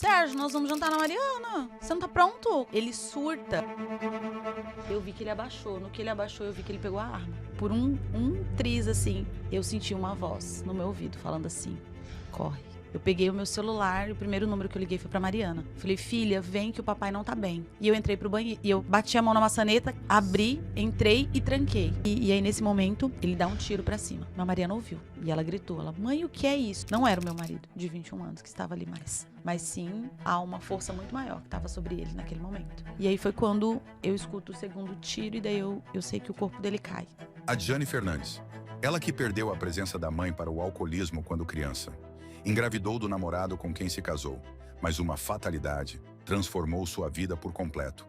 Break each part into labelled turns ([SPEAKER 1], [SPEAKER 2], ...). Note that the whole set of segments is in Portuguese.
[SPEAKER 1] Sérgio, nós vamos jantar na Mariana. Você não tá pronto? Ele surta. Eu vi que ele abaixou. No que ele abaixou, eu vi que ele pegou a arma. Por um triz, assim, eu senti uma voz no meu ouvido falando assim, corre. Eu peguei o meu celular e o primeiro número que eu liguei foi pra Mariana. Falei, filha, vem que o papai não tá bem. E eu entrei pro banheiro, e eu bati a mão na maçaneta, abri, entrei e tranquei. E aí, nesse momento, ele dá um tiro pra cima. A Mariana ouviu. E ela gritou, mãe, o que é isso? Não era o meu marido, de 21 anos, que estava ali mais. Mas sim, há uma força muito maior que estava sobre ele naquele momento. E aí foi quando eu escuto o segundo tiro e daí eu sei que o corpo dele cai.
[SPEAKER 2] A Diane Fernandes. Ela que perdeu a presença da mãe para o alcoolismo quando criança. Engravidou do namorado com quem se casou, mas uma fatalidade transformou sua vida por completo.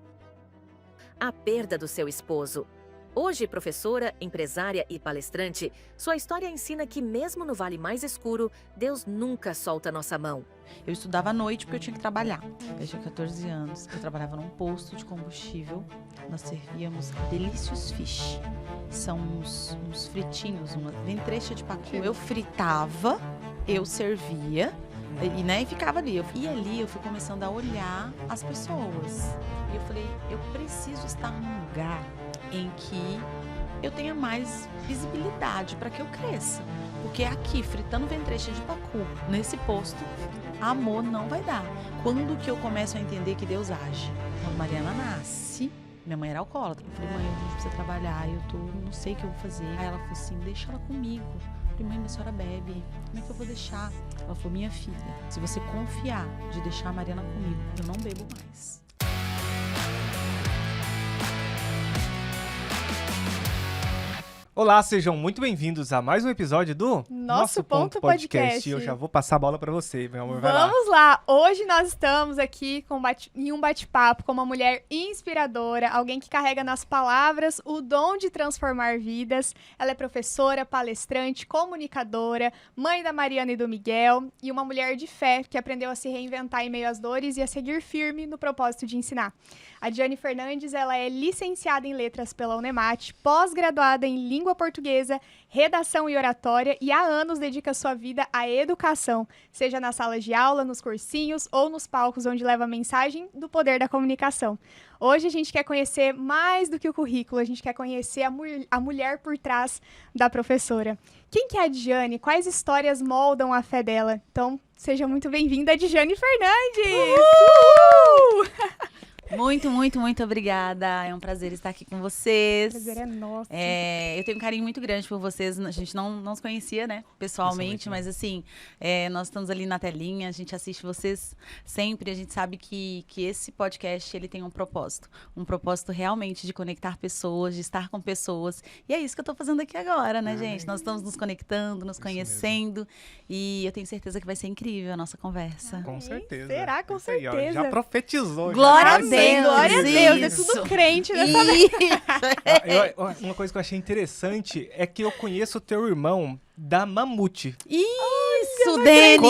[SPEAKER 3] A perda do seu esposo. Hoje, professora, empresária e palestrante, sua história ensina que mesmo no vale mais escuro, Deus nunca solta nossa mão.
[SPEAKER 1] Eu estudava à noite porque eu tinha que trabalhar. Eu tinha 14 anos, eu trabalhava num posto de combustível. Nós servíamos Delicious Fish. São uns fritinhos, uma ventrecha de pacu. Eu fritava, eu servia e ficava ali. E ali eu fui começando a olhar as pessoas. E eu falei, eu preciso estar num lugar em que eu tenha mais visibilidade para que eu cresça. Porque aqui, fritando ventrecha de pacu, nesse posto, amor não vai dar. Quando que eu começo a entender que Deus age? Quando Mariana nasce, minha mãe era alcoólatra. Eu falei, mãe, a gente precisa trabalhar, não sei o que eu vou fazer. Aí ela falou assim, deixa ela comigo. Eu falei, mãe, mas a senhora bebe, como é que eu vou deixar? Ela falou, minha filha, se você confiar de deixar a Mariana comigo, eu não bebo mais.
[SPEAKER 4] Olá, sejam muito bem-vindos a mais um episódio do
[SPEAKER 5] Nosso Ponto Podcast.
[SPEAKER 4] E eu já vou passar a bola pra você, meu amor. Vai lá.
[SPEAKER 5] Vamos lá! Hoje nós estamos aqui em um bate-papo com uma mulher inspiradora, alguém que carrega nas palavras o dom de transformar vidas. Ela é professora, palestrante, comunicadora, mãe da Mariana e do Miguel e uma mulher de fé que aprendeu a se reinventar em meio às dores e a seguir firme no propósito de ensinar. A Diane Fernandes, ela é licenciada em Letras pela Unemat, pós-graduada em Língua Portuguesa, Redação e Oratória e há anos dedica sua vida à educação, seja nas salas de aula, nos cursinhos ou nos palcos onde leva a mensagem do poder da comunicação. Hoje a gente quer conhecer mais do que o currículo, a gente quer conhecer a mulher por trás da professora. Quem que é a Diane? Quais histórias moldam a fé dela? Então, seja muito bem-vinda, Diane Fernandes! Uhul!
[SPEAKER 1] Muito, muito, muito obrigada. É um prazer estar aqui com vocês.
[SPEAKER 5] O prazer é nosso.
[SPEAKER 1] Eu tenho um carinho muito grande por vocês. A gente não se conhecia, né? Pessoalmente, mas assim, nós estamos ali na telinha, a gente assiste vocês sempre. A gente sabe que esse podcast, ele tem um propósito realmente de conectar pessoas, de estar com pessoas. E é isso que eu tô fazendo aqui agora, né, gente? Nós estamos nos conectando, nos conhecendo. E eu tenho certeza que vai ser incrível a nossa conversa.
[SPEAKER 4] Com certeza.
[SPEAKER 5] Será? Com
[SPEAKER 4] Isso aí, ó,
[SPEAKER 5] certeza.
[SPEAKER 4] já profetizou.
[SPEAKER 1] Glória a
[SPEAKER 4] já.
[SPEAKER 1] Deus.
[SPEAKER 5] Glória a Deus, é
[SPEAKER 1] Isso.
[SPEAKER 5] tudo crente nessa vez.
[SPEAKER 4] Uma coisa que eu achei interessante é que eu conheço o teu irmão da Mamute.
[SPEAKER 1] Isso, Denis!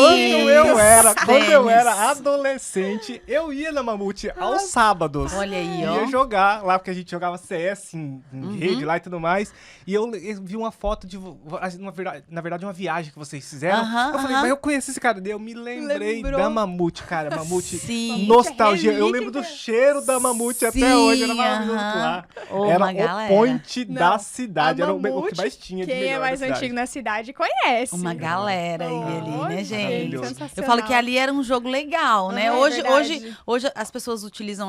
[SPEAKER 4] Quando eu era adolescente, eu ia na Mamute aos sábados.
[SPEAKER 1] Olha aí, ó.
[SPEAKER 4] Ia jogar lá, porque a gente jogava CS em rede lá e tudo mais. E eu vi uma foto de, na verdade, uma viagem que vocês fizeram. Eu falei, mas eu conheci esse cara. Daí eu me lembrei da Mamute, cara. Mamute,
[SPEAKER 1] Sim.
[SPEAKER 4] nostalgia. Eu
[SPEAKER 5] Relíquia,
[SPEAKER 4] lembro do
[SPEAKER 5] cara.
[SPEAKER 4] cheiro da Mamute até hoje. Era maravilhoso lá. Era
[SPEAKER 1] Uma galera.
[SPEAKER 4] o point da
[SPEAKER 5] Não,
[SPEAKER 4] cidade.
[SPEAKER 5] a
[SPEAKER 4] Era o
[SPEAKER 5] Mamute,
[SPEAKER 4] que mais tinha de
[SPEAKER 5] quem
[SPEAKER 4] melhor
[SPEAKER 5] é mais
[SPEAKER 4] da cidade.
[SPEAKER 5] antigo na cidade conhece.
[SPEAKER 1] Uma galera aí ali, né, gente?
[SPEAKER 4] Maravilhoso.
[SPEAKER 1] Eu falo que ali era um jogo legal, né?
[SPEAKER 5] É
[SPEAKER 1] Hoje
[SPEAKER 5] verdade.
[SPEAKER 1] as pessoas utilizam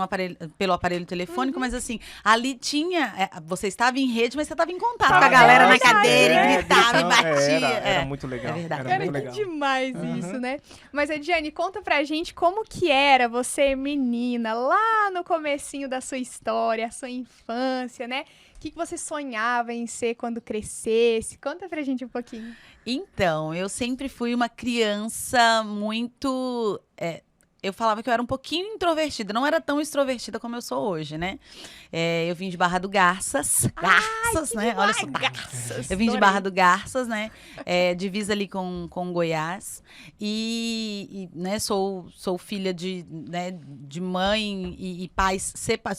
[SPEAKER 1] pelo aparelho telefônico, mas assim, ali tinha... você estava em rede, mas você estava em contato com a galera na
[SPEAKER 5] verdade,
[SPEAKER 1] cadeira e gritava e
[SPEAKER 4] gritando,
[SPEAKER 1] batia.
[SPEAKER 4] Era muito legal.
[SPEAKER 1] É verdade.
[SPEAKER 4] Era
[SPEAKER 5] Cara,
[SPEAKER 4] muito
[SPEAKER 5] que
[SPEAKER 4] legal.
[SPEAKER 5] demais isso, né? Mas, Ediane, conta pra gente como que era você, menina, lá no comecinho da sua história, a sua infância, né? O que você sonhava em ser quando crescesse? Conta pra gente um pouquinho.
[SPEAKER 1] Então, eu sempre fui uma criança muito... eu falava que eu era um pouquinho introvertida, não era tão extrovertida como eu sou hoje, né? Eu vim de Barra do Garças. Garças, né? Olha só.
[SPEAKER 5] Garças.
[SPEAKER 1] Eu vim de
[SPEAKER 5] Adorei.
[SPEAKER 1] Barra do Garças, né? Divisa ali com Goiás. Né, sou filha de mãe e pais,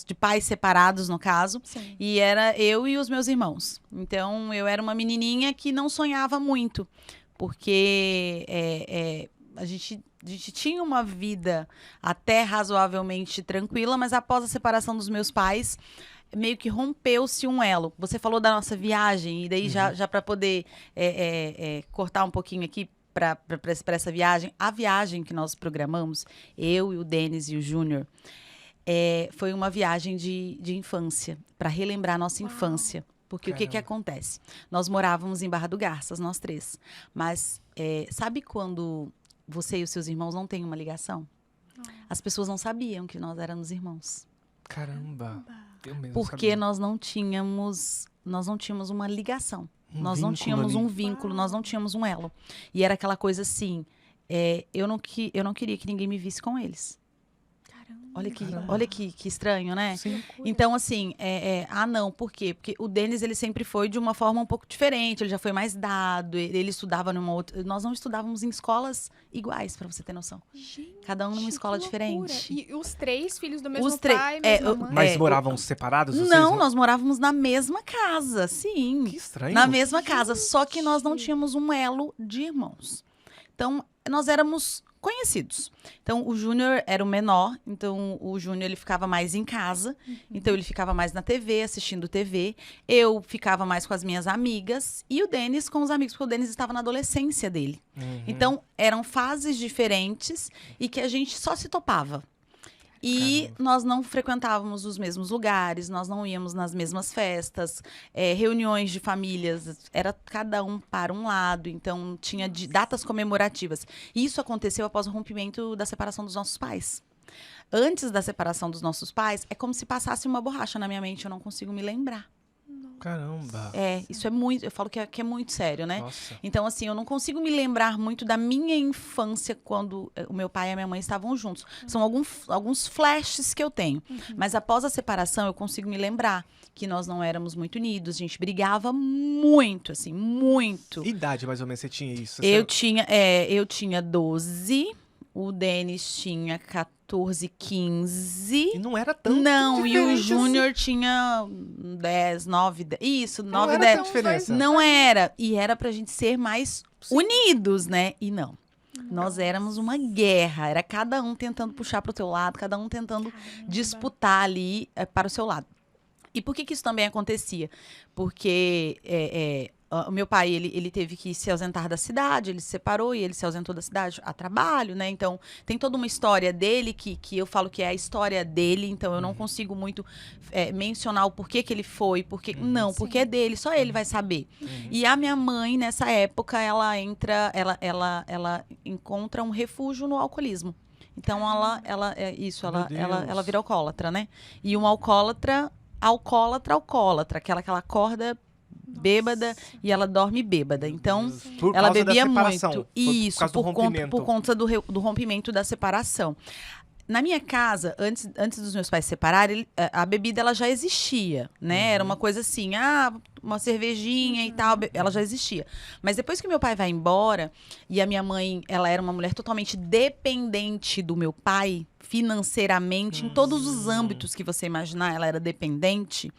[SPEAKER 1] de pais separados, no caso.
[SPEAKER 5] Sim.
[SPEAKER 1] E era eu e os meus irmãos. Então, eu era uma menininha que não sonhava muito. Porque a gente A gente tinha uma vida até razoavelmente tranquila, mas após a separação dos meus pais, meio que rompeu-se um elo. Você falou da nossa viagem, e daí já para poder cortar um pouquinho aqui para essa viagem, a viagem que nós programamos, eu e o Denis e o Júnior, foi uma viagem de infância, para relembrar a nossa infância. Porque o que acontece? Nós morávamos em Barra do Garças, nós 3. Mas sabe quando você e os seus irmãos não têm uma ligação? As pessoas não sabiam que nós éramos irmãos.
[SPEAKER 4] Caramba. Eu mesmo
[SPEAKER 1] porque
[SPEAKER 4] sabia.
[SPEAKER 1] nós não tínhamos uma ligação. Nós não tínhamos um vínculo, nós não tínhamos um elo. E era aquela coisa assim, eu não queria que ninguém me visse com eles. Olha que estranho, né?
[SPEAKER 4] Sim.
[SPEAKER 1] Então, assim, não, por quê? Porque o Denis, ele sempre foi de uma forma um pouco diferente, ele já foi mais dado, ele estudava numa outra... Nós não estudávamos em escolas iguais, pra você ter noção.
[SPEAKER 5] Gente,
[SPEAKER 1] cada um numa escola
[SPEAKER 5] que
[SPEAKER 1] diferente.
[SPEAKER 5] E os 3 filhos do mesmo
[SPEAKER 1] Os
[SPEAKER 5] pai, mesma mãe?
[SPEAKER 4] Mas moravam separados? Vocês
[SPEAKER 1] Não, nós morávamos na mesma casa, sim.
[SPEAKER 4] Que estranho.
[SPEAKER 1] Na mesma casa, só que nós não tínhamos um elo de irmãos. Então, nós éramos conhecidos. Então, o Júnior era o menor, então o Júnior ele ficava mais em casa, então ele ficava mais na TV, assistindo TV. Eu ficava mais com as minhas amigas e o Denis com os amigos, porque o Denis estava na adolescência dele. Então, eram fases diferentes e que a gente só se topava. E nós não frequentávamos os mesmos lugares, nós não íamos nas mesmas festas, reuniões de famílias, era cada um para um lado, então tinha datas comemorativas. E isso aconteceu após o rompimento da separação dos nossos pais. Antes da separação dos nossos pais, é como se passasse uma borracha na minha mente, eu não consigo me lembrar.
[SPEAKER 4] Caramba.
[SPEAKER 1] Isso é muito, eu falo que é muito sério, né?
[SPEAKER 4] Nossa.
[SPEAKER 1] Então, assim, eu não consigo me lembrar muito da minha infância quando o meu pai e a minha mãe estavam juntos. São alguns flashes que eu tenho. Mas após a separação, eu consigo me lembrar que nós não éramos muito unidos. A gente brigava muito, assim, muito.
[SPEAKER 4] Que idade, mais ou menos, você tinha isso?
[SPEAKER 1] Eu tinha 12, o Denis tinha 14, 15.
[SPEAKER 4] E não era tão
[SPEAKER 1] Não, e o
[SPEAKER 4] diferente
[SPEAKER 1] Júnior tinha 10, 9, 10. Isso, 9,
[SPEAKER 4] não
[SPEAKER 1] 10.
[SPEAKER 4] era tão diferença.
[SPEAKER 1] Não era. E era pra gente ser mais unidos, né? E não. Nós éramos uma guerra. Era cada um tentando puxar pro teu lado, cada um tentando disputar ali para o seu lado. E por que isso também acontecia? Porque o meu pai, ele teve que se ausentar da cidade, ele se separou e ele se ausentou da cidade a trabalho, né? Então, tem toda uma história dele que eu falo que é a história dele, então eu não consigo muito mencionar o porquê que ele foi, não, porque é dele, só ele vai saber. E a minha mãe, nessa época, ela encontra um refúgio no alcoolismo. Então, ela vira alcoólatra, né? E um alcoólatra, que ela acorda bêbada e ela dorme bêbada. Então, ela bebia muito. Isso, por conta do rompimento da separação. Na minha casa, antes dos meus pais se separarem, a bebida ela já existia, né? Era uma coisa assim, uma cervejinha e tal, ela já existia. Mas depois que meu pai vai embora, e a minha mãe, ela era uma mulher totalmente dependente do meu pai, financeiramente, em todos os âmbitos que você imaginar, ela era dependente.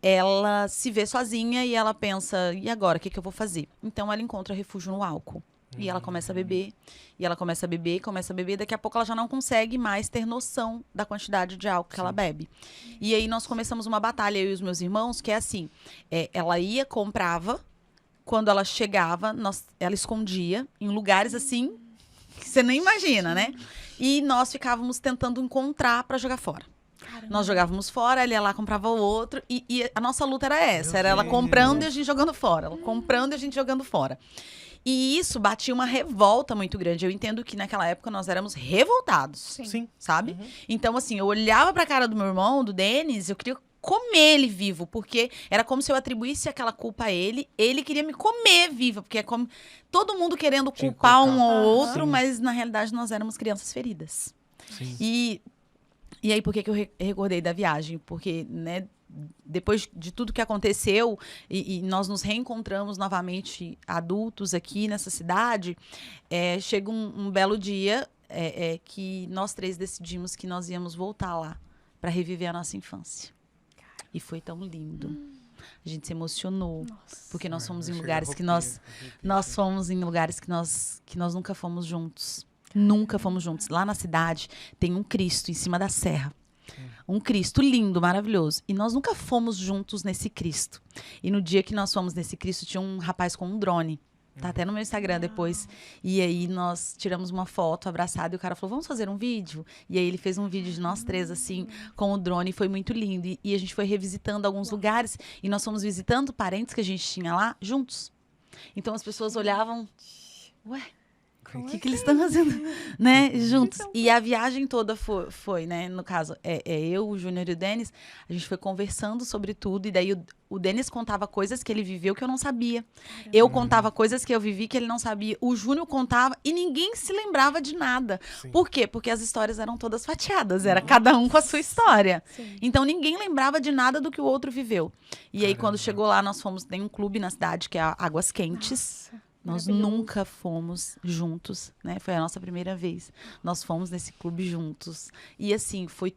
[SPEAKER 1] Ela se vê sozinha e ela pensa, e agora, o que eu vou fazer? Então, ela encontra refúgio no álcool. E ela começa a beber, e ela começa a beber, daqui a pouco ela já não consegue mais ter noção da quantidade de álcool que ela bebe. E aí nós começamos uma batalha, eu e os meus irmãos, que é assim, ela ia, comprava, quando ela chegava, ela escondia em lugares assim, que você nem imagina, né? E nós ficávamos tentando encontrar para jogar fora. Caramba. Nós jogávamos fora, ela ia lá, comprava o outro, e a nossa luta era essa, era ela comprando e a gente jogando fora, ela comprando e a gente jogando fora. E isso batia uma revolta muito grande. Eu entendo que naquela época nós éramos revoltados.
[SPEAKER 5] Sim.
[SPEAKER 1] Sabe? Então, assim, eu olhava pra cara do meu irmão, do Denis, eu queria comer ele vivo, porque era como se eu atribuísse aquela culpa a ele. Ele queria me comer viva, porque é como todo mundo querendo culpar um ou outro, mas na realidade nós éramos crianças feridas.
[SPEAKER 4] Sim.
[SPEAKER 1] E aí, por que eu recordei da viagem? Porque, né, depois de tudo que aconteceu e nós nos reencontramos novamente adultos aqui nessa cidade, chega um belo dia que nós 3 decidimos que nós íamos voltar lá para reviver a nossa infância. E foi tão lindo. A gente se emocionou, porque nós fomos em lugares que nós fomos em lugares que nós nunca fomos juntos. Nunca fomos juntos. Lá na cidade tem um Cristo em cima da serra. Um Cristo lindo, maravilhoso. E nós nunca fomos juntos nesse Cristo. E no dia que nós fomos nesse Cristo, tinha um rapaz com um drone. Tá até no meu Instagram depois. E aí nós tiramos uma foto abraçada e o cara falou, vamos fazer um vídeo? E aí ele fez um vídeo de nós três, assim, com o drone. E foi muito lindo. E a gente foi revisitando alguns lugares. E nós fomos visitando parentes que a gente tinha lá, juntos. Então as pessoas olhavam, ué, o que eles estão fazendo, né, juntos. E a viagem toda foi, né, no caso, eu, o Júnior e o Denis, a gente foi conversando sobre tudo, e daí o Denis contava coisas que ele viveu que eu não sabia. Caramba. Eu contava coisas que eu vivi que ele não sabia. O Júnior contava e ninguém se lembrava de nada. Sim. Por quê? Porque as histórias eram todas fatiadas, era cada um com a sua história. Sim. Então ninguém lembrava de nada do que o outro viveu. E aí quando chegou lá, nós fomos, tem um clube na cidade que é Águas Quentes. Nossa. Nós nunca fomos juntos, né? Foi a nossa primeira vez. Nós fomos nesse clube juntos. E assim, foi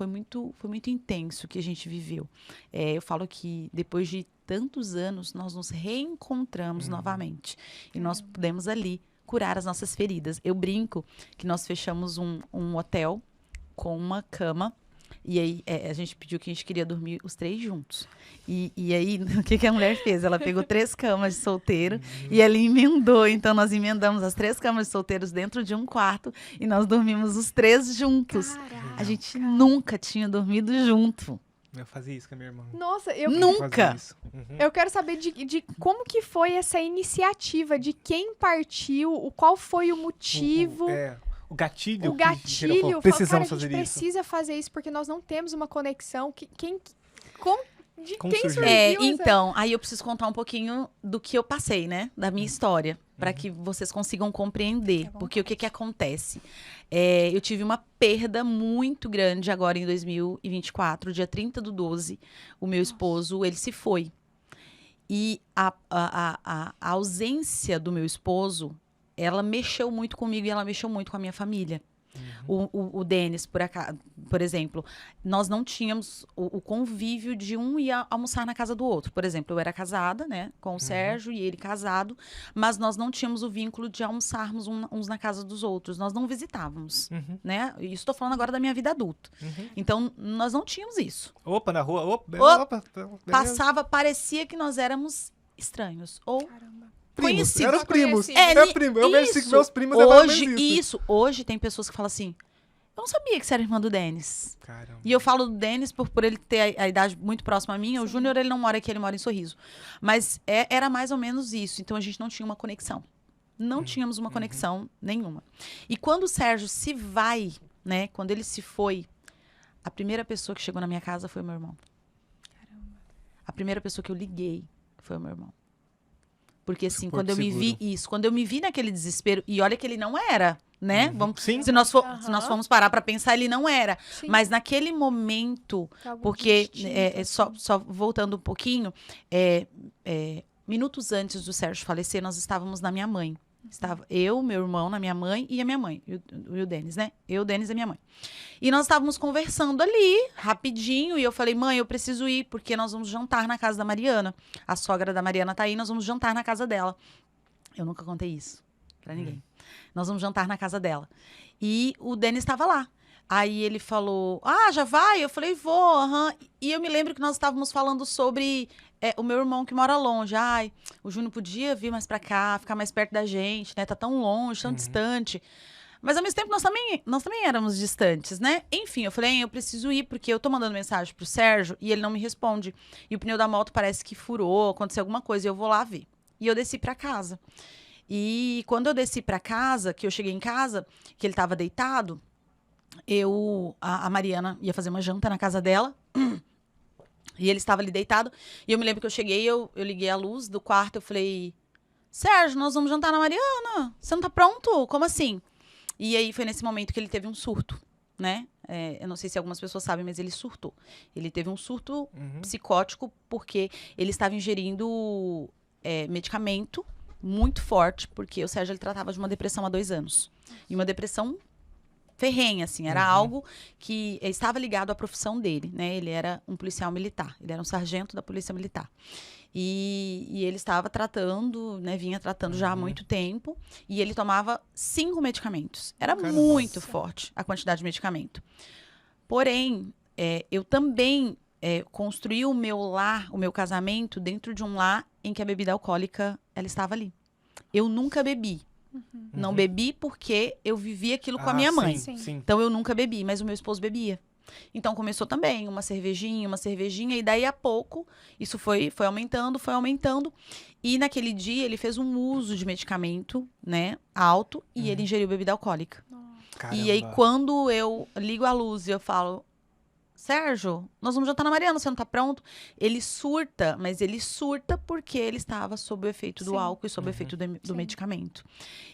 [SPEAKER 1] muito intenso o que a gente viveu. Eu falo que depois de tantos anos, nós nos reencontramos novamente. E nós pudemos ali curar as nossas feridas. Eu brinco que nós fechamos um hotel com uma cama. E aí, a gente pediu que a gente queria dormir os três juntos. E aí, o que a mulher fez? Ela pegou 3 camas de solteiro e ela emendou. Então, nós emendamos as 3 camas de solteiros dentro de um quarto e nós dormimos os 3 juntos. Caraca. A gente nunca tinha dormido junto.
[SPEAKER 4] Eu fazia isso com a minha irmã.
[SPEAKER 5] Nossa, eu
[SPEAKER 1] nunca.
[SPEAKER 5] Eu quero saber de como que foi essa iniciativa, de quem partiu, qual foi o motivo.
[SPEAKER 4] O gatilho.
[SPEAKER 5] Precisamos
[SPEAKER 4] fazer isso.
[SPEAKER 5] A gente precisa fazer isso porque nós não temos uma conexão. Quem surgiu?
[SPEAKER 1] Então, aí eu preciso contar um pouquinho do que eu passei, né? Da minha história, para que vocês consigam compreender. Porque o que acontece? Eu tive uma perda muito grande agora em 2024, dia 30/12. O meu esposo, ele se foi. E a ausência do meu esposo, ela mexeu muito comigo e ela mexeu muito com a minha família. O Denis, por exemplo, nós não tínhamos o convívio de um ir almoçar na casa do outro. Por exemplo, eu era casada, né, com o Sérgio e ele casado, mas nós não tínhamos o vínculo de almoçarmos uns na casa dos outros. Nós não visitávamos, né? Isso estou falando agora da minha vida adulta. Então, nós não tínhamos isso.
[SPEAKER 4] Opa, na rua, opa.
[SPEAKER 1] Passava, parecia que nós éramos estranhos. Ou...
[SPEAKER 5] Caramba.
[SPEAKER 1] Conhecidos.
[SPEAKER 4] Eram primos.
[SPEAKER 1] Primo.
[SPEAKER 4] Eu vejo que meus primos
[SPEAKER 1] Hoje tem pessoas que falam assim, eu não sabia que você era irmã do Denis.
[SPEAKER 4] Caramba.
[SPEAKER 1] E eu falo do Denis por ele ter a idade muito próxima a minha. Sim. O Júnior, ele não mora aqui, ele mora em Sorriso. Mas era mais ou menos isso. Então, a gente não tinha uma conexão. Não tínhamos uma conexão nenhuma. E quando o Sérgio se vai, né? Quando ele se foi, a primeira pessoa que chegou na minha casa foi o meu irmão. Caramba. A primeira pessoa que eu liguei foi o meu irmão. Porque assim, quando eu me vi naquele desespero, e olha que ele não era, né? Se nós formos parar para pensar, ele não era. Sim. Mas naquele momento, porque, só voltando um pouquinho, minutos antes do Sérgio falecer, nós estávamos na minha mãe. Estava eu, meu irmão, na minha mãe e a minha mãe. E o Denis, né? Eu, o Denis e a minha mãe. E nós estávamos conversando ali, rapidinho. E eu falei, mãe, eu preciso ir, porque nós vamos jantar na casa da Mariana. A sogra da Mariana tá aí, nós vamos jantar na casa dela. Eu nunca contei isso pra ninguém. Nós vamos jantar na casa dela. E o Denis estava lá. Aí ele falou, já vai? Eu falei, vou, E eu me lembro que nós estávamos falando sobre o meu irmão que mora longe. O Júnior podia vir mais pra cá, ficar mais perto da gente, né? Tá tão longe, tão distante. Mas ao mesmo tempo nós também éramos distantes, né? Enfim, eu falei, eu preciso ir, porque eu tô mandando mensagem pro Sérgio e ele não me responde. E o pneu da moto parece que furou, aconteceu alguma coisa, e eu vou lá ver. E eu desci pra casa. E quando eu desci pra casa, que eu cheguei em casa, que ele tava deitado, a Mariana ia fazer uma janta na casa dela. E ele estava ali deitado. E eu me lembro que eu cheguei, eu liguei a luz do quarto. Eu falei, Sérgio, nós vamos jantar na Mariana. Você não tá pronto? Como assim? E aí foi nesse momento que ele teve um surto, né? Eu não sei se algumas pessoas sabem, mas ele surtou. Ele teve um surto psicótico porque ele estava ingerindo medicamento muito forte. Porque o Sérgio, ele tratava de uma depressão há 2 anos. E uma depressão ferrenha, assim, era algo que estava ligado à profissão dele, né? Ele era um policial militar, ele era um sargento da polícia militar. E ele estava tratando, né? Vinha tratando já há muito tempo. E ele tomava 5 medicamentos. Era muito forte a quantidade de medicamento. Porém, eu também construí o meu lar, o meu casamento, dentro de um lar em que a bebida alcoólica, ela estava ali. Eu nunca bebi. Não bebi porque eu vivi aquilo com a minha mãe.
[SPEAKER 5] Sim.
[SPEAKER 1] Então, eu nunca bebi, mas o meu esposo bebia. Então, começou também uma cervejinha, e daí a pouco, isso foi aumentando. E naquele dia, ele fez um uso de medicamento, né, alto, e ele ingeriu bebida alcoólica.
[SPEAKER 4] Caramba.
[SPEAKER 1] E aí, quando eu ligo a luz e eu falo, Sérgio, nós vamos jantar na Mariana, você não tá pronto? Ele surta, mas ele surta porque ele estava sob o efeito do álcool e sob o efeito do medicamento.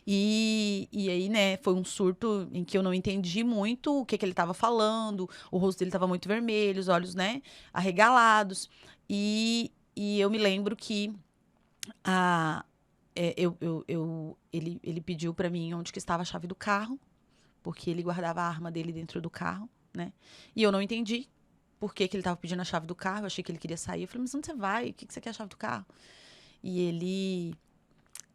[SPEAKER 1] E aí, né, foi um surto em que eu não entendi muito o que ele estava falando, o rosto dele estava muito vermelho, os olhos, né, arregalados. E eu me lembro que ele pediu para mim onde que estava a chave do carro, porque ele guardava a arma dele dentro do carro. Né? E eu não entendi por que ele estava pedindo a chave do carro. Eu achei que ele queria sair. Eu falei, mas onde você vai? O que você quer a chave do carro? E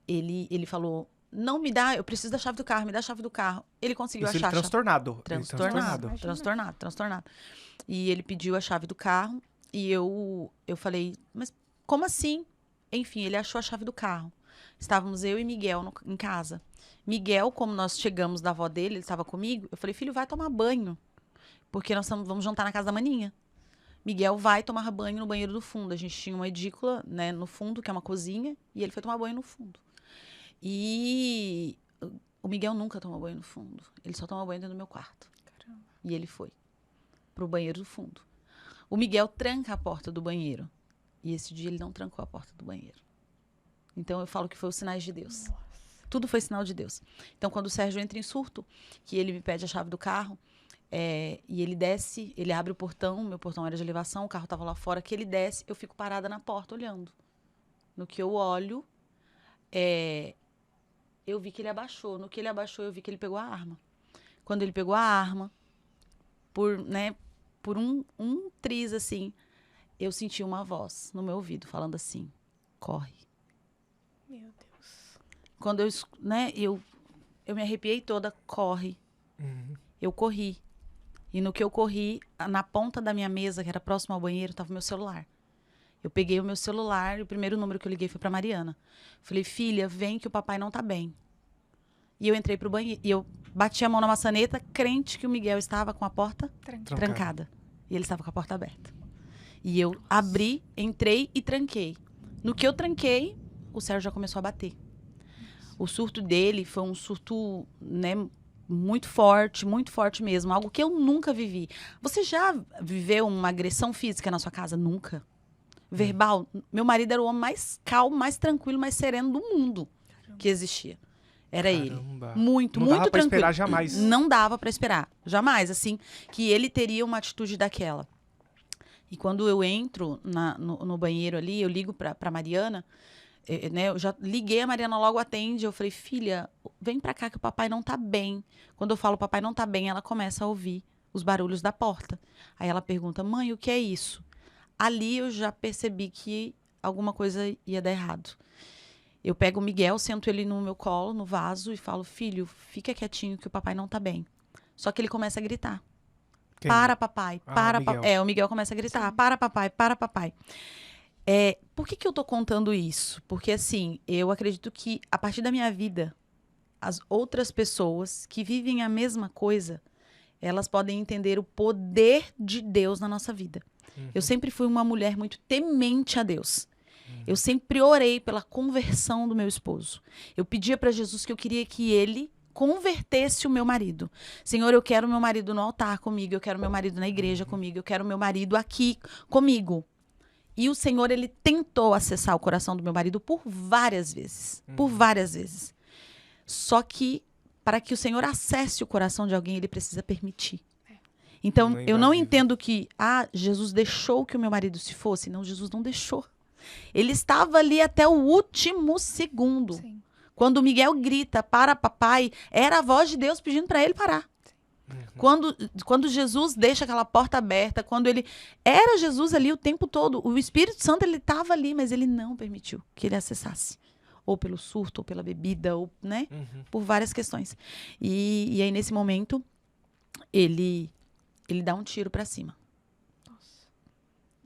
[SPEAKER 1] ele falou, não me dá, eu preciso da chave do carro, me dá a chave do carro. Ele conseguiu achar a chave. Transtornado. E ele pediu a chave do carro e eu falei, mas como assim? Enfim, ele achou a chave do carro. Estávamos eu e Miguel em casa. Miguel, como nós chegamos da avó dele, ele estava comigo, eu falei, filho, vai tomar banho. Porque nós vamos jantar na casa da maninha. Miguel vai tomar banho no banheiro do fundo. A gente tinha uma edícula, né, no fundo, que é uma cozinha, e ele foi tomar banho no fundo. E o Miguel nunca tomou banho no fundo. Ele só toma banho dentro do meu quarto. Caramba. E ele foi pro banheiro do fundo. O Miguel tranca a porta do banheiro. E esse dia ele não trancou a porta do banheiro. Então eu falo que foi os sinais de Deus. Nossa. Tudo foi sinal de Deus. Então quando o Sérgio entra em surto, que ele me pede a chave do carro, e ele desce, ele abre o portão, meu portão era de elevação, o carro estava lá fora, que ele desce, eu fico parada na porta olhando. No que eu olho, eu vi que ele abaixou. No que ele abaixou, eu vi que ele pegou a arma. Quando ele pegou a arma, por um triz assim, eu senti uma voz no meu ouvido falando assim, corre.
[SPEAKER 5] Meu Deus.
[SPEAKER 1] Quando eu me arrepiei toda, corre. Eu corri. E no que eu corri, na ponta da minha mesa, que era próximo ao banheiro, estava o meu celular. Eu peguei o meu celular e o primeiro número que eu liguei foi para Mariana. Falei, filha, vem que o papai não tá bem. E eu entrei pro banheiro. E eu bati a mão na maçaneta, crente que o Miguel estava com a porta trancada. E ele estava com a porta aberta. E eu abri, entrei e tranquei. No que eu tranquei, o Sérgio já começou a bater. O surto dele foi um surto, né, muito forte mesmo. Algo que eu nunca vivi. Você já viveu uma agressão física na sua casa? Nunca. Verbal? Meu marido era o homem mais calmo, mais tranquilo, mais sereno do mundo que existia. Era ele. Muito
[SPEAKER 4] Não dava pra
[SPEAKER 1] tranquilo.
[SPEAKER 4] esperar jamais.
[SPEAKER 1] Não dava pra esperar. Jamais, assim, que ele teria uma atitude daquela. E quando eu entro no banheiro ali, eu ligo pra Mariana, né, eu já liguei, a Mariana logo atende, eu falei, filha, vem pra cá que o papai não tá bem. Quando eu falo papai não tá bem, ela começa a ouvir os barulhos da porta. Aí ela pergunta, mãe, o que é isso? Ali eu já percebi que alguma coisa ia dar errado. Eu pego o Miguel, sento ele no meu colo, no vaso, e falo, filho, fica quietinho que o papai não tá bem. Só que ele começa a gritar.
[SPEAKER 4] Quem?
[SPEAKER 1] Para, papai, para,
[SPEAKER 4] Miguel.
[SPEAKER 1] papai. O Miguel começa a gritar, sim. Para, papai, para, papai. Por que eu tô contando isso? Porque, assim, eu acredito que, a partir da minha vida, as outras pessoas que vivem a mesma coisa, elas podem entender o poder de Deus na nossa vida. Eu sempre fui uma mulher muito temente a Deus. Eu sempre orei pela conversão do meu esposo. Eu pedia para Jesus que eu queria que ele convertesse o meu marido. Senhor, eu quero meu marido no altar comigo, eu quero meu marido na igreja comigo, eu quero meu marido aqui comigo. E o Senhor, ele tentou acessar o coração do meu marido por várias vezes. Por várias vezes. Só que, para que o Senhor acesse o coração de alguém, ele precisa permitir. Então, eu não entendo que, Jesus deixou que o meu marido se fosse. Não, Jesus não deixou. Ele estava ali até o último segundo.
[SPEAKER 5] Sim.
[SPEAKER 1] Quando o Miguel grita, para papai, era a voz de Deus pedindo para ele parar. Quando Jesus deixa aquela porta aberta, quando ele... Era Jesus ali o tempo todo. O Espírito Santo, ele estava ali, mas ele não permitiu que ele acessasse. Ou pelo surto, ou pela bebida, ou, né? Por várias questões. E aí, nesse momento, ele dá um tiro pra cima. Nossa.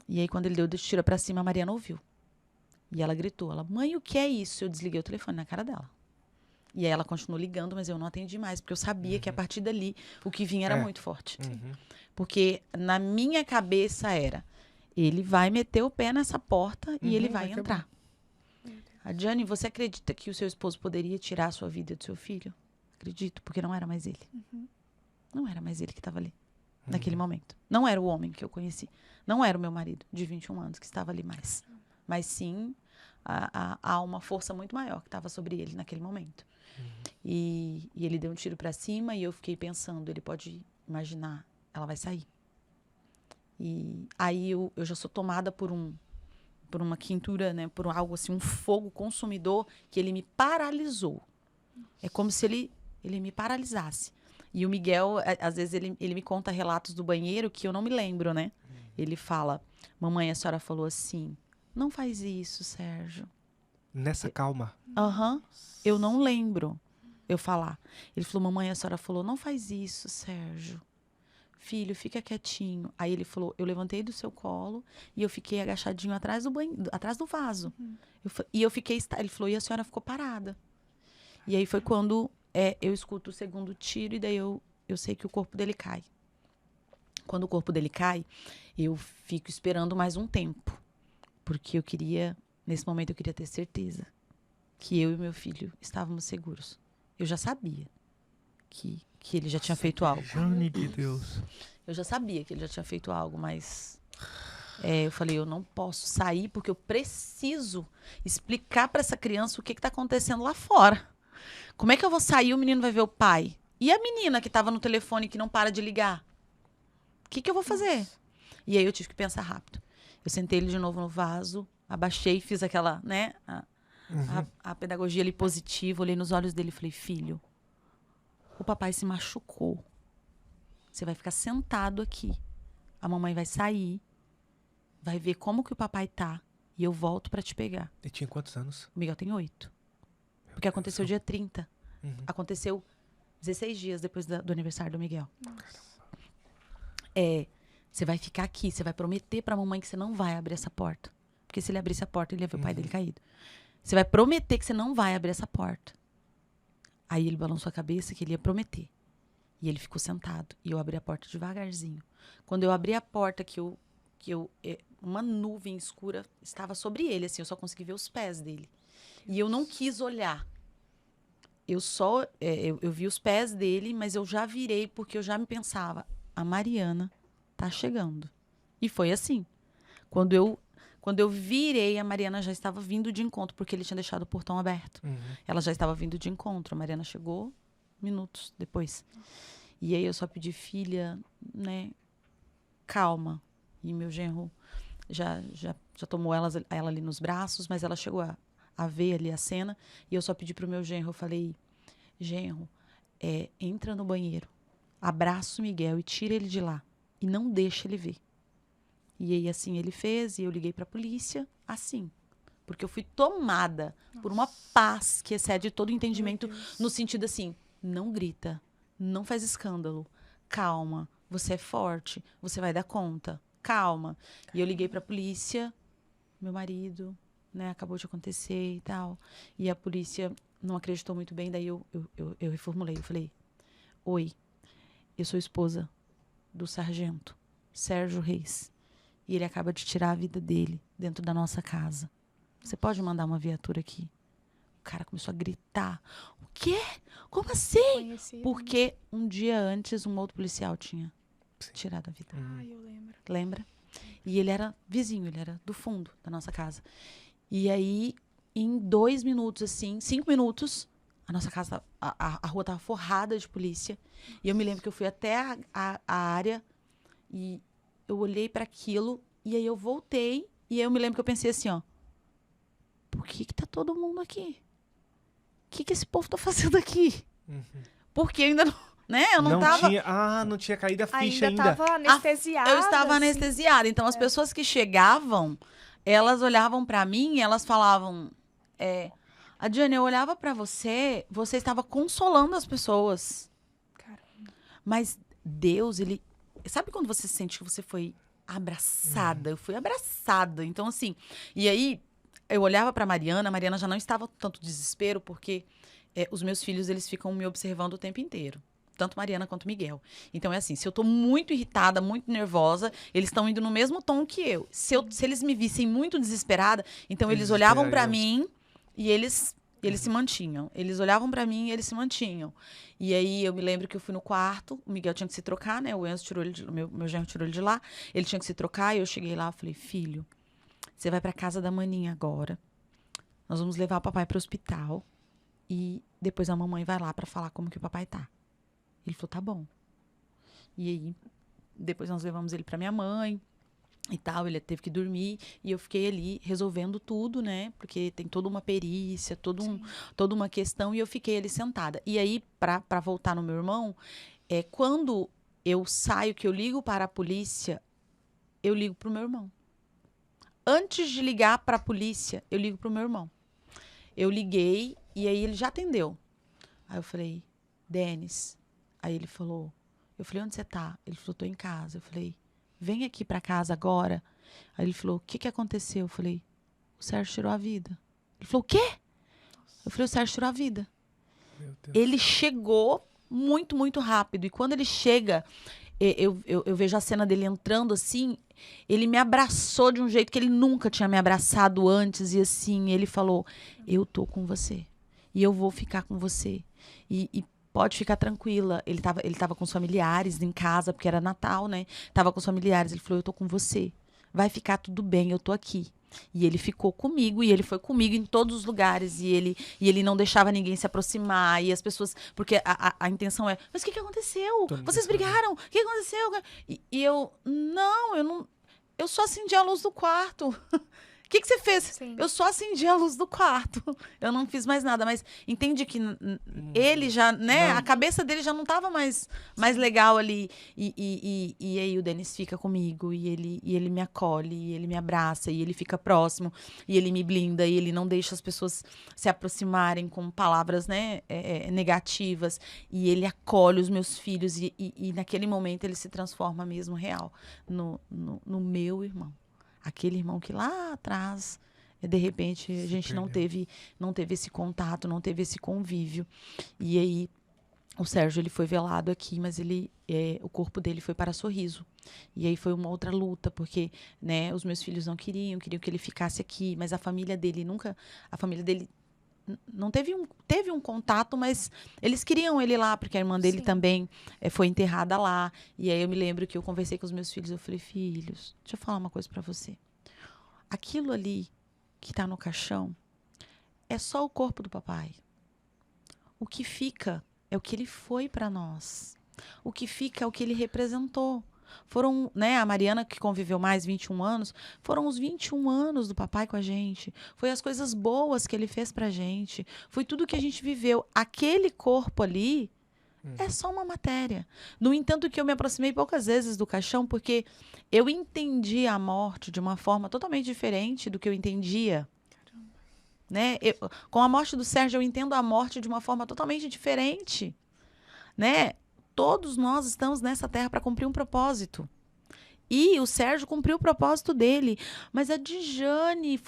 [SPEAKER 1] E aí, quando ele deu o tiro pra cima, a Mariana ouviu. E ela gritou, mãe, o que é isso? Eu desliguei o telefone na cara dela. E aí ela continuou ligando, mas eu não atendi mais, porque eu sabia que a partir dali o que vinha era muito forte. Porque na minha cabeça era, ele vai meter o pé nessa porta e ele vai entrar. Adjane, você acredita que o seu esposo poderia tirar a sua vida do seu filho? Acredito, porque não era mais ele. Não era mais ele que estava ali, naquele momento. Não era o homem que eu conheci. Não era o meu marido, de 21 anos, que estava ali mais. Mas sim, há uma força muito maior que estava sobre ele naquele momento. E ele deu um tiro pra cima e eu fiquei pensando, ele pode imaginar, ela vai sair. E aí eu já sou tomada por uma quintura, né, por algo assim, um fogo consumidor que ele me paralisou. É como se ele me paralisasse. E o Miguel, às vezes ele me conta relatos do banheiro que eu não me lembro, né? Ele fala, mamãe, a senhora falou assim, não faz isso, Sérgio.
[SPEAKER 4] Nessa calma.
[SPEAKER 1] Eu não lembro eu falar. Ele falou, mamãe, a senhora falou, não faz isso, Sérgio. Filho, fica quietinho. Aí ele falou, eu levantei do seu colo e eu fiquei agachadinho atrás do vaso. Ele falou, e a senhora ficou parada. E aí foi quando eu escuto o segundo tiro e daí eu sei que o corpo dele cai. Quando o corpo dele cai, eu fico esperando mais um tempo. Porque nesse momento eu queria ter certeza que eu e meu filho estávamos seguros. Eu já sabia que ele já tinha feito algo.
[SPEAKER 4] Jane de Deus.
[SPEAKER 1] Eu já sabia que ele já tinha feito algo, mas eu falei, eu não posso sair porque eu preciso explicar para essa criança o que está acontecendo lá fora. Como é que eu vou sair e o menino vai ver o pai? E a menina que estava no telefone que não para de ligar? O que eu vou fazer? E aí eu tive que pensar rápido. Eu sentei ele de novo no vaso, abaixei, fiz aquela, né, a pedagogia ali positiva, olhei nos olhos dele e falei, filho, o papai se machucou. Você vai ficar sentado aqui. A mamãe vai sair, vai ver como que o papai tá e eu volto pra te pegar.
[SPEAKER 4] Ele tinha quantos anos?
[SPEAKER 1] O Miguel tem 8. Porque aconteceu dia 30. Aconteceu 16 dias depois do aniversário do Miguel. Você vai ficar aqui, você vai prometer pra mamãe que você não vai abrir essa porta. Porque se ele abrisse a porta, ele ia ver o pai dele caído. Você vai prometer que você não vai abrir essa porta. Aí ele balançou a cabeça que ele ia prometer. E ele ficou sentado. E eu abri a porta devagarzinho. Quando eu abri a porta, uma nuvem escura estava sobre ele, assim, eu só consegui ver os pés dele. E eu não quis olhar. Eu vi os pés dele, mas eu já virei, porque eu já me pensava, a Mariana tá chegando. E foi assim. Quando eu virei, a Mariana já estava vindo de encontro, porque ele tinha deixado o portão aberto. Ela já estava vindo de encontro. A Mariana chegou minutos depois. E aí eu só pedi, filha, né, calma. E meu genro já tomou ela ali nos braços, mas ela chegou a ver ali a cena. E eu só pedi pro meu genro, eu falei, genro, entra no banheiro, abraça o Miguel e tira ele de lá. E não deixa ele ver. E aí, assim, ele fez, e eu liguei pra polícia, assim. Porque eu fui tomada por uma paz que excede todo o entendimento, no sentido assim, não grita, não faz escândalo, calma, você é forte, você vai dar conta, calma. E eu liguei pra polícia, meu marido, né, acabou de acontecer e tal. E a polícia não acreditou muito bem, daí eu reformulei, eu falei, oi, eu sou esposa do sargento Sérgio Reis. E ele acaba de tirar a vida dele dentro da nossa casa. Você pode mandar uma viatura aqui? O cara começou a gritar. O quê? Como assim?
[SPEAKER 5] Conhecido.
[SPEAKER 1] Porque um dia antes, um outro policial tinha tirado a vida.
[SPEAKER 5] Eu lembro.
[SPEAKER 1] Lembra? E ele era vizinho, ele era do fundo da nossa casa. E aí, em 2 minutos, assim, 5 minutos, a nossa casa, a rua estava forrada de polícia. E eu me lembro que eu fui até a área e eu olhei para aquilo e aí eu voltei e aí eu me lembro que eu pensei assim, ó, por que tá todo mundo aqui? O que esse povo tá fazendo aqui? Porque ainda né? Eu não tava...
[SPEAKER 4] não tinha caído a ficha ainda.
[SPEAKER 5] Tava anestesiada.
[SPEAKER 1] Eu estava
[SPEAKER 5] assim.
[SPEAKER 1] anestesiada. Então, as pessoas que chegavam, elas olhavam pra mim e elas falavam... Adriane, eu olhava pra você, você estava consolando as pessoas.
[SPEAKER 5] Caramba.
[SPEAKER 1] Mas Deus, ele... Sabe quando você sente que você foi abraçada? Eu fui abraçada. Então, assim... E aí, eu olhava pra Mariana, a Mariana já não estava tanto desespero, porque os meus filhos, eles ficam me observando o tempo inteiro. Tanto Mariana quanto Miguel. Então, é assim, se eu tô muito irritada, muito nervosa, eles estão indo no mesmo tom que eu. Se eles me vissem muito desesperada, então eles olhavam pra mim e eles se mantinham. Eles olhavam pra mim e eles se mantinham. E aí, eu me lembro que eu fui no quarto, o Miguel tinha que se trocar, né? O Enzo tirou ele meu genro tirou ele de lá. Ele tinha que se trocar e eu cheguei lá e falei, filho, você vai pra casa da maninha agora. Nós vamos levar o papai pro hospital e depois a mamãe vai lá pra falar como que o papai tá. Ele falou, tá bom. E aí, depois nós levamos ele pra minha mãe e tal. Ele teve que dormir. E eu fiquei ali resolvendo tudo, né? Porque tem toda uma perícia, toda uma questão. E eu fiquei ali sentada. E aí, pra voltar no meu irmão, quando eu saio, que eu ligo para a polícia, eu ligo pro meu irmão. Antes de ligar pra polícia, eu ligo pro meu irmão. Eu liguei e aí ele já atendeu. Aí eu falei, Denis... Aí ele falou, eu falei, onde você tá? Ele falou, tô em casa. Eu falei, vem aqui pra casa agora. Aí ele falou, o que aconteceu? Eu falei, o Sérgio tirou a vida. Ele falou, o quê? Eu falei, o Sérgio tirou a vida.
[SPEAKER 4] Meu Deus.
[SPEAKER 1] Ele chegou muito, muito rápido. E quando ele chega, eu vejo a cena dele entrando assim, ele me abraçou de um jeito que ele nunca tinha me abraçado antes. E assim, ele falou, eu tô com você. E eu vou ficar com você. E pode ficar tranquila. Ele tava com os familiares em casa, porque era Natal, né? Tava com os familiares. Ele falou, eu tô com você. Vai ficar tudo bem, eu tô aqui. E ele ficou comigo, e ele foi comigo em todos os lugares. E ele não deixava ninguém se aproximar. E as pessoas... Porque a intenção é, mas o que aconteceu? Vocês brigaram? O que aconteceu? E eu, não... Eu só acendi a luz do quarto. O que você fez?
[SPEAKER 5] Sim.
[SPEAKER 1] Eu só acendi a luz do quarto. Eu não fiz mais nada. Mas entende que ele já, né?
[SPEAKER 4] Não.
[SPEAKER 1] A cabeça dele já não estava mais legal ali. E aí o Denis fica comigo. E ele me acolhe. E ele me abraça. E ele fica próximo. E ele me blinda. E ele não deixa as pessoas se aproximarem com palavras, né? Negativas. E ele acolhe os meus filhos. E naquele momento ele se transforma mesmo real no meu irmão. Aquele irmão que lá atrás, de repente, a gente não teve esse contato, não teve esse convívio. E aí, o Sérgio, ele foi velado aqui, mas o corpo dele foi para Sorriso. E aí foi uma outra luta, porque, né, os meus filhos não queriam que ele ficasse aqui, mas a família dele não teve um contato, mas eles queriam ele lá, porque a irmã dele também foi enterrada lá. E aí eu me lembro que eu conversei com os meus filhos, eu falei, filhos, deixa eu falar uma coisa pra você. Aquilo ali que tá no caixão é só o corpo do papai. O que fica é o que ele foi pra nós. O que fica é o que ele representou. Foram, né, a Mariana, que conviveu mais 21 anos, foram os 21 anos do papai com a gente. Foi as coisas boas que ele fez pra gente. Foi tudo que a gente viveu. Aquele corpo ali é só uma matéria. No entanto, que eu me aproximei poucas vezes do caixão, porque eu entendi a morte de uma forma totalmente diferente do que eu entendia. Né? Com a morte do Sérgio, eu entendo a morte de uma forma totalmente diferente. Né? Todos nós estamos nessa terra para cumprir um propósito. E o Sérgio cumpriu o propósito dele. Mas a Djane,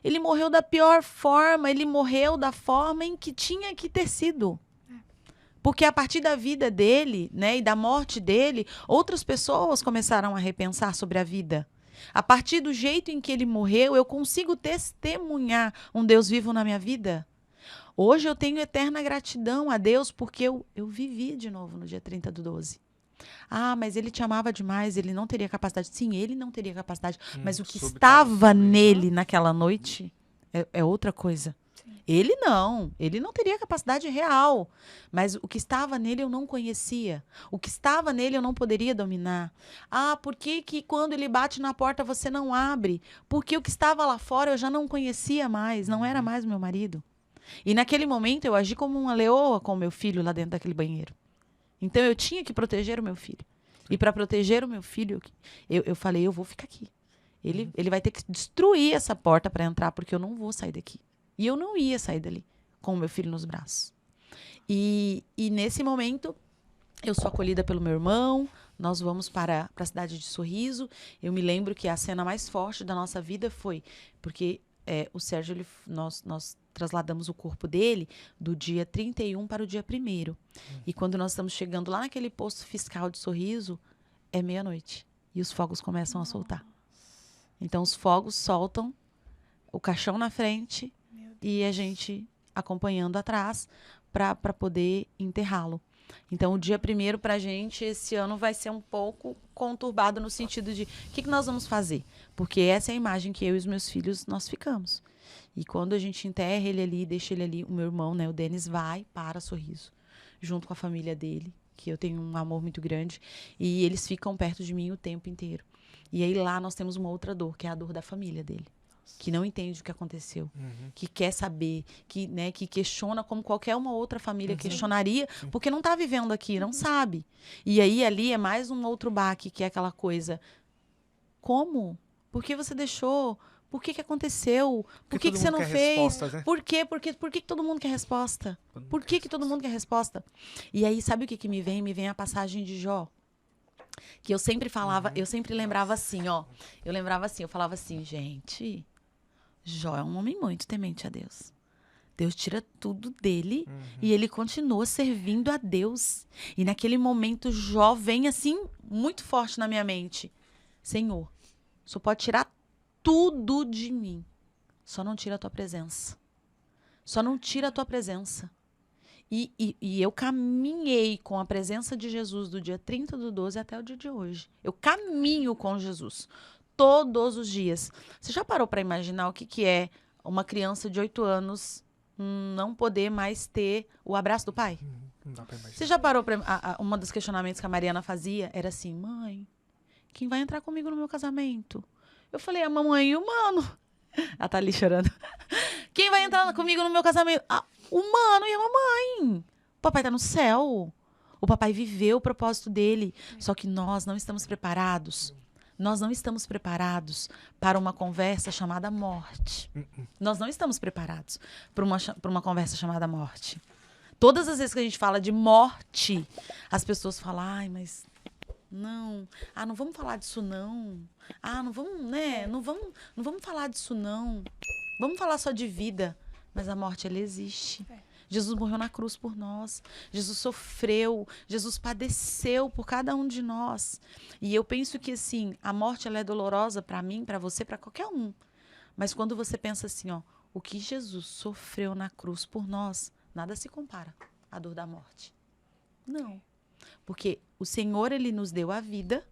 [SPEAKER 1] ele morreu da pior forma. Ele morreu da forma em que tinha que ter sido. Porque a partir da vida dele, né, e da morte dele, outras pessoas começaram a repensar sobre a vida. A partir do jeito em que ele morreu, eu consigo testemunhar um Deus vivo na minha vida. Hoje eu tenho eterna gratidão a Deus porque eu vivi de novo no dia 30/12. Ah, mas ele te amava demais, ele não teria capacidade. Sim, ele não teria capacidade. Mas o que estava nele naquela noite é outra coisa. Sim. Ele não teria capacidade real. Mas o que estava nele eu não conhecia. O que estava nele eu não poderia dominar. Ah, por que quando ele bate na porta você não abre? Porque o que estava lá fora eu já não conhecia mais, não era mais meu marido. E naquele momento eu agi como uma leoa com o meu filho lá dentro daquele banheiro. Então, eu tinha que proteger o meu filho. E para proteger o meu filho, eu falei, eu vou ficar aqui. Ele vai ter que destruir essa porta para entrar, porque eu não vou sair daqui. E eu não ia sair dali com o meu filho nos braços. E nesse momento, eu sou acolhida pelo meu irmão, nós vamos para a cidade de Sorriso. Eu me lembro que a cena mais forte da nossa vida foi porque o Sérgio, nós trasladamos o corpo dele do dia 31 para o dia 1º. E quando nós estamos chegando lá naquele posto fiscal de Sorriso, é meia-noite. E os fogos começam a soltar. Então, os fogos soltam, o caixão na frente e a gente acompanhando atrás para poder enterrá-lo. Então, o dia 1º pra gente, esse ano, vai ser um pouco conturbado no sentido de o que nós vamos fazer? Porque essa é a imagem que eu e os meus filhos, nós ficamos. E quando a gente enterra ele ali, deixa ele ali, o meu irmão, né, o Denis, vai para Sorriso, junto com a família dele, que eu tenho um amor muito grande, e eles ficam perto de mim o tempo inteiro. E aí lá nós temos uma outra dor, que é a dor da família dele. Que não entende o que aconteceu, que quer saber, que questiona como qualquer uma outra família questionaria, porque não está vivendo aqui, não sabe. E aí ali é mais um outro baque, que é aquela coisa, como? Por que você deixou? Por que aconteceu? Por que você não fez? Né? Por que todo mundo quer resposta? Por que todo mundo quer resposta? E aí, sabe o que me vem? Me vem a passagem de Jó. Que eu sempre falava, eu sempre lembrava assim, ó. Eu falava assim, gente, Jó é um homem muito temente a Deus. Deus tira tudo dele e ele continua servindo a Deus. E naquele momento, Jó vem assim, muito forte na minha mente. Senhor, o Senhor pode tirar tudo de mim. Só não tira a tua presença. Só não tira a tua presença. E eu caminhei com a presença de Jesus do dia 30/12 até o dia de hoje. Eu caminho com Jesus todos os dias. Você já parou para imaginar o que é uma criança de 8 anos não poder mais ter o abraço do pai?
[SPEAKER 4] Não dá pra imaginar.
[SPEAKER 1] Você já parou para... Uma dos questionamentos que a Mariana fazia era assim, mãe, quem vai entrar comigo no meu casamento? Eu falei, a mamãe e o mano. Ela tá ali chorando. Quem vai entrar comigo no meu casamento? O mano e a mamãe. O papai tá no céu. O papai viveu o propósito dele. Só que nós não estamos preparados. Nós não estamos preparados para uma conversa chamada morte. Nós não estamos preparados para uma conversa chamada morte. Todas as vezes que a gente fala de morte, as pessoas falam, ai, mas... Não. Não vamos falar disso, não. Não vamos, né? Não vamos falar disso, não. Vamos falar só de vida. Mas a morte, ela existe. Jesus morreu na cruz por nós. Jesus sofreu. Jesus padeceu por cada um de nós. E eu penso que, assim, a morte, ela é dolorosa para mim, para você, para qualquer um. Mas quando você pensa assim, ó, o que Jesus sofreu na cruz por nós, nada se compara à dor da morte. Não. Porque o Senhor, ele nos deu a vida,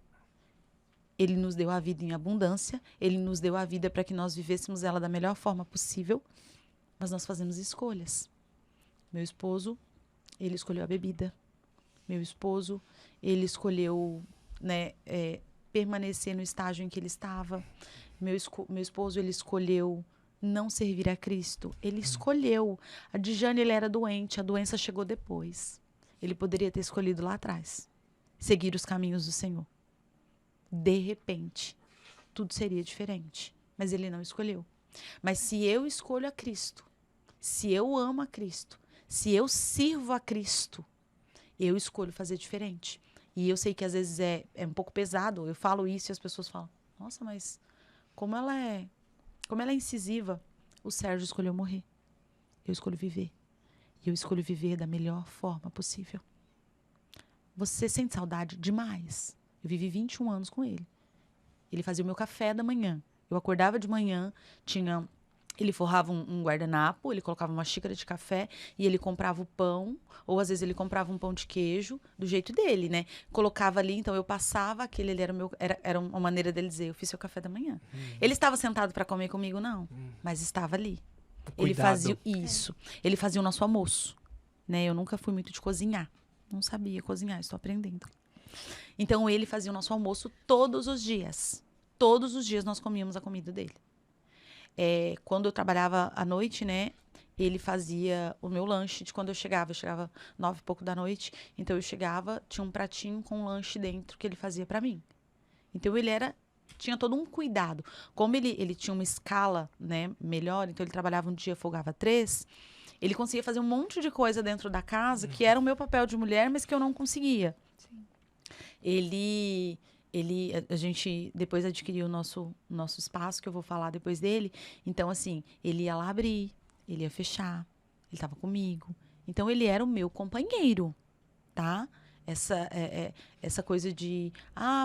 [SPEAKER 1] ele nos deu a vida em abundância, ele nos deu a vida para que nós vivêssemos ela da melhor forma possível, mas nós fazemos escolhas. Meu esposo, ele escolheu a bebida. Meu esposo, ele escolheu, né, permanecer no estágio em que ele estava. Meu esposo, ele escolheu não servir a Cristo. Ele escolheu. A Dijane, ele era doente, a doença chegou depois. Ele poderia ter escolhido lá atrás. Seguir os caminhos do Senhor. De repente, tudo seria diferente. Mas ele não escolheu. Mas se eu escolho a Cristo, se eu amo a Cristo, se eu sirvo a Cristo, eu escolho fazer diferente. E eu sei que às vezes é um pouco pesado. Eu falo isso e as pessoas falam, nossa, mas como ela é incisiva. O Sérgio escolheu morrer. Eu escolho viver. E eu escolho viver da melhor forma possível. Você sente saudade? Demais. Eu vivi 21 anos com ele. Ele fazia o meu café da manhã. Eu acordava de manhã, ele forrava um guardanapo, ele colocava uma xícara de café e ele comprava o pão, ou às vezes ele comprava um pão de queijo, do jeito dele, né? Colocava ali, então eu passava, aquele ali era uma maneira dele dizer, eu fiz seu café da manhã. Ele estava sentado para comer comigo? Não, mas estava ali. Ele fazia isso. Ele fazia o nosso almoço, né? Eu nunca fui muito de cozinhar. Não sabia cozinhar, estou aprendendo. Então, ele fazia o nosso almoço todos os dias. Todos os dias nós comíamos a comida dele. Quando eu trabalhava à noite, né? ele fazia o meu lanche de quando eu chegava. Eu chegava 9 e pouco da noite. Então, eu chegava, tinha um pratinho com um lanche dentro que ele fazia para mim. Então, tinha todo um cuidado. Como ele tinha uma escala, né, melhor, então ele trabalhava um dia, folgava 3, ele conseguia fazer um monte de coisa dentro da casa que era o meu papel de mulher, mas que eu não conseguia.
[SPEAKER 5] Sim.
[SPEAKER 1] A gente depois adquiriu o nosso espaço, que eu vou falar depois dele. Então, assim, ele ia lá abrir, ele ia fechar, ele estava comigo. Então, ele era o meu companheiro, tá? Essa coisa de,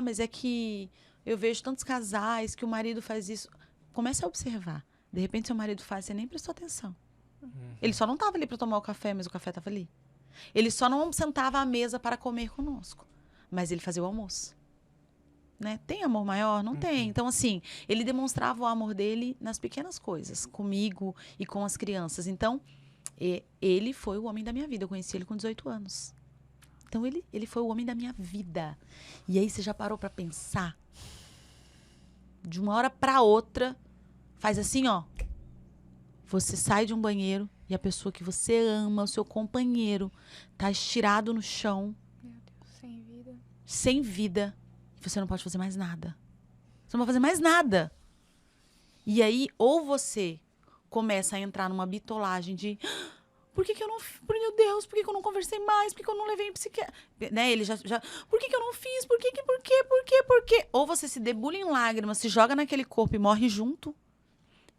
[SPEAKER 1] mas é que eu vejo tantos casais que o marido faz isso. Comece a observar. De repente, seu marido faz, você nem prestou atenção. Ele só não estava ali para tomar o café, mas o café estava ali. Ele só não sentava à mesa para comer conosco, mas ele fazia o almoço. Né? Tem amor maior? Não tem. Então, assim, ele demonstrava o amor dele nas pequenas coisas, comigo e com as crianças. Então, ele foi o homem da minha vida. Eu conheci ele com 18 anos. Então, ele foi o homem da minha vida. E aí, você já parou para pensar? De uma hora para outra, faz assim, ó. Você sai de um banheiro e a pessoa que você ama, o seu companheiro, tá estirado no chão.
[SPEAKER 5] Meu Deus, sem vida.
[SPEAKER 1] Sem vida. Você não pode fazer mais nada. Você não pode fazer mais nada. E aí, ou você começa a entrar numa bitolagem de por que eu não... Meu Deus, por que eu não conversei mais? Por que eu não levei em psiquiatra? Né? Ele já... Por que eu não fiz? Por quê? Ou você se debulha em lágrimas, se joga naquele corpo e morre junto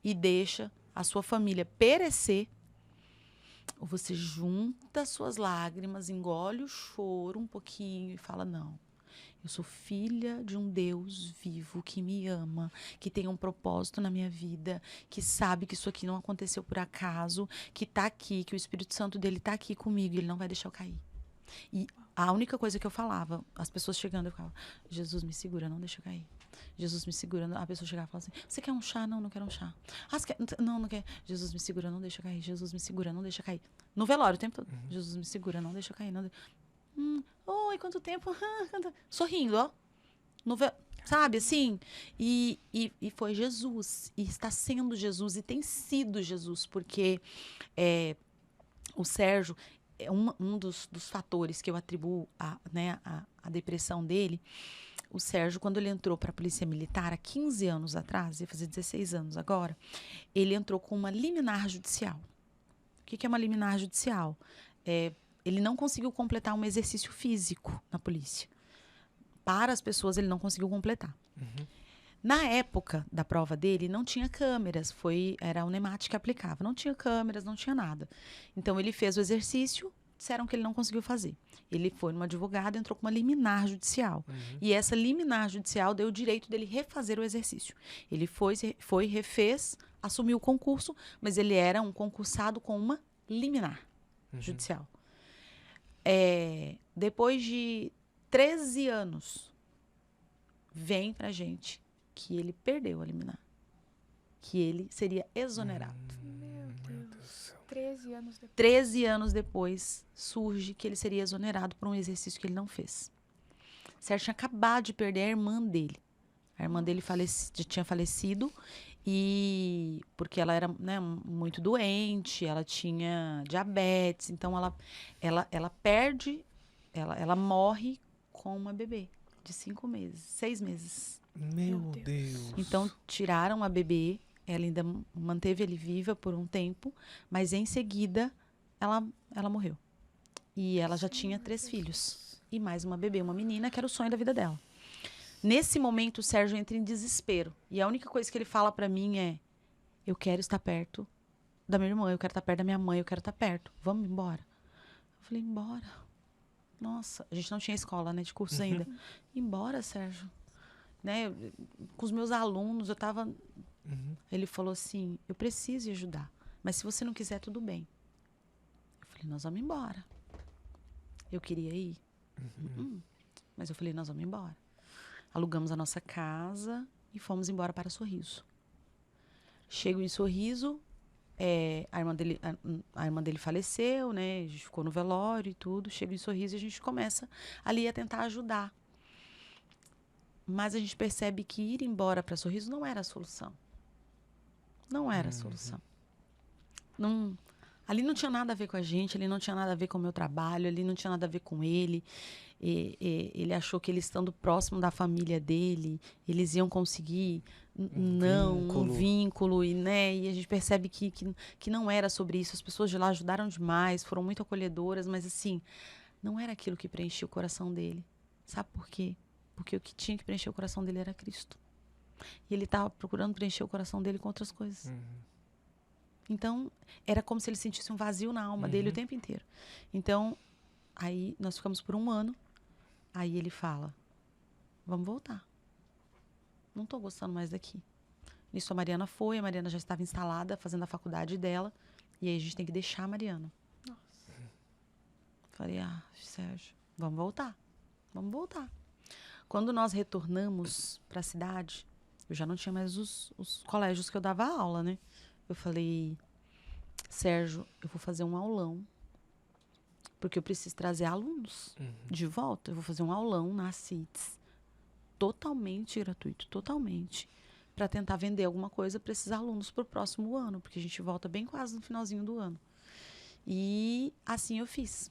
[SPEAKER 1] e deixa a sua família perecer. Ou você junta suas lágrimas, engole o choro um pouquinho e fala, não. Eu sou filha de um Deus vivo que me ama, que tem um propósito na minha vida, que sabe que isso aqui não aconteceu por acaso, que tá aqui, que o Espírito Santo dele tá aqui comigo e ele não vai deixar eu cair. E a única coisa que eu falava, as pessoas chegando, eu falava, Jesus, me segura, não deixa eu cair. Jesus, me segura. A pessoa chegava e falava assim, você quer um chá? Não, não quero um chá. Você quer... Não quer. Jesus, me segura, não deixa eu cair. Jesus, me segura, não deixa eu cair. No velório o tempo todo. Jesus, me segura, não deixa eu cair. Não oi, quanto tempo? Sorrindo, ó. Sabe, assim? E foi Jesus. E está sendo Jesus. E tem sido Jesus. Porque o Sérgio é um dos fatores que eu atribuo a depressão dele. O Sérgio, quando ele entrou para a Polícia Militar, há 15 anos atrás, ia fazer 16 anos agora, ele entrou com uma liminar judicial. O que é uma liminar judicial? Ele não conseguiu completar um exercício físico na polícia. Para as pessoas, ele não conseguiu completar. Na época da prova dele, não tinha câmeras. Era a Unemat que aplicava. Não tinha câmeras, não tinha nada. Então, ele fez o exercício, disseram que ele não conseguiu fazer. Ele foi numa advogada, entrou com uma liminar judicial. E essa liminar judicial deu o direito dele refazer o exercício. Ele foi, refez, assumiu o concurso, mas ele era um concursado com uma liminar judicial. Depois de 13 anos, vem pra gente que ele perdeu a liminar. Que ele seria exonerado.
[SPEAKER 5] Meu Deus. 13 anos depois.
[SPEAKER 1] 13 anos depois, surge que ele seria exonerado por um exercício que ele não fez. Sérgio tinha acabado de perder a irmã dele. A irmã dele tinha falecido, e porque ela era, né, muito doente, ela tinha diabetes, então ela perde, ela morre com uma bebê de 5 meses, 6 meses.
[SPEAKER 4] Meu Deus.
[SPEAKER 1] Então tiraram a bebê, ela ainda manteve ele viva por um tempo, mas em seguida ela morreu. E ela já tinha 3 filhos e mais uma bebê, uma menina, que era o sonho da vida dela. Nesse momento, o Sérgio entra em desespero. E a única coisa que ele fala pra mim é: eu quero estar perto da minha irmã, eu quero estar perto da minha mãe, eu quero estar perto. Vamos embora? Eu falei, embora? Nossa, a gente não tinha escola, né, de cursos ainda. Embora, Sérgio? Né, com os meus alunos, eu tava... Ele falou assim, eu preciso ajudar, mas se você não quiser, tudo bem. Eu falei, nós vamos embora. Eu queria ir. Mas eu falei, nós vamos embora. Alugamos a nossa casa e fomos embora para Sorriso. Chego em Sorriso, a irmã dele faleceu, né? A gente ficou no velório e tudo. Chego em Sorriso e a gente começa ali a tentar ajudar. Mas a gente percebe que ir embora para Sorriso não era a solução. Não era a solução. Não, Ali não tinha nada a ver com a gente, ali não tinha nada a ver com o meu trabalho, ali não tinha nada a ver com ele. Ele achou que ele estando próximo da família dele, eles iam conseguir um vínculo. E, né, e a gente percebe que não era sobre isso. As pessoas de lá ajudaram demais, foram muito acolhedoras, mas assim, não era aquilo que preenchia o coração dele. Sabe por quê? Porque o que tinha que preencher o coração dele era Cristo. E ele estava procurando preencher o coração dele com outras coisas. Então, era como se ele sentisse um vazio na alma dele o tempo inteiro. Então, aí nós ficamos por 1 ano. Aí ele fala, vamos voltar. Não estou gostando mais daqui. Nisso a Mariana foi, a Mariana já estava instalada, fazendo a faculdade dela. E aí a gente tem que deixar a Mariana. Nossa. Falei, Sérgio, vamos voltar. Vamos voltar. Quando nós retornamos para a cidade, eu já não tinha mais os colégios que eu dava aula, né? Eu falei, Sérgio, eu vou fazer um aulão. Porque eu preciso trazer alunos de volta. Eu vou fazer um aulão na CITES. Totalmente gratuito, totalmente. Para tentar vender alguma coisa para esses alunos para o próximo ano. Porque a gente volta bem quase no finalzinho do ano. E assim eu fiz.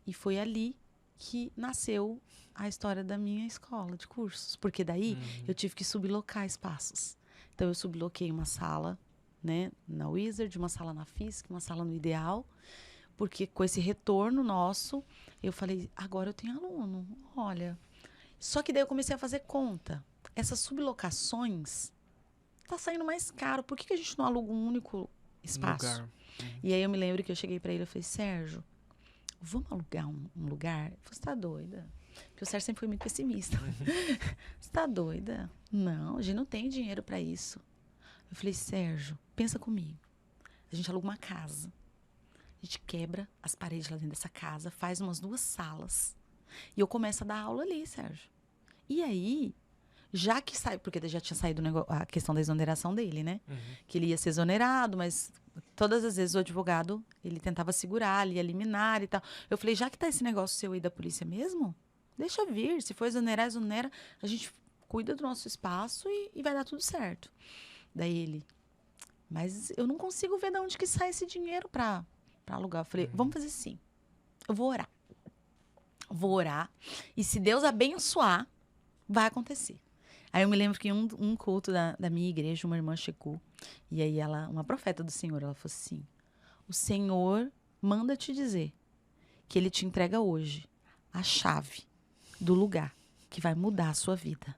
[SPEAKER 1] E foi ali que nasceu a história da minha escola de cursos. Porque daí eu tive que sublocar espaços. Então eu subloquei uma sala, né, na Wizard, uma sala na FISC, uma sala no Ideal. Porque com esse retorno nosso, eu falei, agora eu tenho aluno, olha. Só que daí eu comecei a fazer conta. Essas sublocações, tá saindo mais caro. Por que a gente não aluga um único espaço? E aí eu me lembro que eu cheguei para ele e falei, Sérgio, vamos alugar um lugar? Ele falou, você tá doida? Porque o Sérgio sempre foi muito pessimista. Você tá doida? Não, a gente não tem dinheiro para isso. Eu falei, Sérgio, pensa comigo. A gente aluga uma casa. A gente quebra as paredes lá dentro dessa casa, faz umas 2 salas. E eu começo a dar aula ali, Sérgio. E aí, já que sai... Porque já tinha saído a questão da exoneração dele, né? Que ele ia ser exonerado, mas todas as vezes o advogado, ele tentava segurar, ele ia eliminar e tal. Eu falei, já que tá esse negócio seu aí da polícia mesmo, deixa vir. Se for exonerar, exonera. A gente cuida do nosso espaço e vai dar tudo certo. Daí ele... Mas eu não consigo ver de onde que sai esse dinheiro para alugar. Eu falei, vamos fazer assim. Eu vou orar. Vou orar. E se Deus abençoar, vai acontecer. Aí eu me lembro que um culto da minha igreja, uma irmã chegou. E aí ela, uma profeta do Senhor, ela falou assim, o Senhor manda te dizer que Ele te entrega hoje a chave do lugar que vai mudar a sua vida.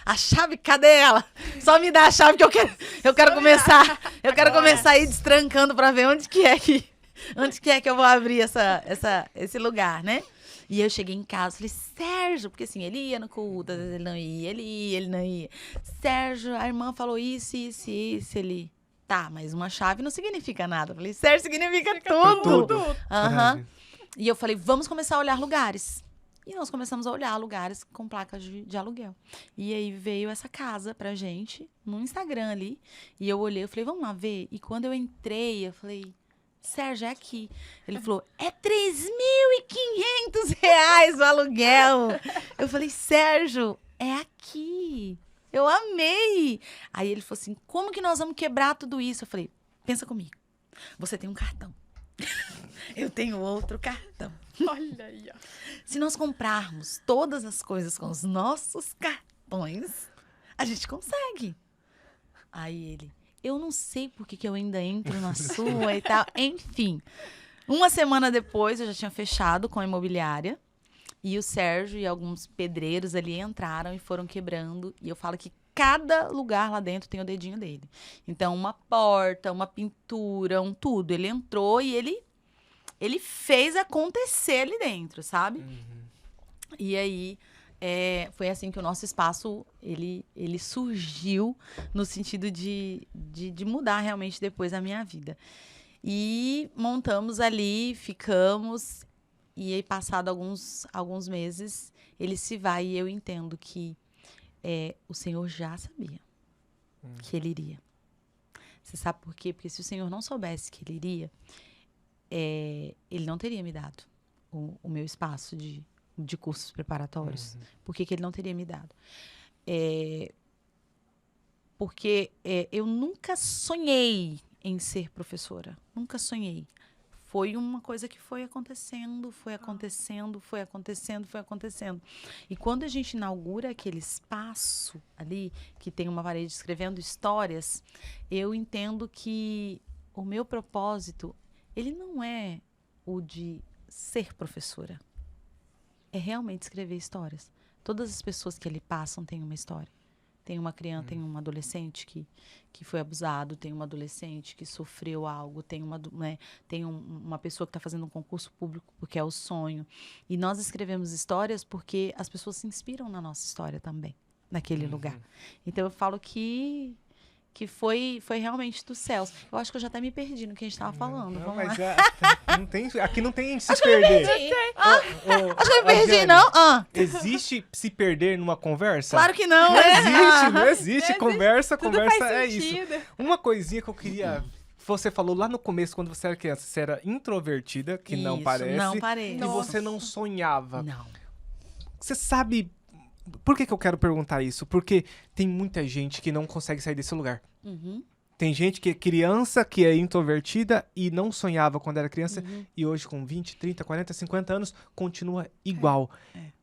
[SPEAKER 1] A chave, cadê ela? Só me dá a chave que eu quero começar. Eu quero começar a ir destrancando para ver onde que é que eu vou abrir esse lugar, né? E eu cheguei em casa, falei, Sérgio, porque assim, ele ia no culto, às vezes ele não ia, ele não ia. Sérgio, a irmã falou isso, ele... Tá, mas uma chave não significa nada. Eu falei, Sérgio, significa tudo. E eu falei, vamos começar a olhar lugares. E nós começamos a olhar lugares com placas de aluguel. E aí veio essa casa pra gente, no Instagram ali. E eu olhei, eu falei, vamos lá ver. E quando eu entrei, eu falei, Sérgio, é aqui. Ele falou, é R$3.500 o aluguel. Eu falei, Sérgio, é aqui. Eu amei. Aí ele falou assim, como que nós vamos quebrar tudo isso? Eu falei, pensa comigo. Você tem um cartão. Eu tenho outro cartão.
[SPEAKER 5] Olha aí, ó.
[SPEAKER 1] Se nós comprarmos todas as coisas com os nossos cartões, a gente consegue. Aí ele, eu não sei por que eu ainda entro na sua e tal. Enfim, 1 semana depois eu já tinha fechado com a imobiliária. E o Sérgio e alguns pedreiros ali entraram e foram quebrando. E eu falo que cada lugar lá dentro tem o dedinho dele. Então, uma porta, uma pintura, tudo. Ele entrou e ele fez acontecer ali dentro, sabe? E aí, foi assim que o nosso espaço, ele surgiu no sentido de mudar realmente depois a minha vida. E montamos ali, ficamos, e aí passado alguns meses, ele se vai e eu entendo que o Senhor já sabia que ele iria. Você sabe por quê? Porque se o Senhor não soubesse que ele iria, ele não teria me dado o meu espaço de cursos preparatórios. Por que ele não teria me dado? Porque eu nunca sonhei em ser professora. Nunca sonhei. Foi uma coisa que foi acontecendo, foi acontecendo, foi acontecendo, foi acontecendo. E quando a gente inaugura aquele espaço ali, que tem uma parede escrevendo histórias, eu entendo que o meu propósito, ele não é o de ser professora. É realmente escrever histórias. Todas as pessoas que ali passam têm uma história. Tem uma criança, tem um adolescente que foi abusado, tem uma adolescente que sofreu algo, tem uma pessoa que está fazendo um concurso público porque é o sonho. E nós escrevemos histórias porque as pessoas se inspiram na nossa história também, naquele lugar. Então eu falo que foi realmente dos céus. Eu acho que eu já até me perdi no que a gente estava falando.
[SPEAKER 4] Não,
[SPEAKER 1] Vamos
[SPEAKER 4] mas
[SPEAKER 1] lá.
[SPEAKER 4] aqui não tem se perder.
[SPEAKER 1] Acho que eu me perdi, não?
[SPEAKER 4] Existe se perder numa conversa?
[SPEAKER 1] Claro que não.
[SPEAKER 4] Não existe. Conversa
[SPEAKER 5] Tudo faz
[SPEAKER 4] é isso.
[SPEAKER 5] sentido.
[SPEAKER 4] Uma coisinha que eu queria... Você falou lá no começo, quando você era criança, você era introvertida, que não
[SPEAKER 1] Isso,
[SPEAKER 4] parece.
[SPEAKER 1] não parece.
[SPEAKER 4] E
[SPEAKER 5] Nossa.
[SPEAKER 4] você não sonhava.
[SPEAKER 1] Não.
[SPEAKER 4] Você sabe... Por que eu quero perguntar isso? Porque tem muita gente que não consegue sair desse lugar.
[SPEAKER 1] Uhum.
[SPEAKER 4] Tem gente que é criança, que é introvertida e não sonhava quando era criança. E hoje, com 20, 30, 40, 50 anos, continua igual.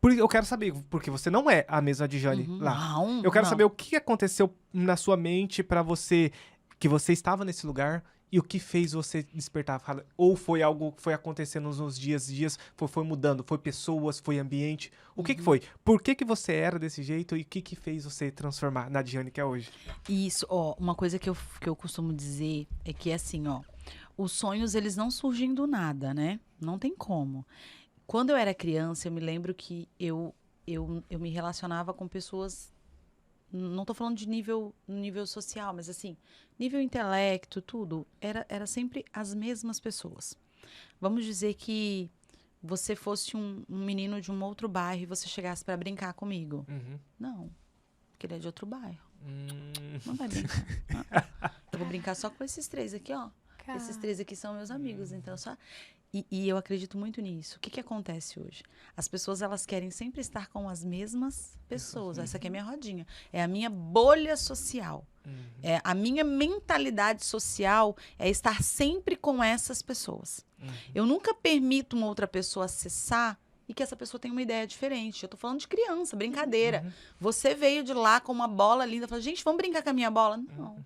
[SPEAKER 4] Por isso eu quero saber, porque você não é a mesma Djane lá.
[SPEAKER 1] Não,
[SPEAKER 4] Eu quero
[SPEAKER 1] não.
[SPEAKER 4] saber o que aconteceu na sua mente pra você, que você estava nesse lugar e o que fez você despertar. Ou foi algo que foi acontecendo nos dias, foi mudando, foi pessoas, foi ambiente. O que foi? Por que você era desse jeito e o que fez você transformar na Djane que é hoje?
[SPEAKER 1] Isso, uma coisa que eu costumo dizer é que, assim, os sonhos, eles não surgem do nada, né? Não tem como. Quando eu era criança, eu me lembro que eu me relacionava com pessoas, não tô falando de nível social, mas assim, nível intelecto, tudo, era sempre as mesmas pessoas. Vamos dizer que você fosse um menino de um outro bairro e você chegasse para brincar comigo. Não, porque ele é de outro bairro. Não vai brincar. Eu vou brincar só com esses três aqui, ó. Esses três aqui são meus amigos, então só... E eu acredito muito nisso. O que acontece hoje? As pessoas, elas querem sempre estar com as mesmas pessoas. Essa aqui é a minha rodinha. É a minha bolha social. A minha mentalidade social é estar sempre com essas pessoas. Eu nunca permito uma outra pessoa acessar e que essa pessoa tenha uma ideia diferente. Eu tô falando de criança, brincadeira. Você veio de lá com uma bola linda, falou, gente, vamos brincar com a minha bola? Não.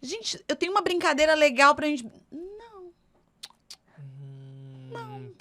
[SPEAKER 1] Gente, eu tenho uma brincadeira legal pra gente...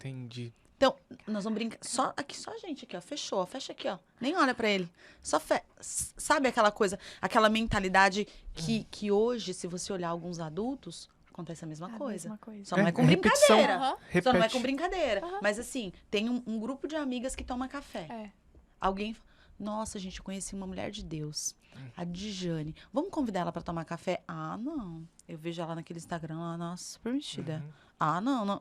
[SPEAKER 4] Entendi.
[SPEAKER 1] Então, nós vamos brincar. Só a gente aqui, ó. Fechou, ó. Fecha aqui, ó. Nem olha pra ele. Sabe aquela coisa, aquela mentalidade que hoje, se você olhar alguns adultos, acontece a mesma coisa. Só não é com
[SPEAKER 4] repetição.
[SPEAKER 1] brincadeira. Só não é com brincadeira. Mas assim, tem um grupo de amigas que toma café. Alguém... Nossa, gente, eu conheci uma mulher de Deus. A Djane. Vamos convidar ela pra tomar café? Ah, não. Eu vejo ela naquele Instagram lá, nossa, super mexida. Ah, não.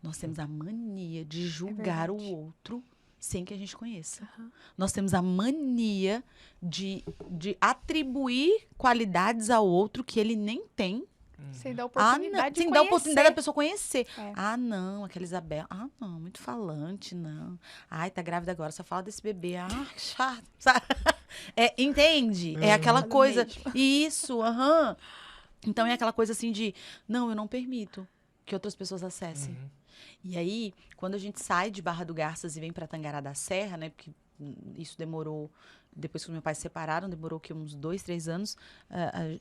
[SPEAKER 1] Nós temos a mania de julgar o outro sem que a gente conheça. Nós temos a mania de atribuir qualidades ao outro que ele nem tem.
[SPEAKER 5] Sem dar oportunidade
[SPEAKER 1] sem dar oportunidade da pessoa conhecer.
[SPEAKER 5] É.
[SPEAKER 1] Não, aquela Isabel. Não, muito falante, não. Ai, tá grávida agora, só fala desse bebê. Chato. Sabe? Entende? É aquela coisa. Isso, Então é aquela coisa assim de, não, eu não permito que outras pessoas acessem. E aí, quando a gente sai de Barra do Garças e vem para Tangará da Serra, né? Porque isso demorou, depois que os meus pais se separaram, demorou uns 2, 3 anos,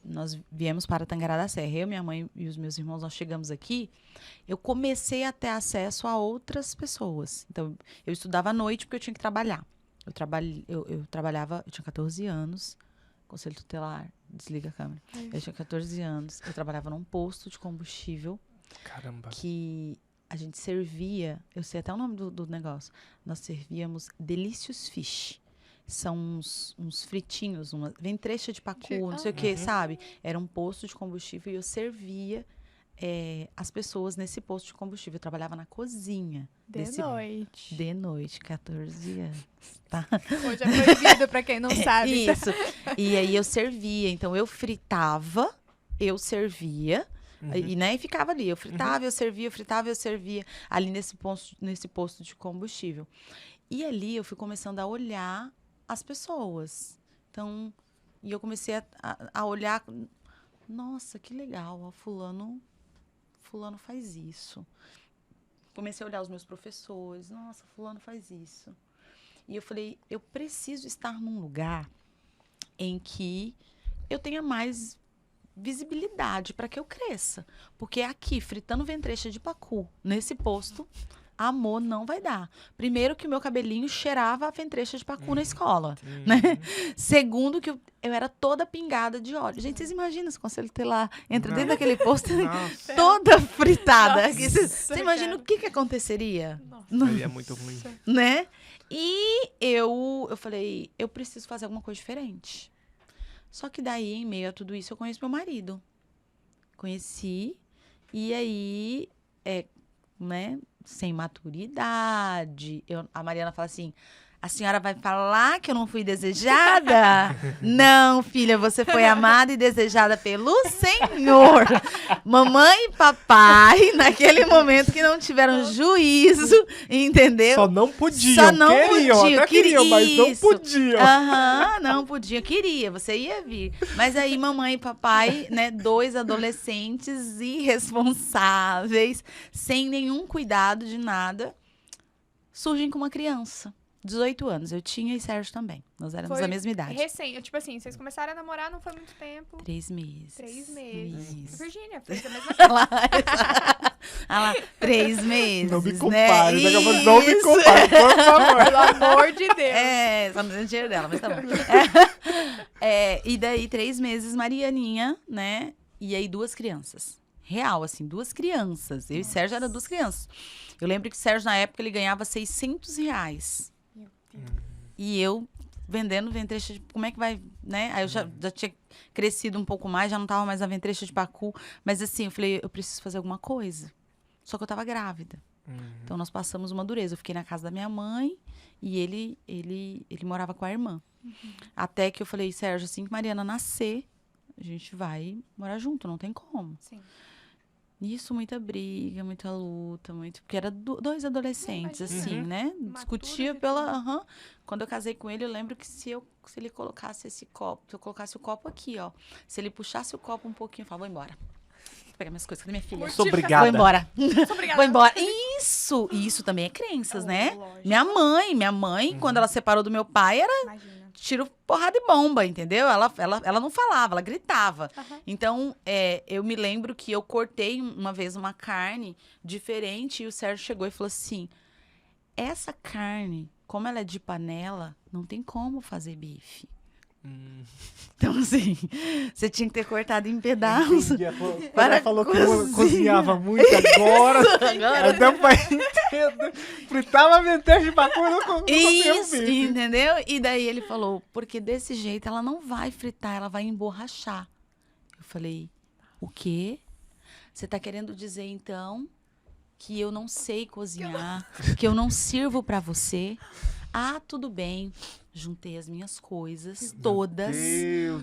[SPEAKER 1] nós viemos para Tangará da Serra. Eu, minha mãe e os meus irmãos, nós chegamos aqui, eu comecei a ter acesso a outras pessoas. Então, eu estudava à noite porque eu tinha que trabalhar. Eu trabalhava, eu tinha 14 anos, conselho tutelar, desliga a câmera. Eu tinha 14 anos, eu trabalhava num posto de combustível.
[SPEAKER 4] Caramba.
[SPEAKER 1] Que a gente servia, eu sei até o nome do negócio, nós servíamos Delicious Fish. São uns fritinhos, vem trecha de pacu, não sei o que, sabe? Era um posto de combustível e eu servia as pessoas nesse posto de combustível. Eu trabalhava na cozinha.
[SPEAKER 5] Noite.
[SPEAKER 1] De noite, 14 anos, tá?
[SPEAKER 5] Hoje é proibido, pra quem não sabe.
[SPEAKER 1] Isso. E aí eu servia, então eu fritava, eu servia, e ficava ali. Eu fritava, eu servia, ali nesse posto de combustível. E ali eu fui começando a olhar as pessoas. Então, E eu comecei a olhar, nossa, que legal, ó, fulano faz isso. Comecei a olhar os meus professores, nossa, fulano faz isso. E eu falei, eu preciso estar num lugar em que eu tenha mais visibilidade para que eu cresça. Porque aqui, fritando ventrecha de pacu, nesse posto, amor não vai dar. Primeiro que o meu cabelinho cheirava a ventrecha de pacu na escola, né? Segundo que eu era toda pingada de óleo. Gente, vocês imaginam se o conselho tutelar entra dentro daquele posto toda fritada. Você imagina o que aconteceria?
[SPEAKER 4] Aí é muito ruim.
[SPEAKER 1] Né? E eu falei, eu preciso fazer alguma coisa diferente. Só que daí, em meio a tudo isso, eu conheço meu marido. Conheci, e aí, né, sem maturidade, a Mariana fala assim, a senhora vai falar que eu não fui desejada? Não, filha, você foi amada e desejada pelo Senhor. Mamãe e papai, naquele momento que não tiveram juízo, entendeu?
[SPEAKER 4] Só não podiam,
[SPEAKER 1] Só não
[SPEAKER 4] queriam,
[SPEAKER 1] podiam,
[SPEAKER 4] até queriam, mas não
[SPEAKER 1] isso.
[SPEAKER 4] podiam.
[SPEAKER 1] Aham, não podia, queria, você ia vir. Mas aí mamãe e papai, né, 2 adolescentes irresponsáveis, sem nenhum cuidado de nada, surgem com uma criança. 18 anos, eu tinha e Sérgio também. Nós éramos da mesma idade.
[SPEAKER 5] Recém, tipo assim, vocês começaram a namorar, não foi muito tempo.
[SPEAKER 1] 3 meses.
[SPEAKER 5] 3 meses.
[SPEAKER 1] Isso.
[SPEAKER 5] Virgínia, fez a mesma coisa.
[SPEAKER 1] Ah lá, 3 meses,
[SPEAKER 4] Não me
[SPEAKER 1] né?
[SPEAKER 4] compare, não me compare, por favor.
[SPEAKER 5] Pelo amor de Deus.
[SPEAKER 1] Só não tem dinheiro dela, mas tá bom. E daí, 3 meses, Marianinha, né? E aí, 2 crianças. Real, assim, 2 crianças. Eu e Sérgio eram 2 crianças. Eu lembro que o Sérgio, na época, ele ganhava R$600. E eu vendendo ventrecha de... Como é que vai, né? Aí eu já tinha crescido um pouco mais, já não tava mais na ventrecha de pacu. Mas assim, eu falei, eu preciso fazer alguma coisa. Só que eu tava grávida. Então nós passamos uma dureza. Eu fiquei na casa da minha mãe e ele morava com a irmã. Até que eu falei, Sérgio, assim que Mariana nascer, a gente vai morar junto, não tem como.
[SPEAKER 5] Sim.
[SPEAKER 1] Isso, muita briga, muita luta, porque era 2 adolescentes, assim, né? Discutia pela... Quando eu casei com ele, eu lembro que se ele colocasse esse copo, se eu colocasse o copo aqui, ó, se ele puxasse o copo um pouquinho, eu falava, vou embora. Vou pegar minhas coisas, cadê minha filha?
[SPEAKER 4] Sou obrigada.
[SPEAKER 1] Vou embora.
[SPEAKER 5] Obrigada.
[SPEAKER 1] Vou embora. Isso também é crenças, né?
[SPEAKER 5] Lógico.
[SPEAKER 1] Minha mãe, quando ela separou do meu pai, era
[SPEAKER 5] Imagina.
[SPEAKER 1] tiro, porrada e bomba, entendeu? Ela não falava, ela gritava. Então, eu me lembro que eu cortei uma vez uma carne diferente e o Sérgio chegou e falou assim, essa carne, como ela é de panela, não tem como fazer bife. Então, assim, você tinha que ter cortado em pedaços.
[SPEAKER 4] Ela falou que cozinhava muito agora. Deu pra entender. Fritava a ventrecha de pacu e não conseguia
[SPEAKER 1] Isso, entendeu? E daí ele falou, porque desse jeito ela não vai fritar, ela vai emborrachar. Eu falei, o quê? Você tá querendo dizer, então, que eu não sei cozinhar, que eu não sirvo pra você? Ah, tudo bem. Juntei as minhas coisas todas.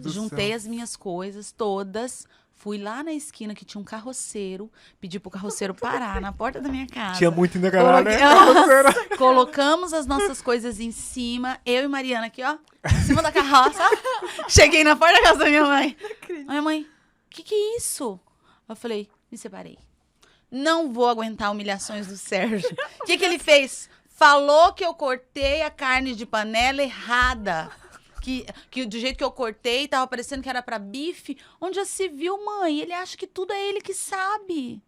[SPEAKER 1] Juntei as minhas coisas todas. Fui lá na esquina que tinha um carroceiro. Pedi pro carroceiro parar na porta da minha casa.
[SPEAKER 4] Tinha muito ainda, galera, né? Carroceiro.
[SPEAKER 1] Colocamos as nossas coisas em cima. Eu e Mariana aqui, ó. Em cima da carroça. Cheguei na porta da casa da minha mãe. Minha mãe, que é isso? Eu falei, me separei. Não vou aguentar humilhações do Sérgio. O que ele fez? Falou que eu cortei a carne de panela errada. Que do jeito que eu cortei, tava parecendo que era pra bife. Onde já se viu, mãe? Ele acha que tudo é ele que sabe.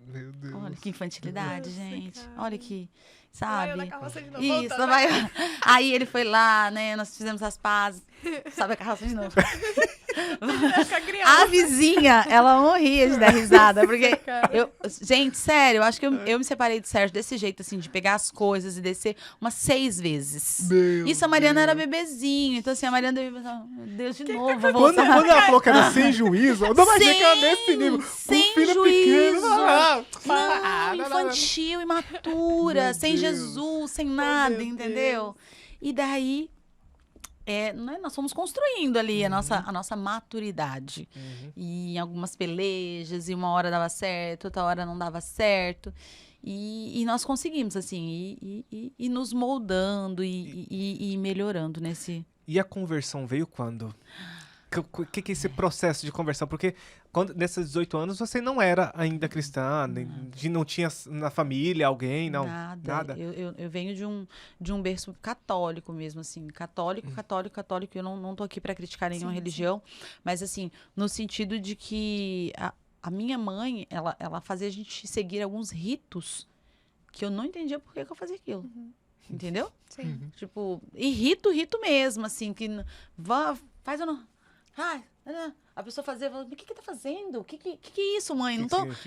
[SPEAKER 4] Meu Deus.
[SPEAKER 1] Olha que infantilidade, gente.
[SPEAKER 5] cara.
[SPEAKER 1] Olha que,
[SPEAKER 5] Vai,
[SPEAKER 1] sabe?
[SPEAKER 5] na carroça de novo,
[SPEAKER 1] Isso,
[SPEAKER 5] voltando.
[SPEAKER 1] vai. Aí ele foi lá, né? Nós fizemos as pazes. Sabe a carroça de novo.
[SPEAKER 5] Com a criança.
[SPEAKER 1] A vizinha, ela morria de dar risada. Porque gente, sério, eu acho que eu me separei do Sérgio desse jeito, assim, de pegar as coisas e descer umas 6 vezes. Isso a Mariana era bebezinho. Então, assim, a Mariana devia pensar, meu Deus, de novo, vou
[SPEAKER 4] Quando
[SPEAKER 1] voltar.
[SPEAKER 4] ela falou que era sem juízo, eu não imaginei que era nesse nível. Com
[SPEAKER 1] sem
[SPEAKER 4] filho
[SPEAKER 1] juízo.
[SPEAKER 4] pequeno.
[SPEAKER 1] Não, infantil, imatura,
[SPEAKER 4] Meu
[SPEAKER 1] sem
[SPEAKER 4] Deus.
[SPEAKER 1] Jesus, sem nada,
[SPEAKER 5] meu
[SPEAKER 1] entendeu? E daí, né, nós fomos construindo ali a nossa maturidade. E em algumas pelejas, e uma hora dava certo, outra hora não dava certo. E nós conseguimos, assim, ir nos moldando e melhorando nesse
[SPEAKER 4] E a conversão veio quando? O que é esse processo de conversão? Porque nesses 18 anos você não era ainda cristã, não tinha na família alguém, não? Nada.
[SPEAKER 1] Eu venho de um berço católico mesmo, assim. Católico. Eu não tô aqui para criticar nenhuma religião, mas assim, no sentido de que a minha mãe, ela fazia a gente seguir alguns ritos que eu não entendia por que eu fazia aquilo. Entendeu?
[SPEAKER 5] Sim.
[SPEAKER 1] Tipo, e rito mesmo, assim, que faz ou não... a pessoa fazia, o que tá fazendo? O que é isso, mãe?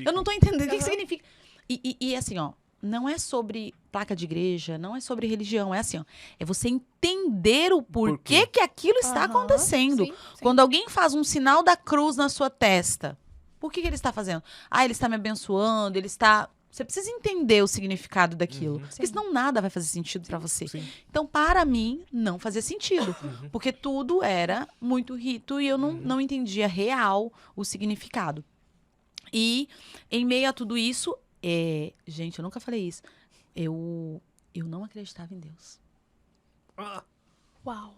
[SPEAKER 1] Eu não tô entendendo. O que significa? E assim, ó, não é sobre placa de igreja, não é sobre religião, é assim, ó, é você entender o porquê que aquilo está acontecendo.
[SPEAKER 5] Sim.
[SPEAKER 1] Quando alguém faz um sinal da cruz na sua testa, por que ele está fazendo? Ele está me abençoando, ele está... Você precisa entender o significado daquilo. Porque senão nada vai fazer sentido pra você.
[SPEAKER 4] Sim.
[SPEAKER 1] Então, para mim, não fazia sentido. Porque tudo era muito rito e eu não entendia real o significado. E, em meio a tudo isso, gente, eu nunca falei isso. Eu não acreditava em Deus.
[SPEAKER 5] Uau.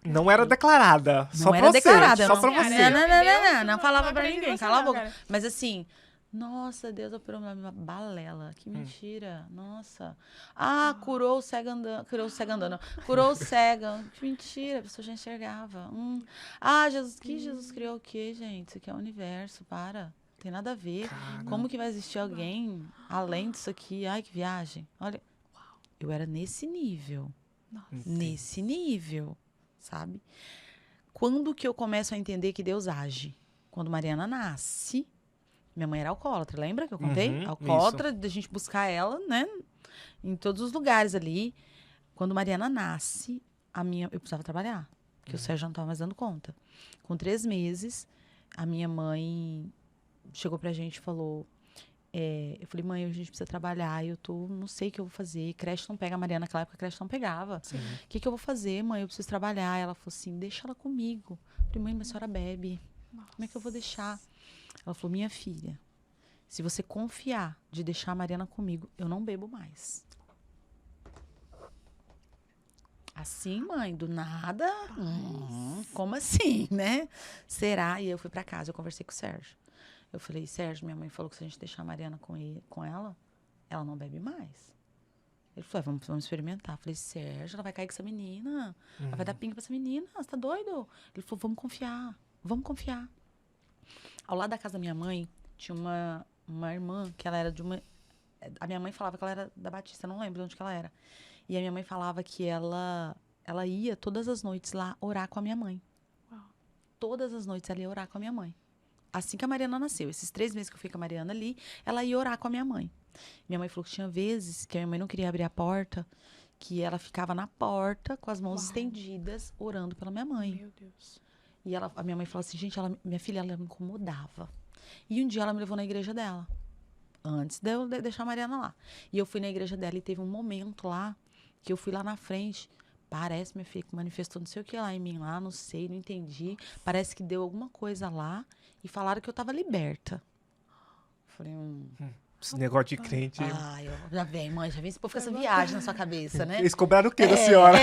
[SPEAKER 4] Não era declarada.
[SPEAKER 1] Não
[SPEAKER 4] só
[SPEAKER 1] era
[SPEAKER 4] pra
[SPEAKER 1] declarada.
[SPEAKER 4] você. Só pra você.
[SPEAKER 1] Não falava pra ninguém.
[SPEAKER 5] Você
[SPEAKER 1] Cala a
[SPEAKER 5] não,
[SPEAKER 1] boca.
[SPEAKER 5] cara.
[SPEAKER 1] Mas assim... Nossa, Deus operou uma balela. Que mentira. Nossa. Curou o cego andando. Curou o cego. Que mentira. A pessoa já enxergava. Jesus criou o quê, gente? Isso aqui é o universo. Para. Não tem nada a ver.
[SPEAKER 4] Caramba.
[SPEAKER 1] Como que vai existir alguém além disso aqui? Ai, que viagem. Olha. Eu era nesse nível.
[SPEAKER 5] Nossa.
[SPEAKER 1] Nesse nível. Sabe? Quando que eu começo a entender que Deus age? Quando Mariana nasce... Minha mãe era alcoólatra, lembra que eu contei? Alcoólatra, da gente buscar ela, né? Em todos os lugares ali. Quando Mariana nasce, eu precisava trabalhar. Porque o Sérgio não estava mais dando conta. Com 3 meses, a minha mãe chegou pra gente e falou... eu falei, mãe, a gente precisa trabalhar. Não sei o que eu vou fazer. Creche não pega a Mariana, naquela época a creche não pegava. O que eu vou fazer, mãe? Eu preciso trabalhar. Ela falou assim, deixa ela comigo. Eu falei, mãe, mas a senhora bebe.
[SPEAKER 5] Nossa.
[SPEAKER 1] Como é que eu vou deixar? Ela falou, minha filha, se você confiar de deixar a Mariana comigo, eu não bebo mais. Assim, mãe, do nada? Como assim, né? Será? E eu fui pra casa, eu conversei com o Sérgio. Eu falei, Sérgio, minha mãe falou que se a gente deixar a Mariana com ela não bebe mais. Ele falou, vamos experimentar. Eu falei, Sérgio, ela vai cair com essa menina. Ela vai dar pinga pra essa menina, você tá doido? Ele falou, vamos confiar. Ao lado da casa da minha mãe, tinha uma irmã, que ela era de uma... A minha mãe falava que ela era da Batista, eu não lembro de onde que ela era. E a minha mãe falava que ela ia todas as noites lá orar com a minha mãe.
[SPEAKER 5] Uau.
[SPEAKER 1] Todas as noites ela ia orar com a minha mãe. Assim que a Mariana nasceu, esses 3 meses que eu fiquei com a Mariana ali, ela ia orar com a minha mãe. Minha mãe falou que tinha vezes que a minha mãe não queria abrir a porta, que ela ficava na porta com as mãos estendidas, orando pela minha mãe.
[SPEAKER 5] Meu Deus.
[SPEAKER 1] E a minha mãe falou assim, gente, minha filha, ela me incomodava. E um dia ela me levou na igreja dela, antes de eu deixar a Mariana lá. E eu fui na igreja dela e teve um momento lá, que eu fui lá na frente. Parece, minha filha, que manifestou não sei o que lá em mim, lá, não sei, não entendi. Parece que deu alguma coisa lá e falaram que eu tava liberta. Falei,
[SPEAKER 4] Esse negócio de crente.
[SPEAKER 1] Já vem esse povo com essa viagem na sua cabeça, né?
[SPEAKER 4] Eles cobraram o quê da senhora?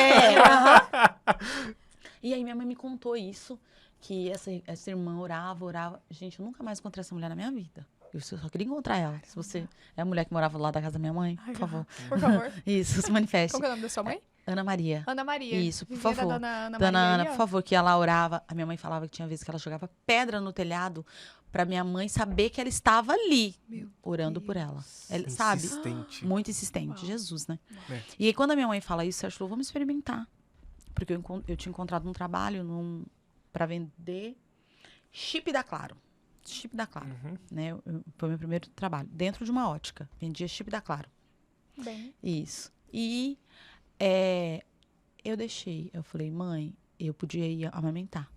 [SPEAKER 1] E aí minha mãe me contou isso, que essa irmã orava. Gente, eu nunca mais encontrei essa mulher na minha vida. Eu só queria encontrar ela. Se você é a mulher que morava lá da casa da minha mãe, por favor.
[SPEAKER 5] Por favor.
[SPEAKER 1] Isso, se manifeste.
[SPEAKER 5] Qual que é o nome da sua mãe?
[SPEAKER 1] Ana Maria.
[SPEAKER 5] Ana Maria.
[SPEAKER 1] Isso, por
[SPEAKER 5] Vizinha
[SPEAKER 1] favor.
[SPEAKER 5] Da Dona Ana
[SPEAKER 1] Dona
[SPEAKER 5] Maria
[SPEAKER 1] Ana,
[SPEAKER 5] aí, ó.
[SPEAKER 1] por favor, que ela orava. A minha mãe falava que tinha vezes que ela jogava pedra no telhado pra minha mãe saber que ela estava ali, orando por ela. Sabe?
[SPEAKER 4] Insistente.
[SPEAKER 1] Muito insistente. Jesus, né?
[SPEAKER 4] É.
[SPEAKER 1] E aí, quando a minha mãe fala isso, ela falou, vamos experimentar. Porque eu tinha encontrado um trabalho pra vender chip da Claro. Chip da Claro, né? Foi o meu primeiro trabalho. Dentro de uma ótica. Vendia chip da Claro.
[SPEAKER 5] Bem.
[SPEAKER 1] Isso. E eu deixei. Eu falei, mãe, eu podia ir amamentar.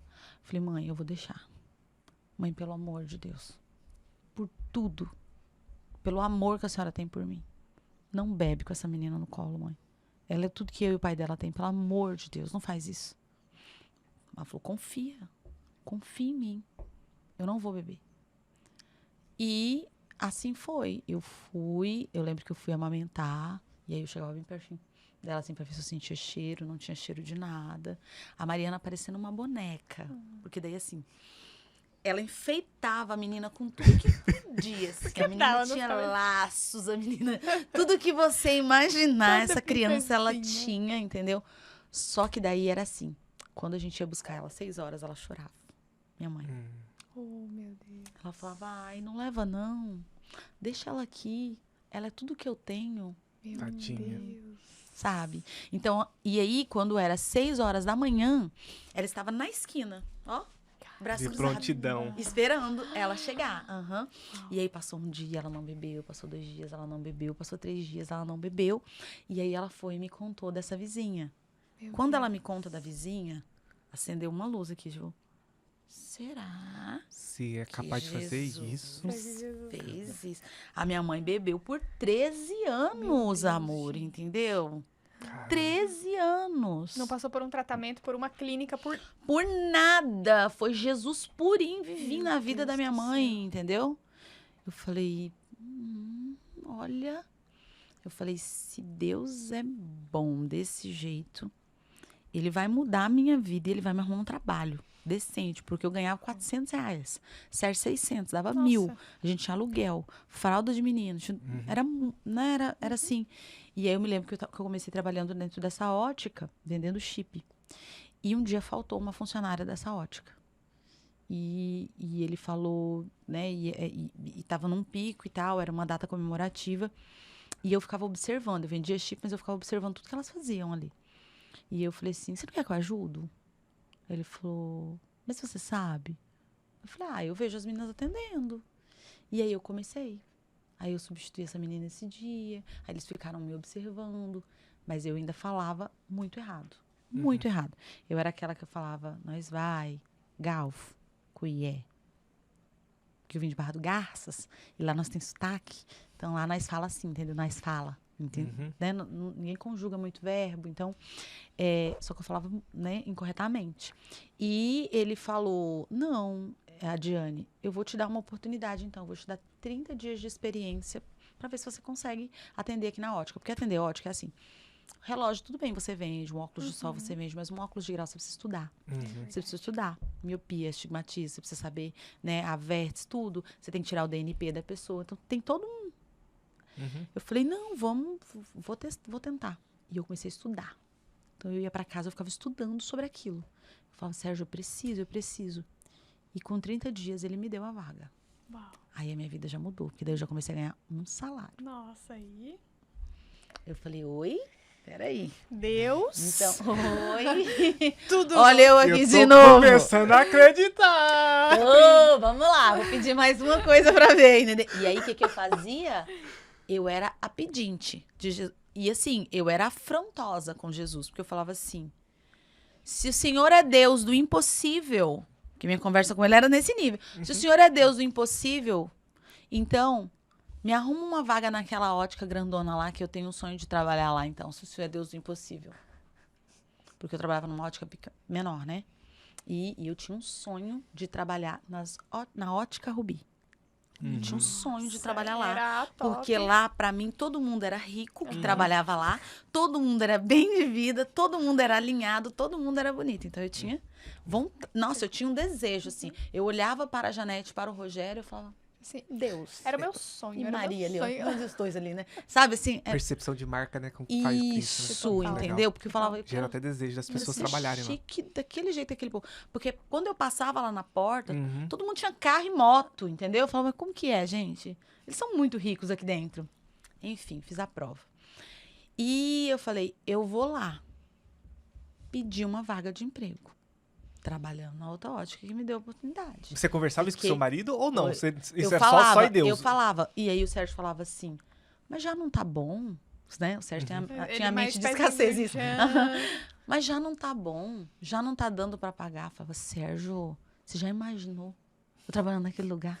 [SPEAKER 1] Falei, mãe, eu vou deixar. Mãe, pelo amor de Deus. Por tudo. Pelo amor que a senhora tem por mim. Não bebe com essa menina no colo, mãe. Ela é tudo que eu e o pai dela tem. Pelo amor de Deus, não faz isso. Ela falou, confia. Confia em mim. Eu não vou beber. E assim foi. Eu lembro que eu fui amamentar. E aí eu chegava bem pertinho. dela assim, pra ver se eu sentia cheiro, não tinha cheiro de nada. A Mariana parecendo uma boneca. Porque daí, assim, ela enfeitava a menina com tudo que podia. Assim. A menina tinha laços, a menina... Tudo que você imaginar, essa criança, ela tinha, entendeu? Só que daí era assim, quando a gente ia buscar ela, 6 horas, ela chorava. Minha mãe.
[SPEAKER 5] Oh, meu Deus.
[SPEAKER 1] Ela falava, ai, não leva não. Deixa ela aqui. Ela é tudo que eu tenho.
[SPEAKER 5] Meu
[SPEAKER 4] Tadinha.
[SPEAKER 5] Deus.
[SPEAKER 1] Sabe? Então, e aí, quando era 6 horas da manhã, ela estava na esquina, ó, braço
[SPEAKER 4] De
[SPEAKER 1] cruzado,
[SPEAKER 4] prontidão.
[SPEAKER 1] esperando ela chegar. E aí passou um dia, ela não bebeu, passou 2 dias, ela não bebeu, passou 3 dias, ela não bebeu. E aí ela foi e me contou dessa vizinha. Quando ela me conta da vizinha, acendeu uma luz aqui, tipo, será?
[SPEAKER 4] Se é capaz de fazer isso.
[SPEAKER 1] Fez isso. A minha mãe bebeu por 13 anos, amor, entendeu?
[SPEAKER 4] Caramba.
[SPEAKER 1] 13 anos.
[SPEAKER 5] Não passou por um tratamento, por uma clínica, por...
[SPEAKER 1] Por nada. Foi Jesus purinho vivinho na vida da minha mãe, entendeu? Eu falei, olha... Eu falei, se Deus é bom desse jeito, ele vai mudar a minha vida e ele vai me arrumar um trabalho decente, porque eu ganhava R$400, Sérgio 600, dava 1.000. A gente tinha aluguel, fralda de menino, era assim. E aí eu me lembro que eu comecei trabalhando dentro dessa ótica, vendendo chip. E um dia faltou uma funcionária dessa ótica. E ele falou, né, e tava num pico e tal, era uma data comemorativa. E eu ficava observando, eu vendia chip, mas eu ficava observando tudo que elas faziam ali. E eu falei assim, você não quer que eu ajudo? Ele falou, mas você sabe? Eu falei, eu vejo as meninas atendendo. E aí eu comecei. Aí eu substituí essa menina esse dia, aí eles ficaram me observando, mas eu ainda falava muito errado. Muito errado. Eu era aquela que eu falava, nós vai, Galfo, Cuié. Que eu vim de Barra do Garças, e lá nós tem sotaque. Então lá nós fala assim, entendeu? Nós fala, entendeu? Né? Ninguém conjuga muito verbo, então... só que eu falava, né, incorretamente. E ele falou, não, a Diane, eu vou te dar uma oportunidade, então. Eu vou te dar 30 dias de experiência para ver se você consegue atender aqui na ótica. Porque atender ótica é assim, relógio, tudo bem, você vende, um óculos de sol você vende, mas um óculos de grau você precisa estudar. Você precisa estudar. Miopia, estigmatismo, você precisa saber, né, a vértice, tudo. Você tem que tirar o DNP da pessoa. Então, tem todo um... Eu falei, não, vou tentar. E eu comecei a estudar. Então, eu ia para casa, eu ficava estudando sobre aquilo. Eu falava, Sérgio, eu preciso. E com 30 dias, ele me deu a vaga.
[SPEAKER 5] Uau.
[SPEAKER 1] Aí a minha vida já mudou, porque daí eu já comecei a ganhar um salário.
[SPEAKER 5] Nossa, aí...
[SPEAKER 1] Eu falei, oi? Peraí.
[SPEAKER 5] Deus.
[SPEAKER 1] Então, oi.
[SPEAKER 5] Tudo.
[SPEAKER 1] Olha eu aqui
[SPEAKER 4] Eu
[SPEAKER 1] de
[SPEAKER 4] tô
[SPEAKER 1] novo.
[SPEAKER 4] começando a acreditar.
[SPEAKER 1] Vamos lá, vou pedir mais uma coisa pra ver, entendeu? E aí, o que eu fazia? Eu era a pedinte de Jesus. E assim, eu era afrontosa com Jesus, porque eu falava assim, se o Senhor é Deus do impossível, que minha conversa com ele era nesse nível, se o Senhor é Deus do impossível, então, me arruma uma vaga naquela ótica grandona lá, que eu tenho um sonho de trabalhar lá, então, se o Senhor é Deus do impossível. Porque eu trabalhava numa ótica menor, né? E eu tinha um sonho de trabalhar na ótica Rubi. Eu tinha um sonho de trabalhar lá.
[SPEAKER 5] Era top.
[SPEAKER 1] Porque lá, pra mim, todo mundo era rico que trabalhava lá. Todo mundo era bem de vida. Todo mundo era alinhado. Todo mundo era bonito. Então, eu tinha vontade. Nossa, eu tinha um desejo, assim. Eu olhava para a Janete, para o Rogério, eu falava,
[SPEAKER 5] Assim,
[SPEAKER 1] Deus.
[SPEAKER 5] era o meu sonho.
[SPEAKER 1] E
[SPEAKER 5] era o meu
[SPEAKER 1] Maria ali,
[SPEAKER 5] sonho.
[SPEAKER 1] ó. Olha os dois ali, né? Sabe, assim...
[SPEAKER 4] Percepção de marca, né? Como faz
[SPEAKER 1] Isso,
[SPEAKER 4] né?
[SPEAKER 1] entendeu?
[SPEAKER 4] Legal.
[SPEAKER 1] Porque eu falava...
[SPEAKER 4] Gera até desejo das pessoas
[SPEAKER 1] ser
[SPEAKER 4] trabalharem lá.
[SPEAKER 1] chique daquele jeito, aquele povo. Porque quando eu passava lá na porta, todo mundo tinha carro e moto, entendeu? Eu falava, mas como que é, gente? Eles são muito ricos aqui dentro. Enfim, fiz a prova. E eu falei, eu vou lá pedir uma vaga de emprego. Trabalhando na outra ótica que me deu a oportunidade.
[SPEAKER 4] Você conversava isso com seu marido ou não? Isso
[SPEAKER 1] Eu
[SPEAKER 4] é
[SPEAKER 1] falava,
[SPEAKER 4] só em Deus?
[SPEAKER 1] Eu falava. E aí o Sérgio falava assim, mas já não tá bom, né? O Sérgio tinha a mente de escassez. Isso. Mas já não tá bom, já não tá dando pra pagar. Eu falava, Sérgio, você já imaginou eu trabalhando naquele lugar?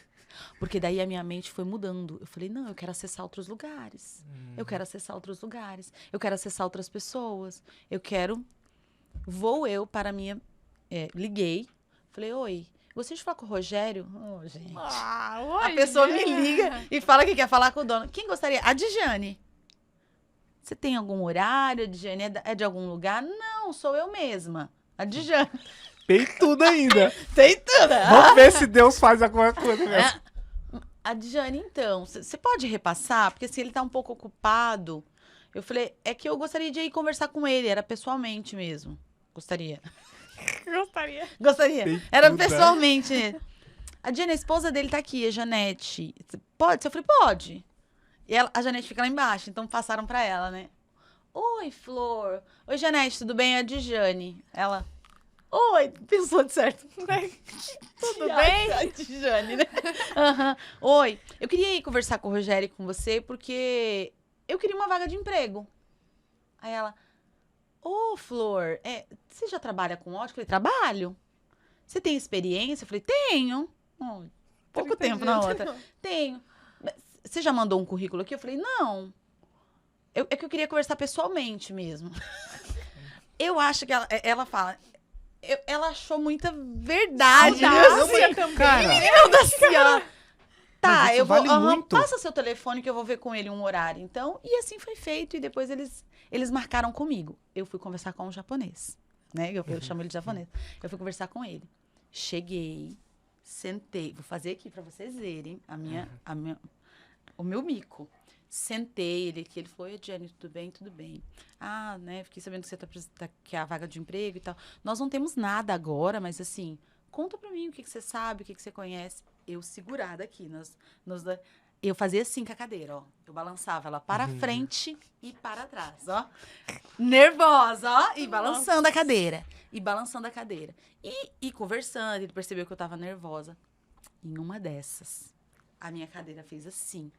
[SPEAKER 1] Porque daí a minha mente foi mudando. Eu falei, não, eu quero acessar outros lugares. Eu quero acessar outros lugares. Eu quero acessar outras pessoas. Vou eu para a minha... liguei, falei, oi, gostaria de falar com o Rogério? Oh, gente.
[SPEAKER 5] Oi,
[SPEAKER 1] A pessoa me liga e fala que quer falar com o dono. Quem gostaria? A Dijane. Você tem algum horário? A Djane é de algum lugar? Não, sou eu mesma. A Djane.
[SPEAKER 4] Tem tudo ainda.
[SPEAKER 1] Tem tudo.
[SPEAKER 4] Vamos ver se Deus faz alguma coisa mesmo.
[SPEAKER 1] A Djane, então, você pode repassar? Porque se ele tá um pouco ocupado, eu falei, é que eu gostaria de ir conversar com ele, era pessoalmente mesmo. Gostaria. Gostaria.
[SPEAKER 4] Tem
[SPEAKER 1] Era
[SPEAKER 4] tudo,
[SPEAKER 1] pessoalmente. A Djane, a esposa dele tá aqui, a Janete. Pode? Eu falei, pode. E a Janete fica lá embaixo, então passaram pra ela, né? Oi, Flor. Oi, Janete, tudo bem? É a Djane. Ela... Oi, pensou de certo.
[SPEAKER 5] Tudo bem?
[SPEAKER 1] A Djane, né? Uhum. Oi, eu queria ir conversar com o Rogério e com você, porque eu queria uma vaga de emprego. Aí ela... Ô, Flor, você já trabalha com ótica? Eu falei, trabalho. Você tem experiência? Eu falei, tenho. Pouco tempo na outra. Tenho. Você já mandou um currículo aqui? Eu falei, não. É que eu queria conversar pessoalmente mesmo. Eu acho que ela fala... ela achou muita verdade.
[SPEAKER 4] Cara,
[SPEAKER 1] Audácia. Tá,
[SPEAKER 4] mas isso
[SPEAKER 1] eu vou...
[SPEAKER 4] vale muito.
[SPEAKER 1] Passa seu telefone que eu vou ver com ele um horário. Então, e assim foi feito. E depois eles marcaram comigo. Eu fui conversar com um japonês. Né? Eu chamo ele de japonês. Eu fui conversar com ele. Cheguei, sentei. Vou fazer aqui pra vocês verem o meu mico. Sentei, ele foi, Djane, tudo bem? Tudo bem. Ah, né, fiquei sabendo que você tá que é a vaga de emprego e tal. Nós não temos nada agora, mas assim, conta pra mim o que você sabe, o que você conhece. Eu segurada aqui, eu fazia assim com a cadeira, ó. Eu balançava ela para frente e para trás, ó. Nervosa, ó. E balançando a cadeira. E balançando a cadeira. E conversando, ele percebeu que eu tava nervosa. Em uma dessas, a minha cadeira fez assim.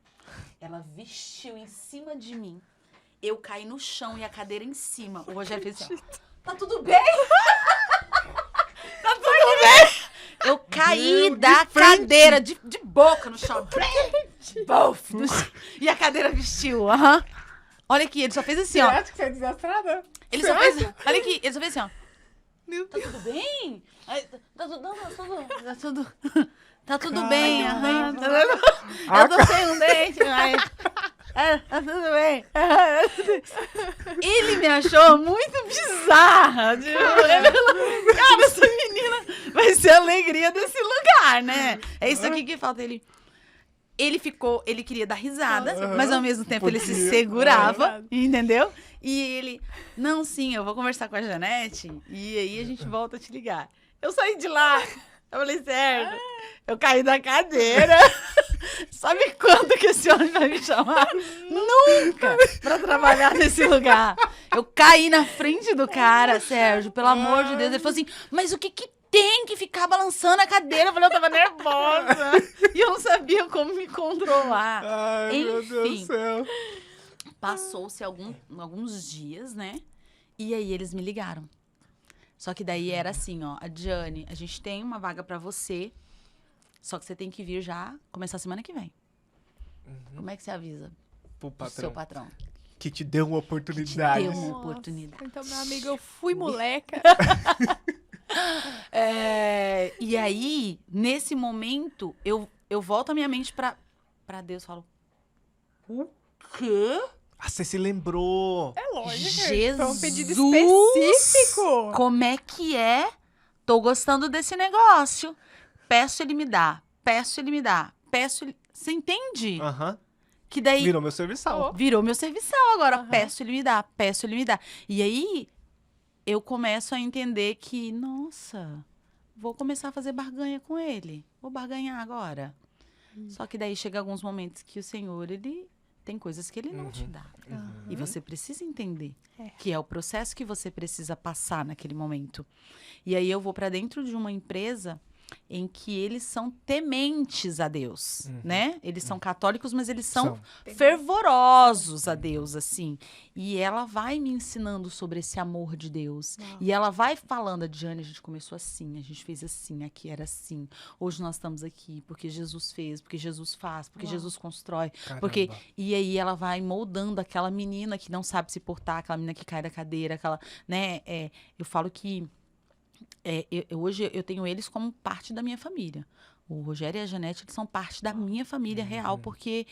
[SPEAKER 1] Ela vestiu em cima de mim. Eu caí no chão e a cadeira em cima. O Rogério fez assim, ó. Tá tudo bem? Tá tudo bem? Eu caí da cadeira de boca no chão. Bof, e a cadeira vestiu. Olha aqui, ele só fez assim, ó.
[SPEAKER 5] Você acha que você é desastrada?
[SPEAKER 1] Ele só fez... Olha aqui, ele só fez assim, ó. Tá tudo bem? Tá tudo bem, eu tô sem um dente, mas... tá tudo bem. Ele me achou muito bizarra. Tipo, ele falou, cara, essa menina vai ser a alegria desse lugar, né? É isso aqui que falta. Ele queria dar risada, mas ao mesmo tempo ele se segurava, entendeu? E ele, não, sim, eu vou conversar com a Janete e aí a gente volta a te ligar. Eu saí de lá, eu falei, certo, eu caí da cadeira. Sabe quando que esse homem vai me chamar? Nunca! Pra trabalhar nesse lugar. Eu caí na frente do cara, Sérgio, pelo amor de Deus. Ele falou assim, mas o que tem que ficar balançando a cadeira? Eu falei, eu tava nervosa. E eu não sabia como me controlar.
[SPEAKER 4] Ai, meu Deus do céu.
[SPEAKER 1] Passou-se alguns dias, né? E aí eles me ligaram. Só que daí era assim, ó, a Djane, a gente tem uma vaga pra você, só que você tem que vir já, começar a semana que vem. Como é que você avisa
[SPEAKER 4] Pro
[SPEAKER 1] o seu patrão?
[SPEAKER 4] Que te deu uma oportunidade.
[SPEAKER 1] Deu uma oportunidade.
[SPEAKER 5] Então, meu amigo, eu fui moleca.
[SPEAKER 1] E aí, nesse momento, eu volto a minha mente pra Deus e falo, o quê?
[SPEAKER 4] Ah, você se lembrou.
[SPEAKER 5] É lógico.
[SPEAKER 1] Jesus!
[SPEAKER 5] Foi um pedido específico.
[SPEAKER 1] Como é que é? Tô gostando desse negócio. Peço, ele me dá. Peço, ele me dá. Peço, ele... Você entende?
[SPEAKER 4] Aham.
[SPEAKER 1] Que daí...
[SPEAKER 4] Virou meu serviçal.
[SPEAKER 1] Virou meu serviçal agora. Peço, ele me dá. Peço, ele me dá. E aí, eu começo a entender que, nossa, vou começar a fazer barganha com ele. Vou barganhar agora. Só que daí chega alguns momentos que o Senhor, ele tem coisas que ele não te dá. E você precisa entender que é o processo que você precisa passar naquele momento. E aí eu vou para dentro de uma empresa em que eles são tementes a Deus, né? Eles são católicos, mas eles são fervorosos a Deus, assim. E ela vai me ensinando sobre esse amor de Deus. E ela vai falando, a Djane, a gente começou assim, a gente fez assim, aqui era assim. Hoje nós estamos aqui porque Jesus fez, porque Jesus faz, porque Jesus constrói. Porque... E aí ela vai moldando aquela menina que não sabe se portar, aquela menina que cai da cadeira, aquela, né? Eu falo que hoje eu tenho eles como parte da minha família. O Rogério e a Janete, eles são parte da minha família real, porque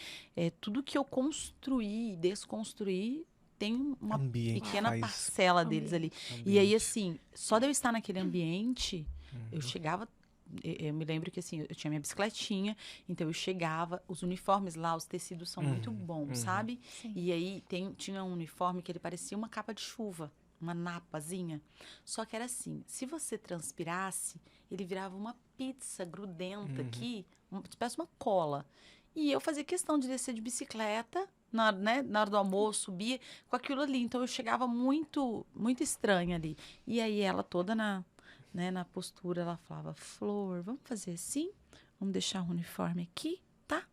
[SPEAKER 1] tudo que eu construí e desconstruí tem uma pequena
[SPEAKER 4] faz
[SPEAKER 1] parcela deles ali. E aí, assim, só de eu estar naquele ambiente, eu chegava... Eu me lembro que, assim, eu tinha minha bicicletinha, então eu chegava, os uniformes lá, os tecidos são muito bons, sabe?
[SPEAKER 5] Sim.
[SPEAKER 1] E aí tinha um uniforme que ele parecia uma capa de chuva, uma napazinha. Só que era assim, se você transpirasse, ele virava uma pizza grudenta aqui, parece uma cola. E eu fazia questão de descer de bicicleta, na hora do almoço, subia com aquilo ali. Então eu chegava muito, muito estranha ali. E aí ela toda na postura, ela falava, Flor, vamos fazer assim? Vamos deixar o uniforme aqui, tá?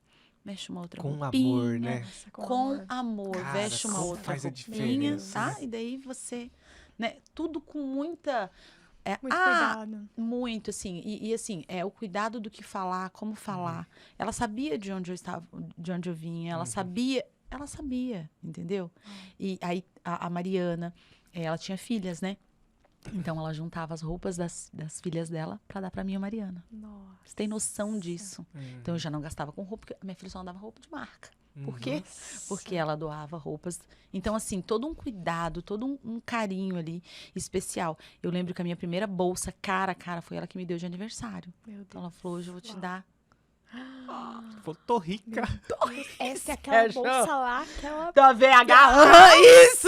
[SPEAKER 1] Mexe uma outra
[SPEAKER 4] Com
[SPEAKER 1] roupinha.
[SPEAKER 4] amor, né?
[SPEAKER 5] Nossa,
[SPEAKER 1] Com amor.
[SPEAKER 4] Cara,
[SPEAKER 1] Veste uma
[SPEAKER 4] como
[SPEAKER 1] outra
[SPEAKER 4] faz a
[SPEAKER 1] roupinha,
[SPEAKER 4] diferença,
[SPEAKER 1] tá?
[SPEAKER 4] né?
[SPEAKER 1] E daí você, né? Tudo com muita...
[SPEAKER 5] Muito cuidado.
[SPEAKER 1] Muito, assim. E assim, o cuidado do que falar, como falar. Ela sabia de onde eu estava, de onde eu vinha. Ela sabia, entendeu? E aí, a Mariana, ela tinha filhas, né? Então, ela juntava as roupas das filhas dela pra dar pra minha Mariana.
[SPEAKER 5] Nossa.
[SPEAKER 1] Você tem noção disso? Então, eu já não gastava com roupa, porque a minha filha só andava roupa de marca. Por quê? Porque ela doava roupas. Então, assim, todo um cuidado, todo um carinho ali especial. Eu lembro que a minha primeira bolsa, cara, foi ela que me deu de aniversário.
[SPEAKER 5] Meu Deus.
[SPEAKER 1] Então, ela falou, hoje eu vou te dar.
[SPEAKER 4] Falou, tô rica.
[SPEAKER 5] Essa é aquela bolsa lá, aquela...
[SPEAKER 1] Da VH! Isso!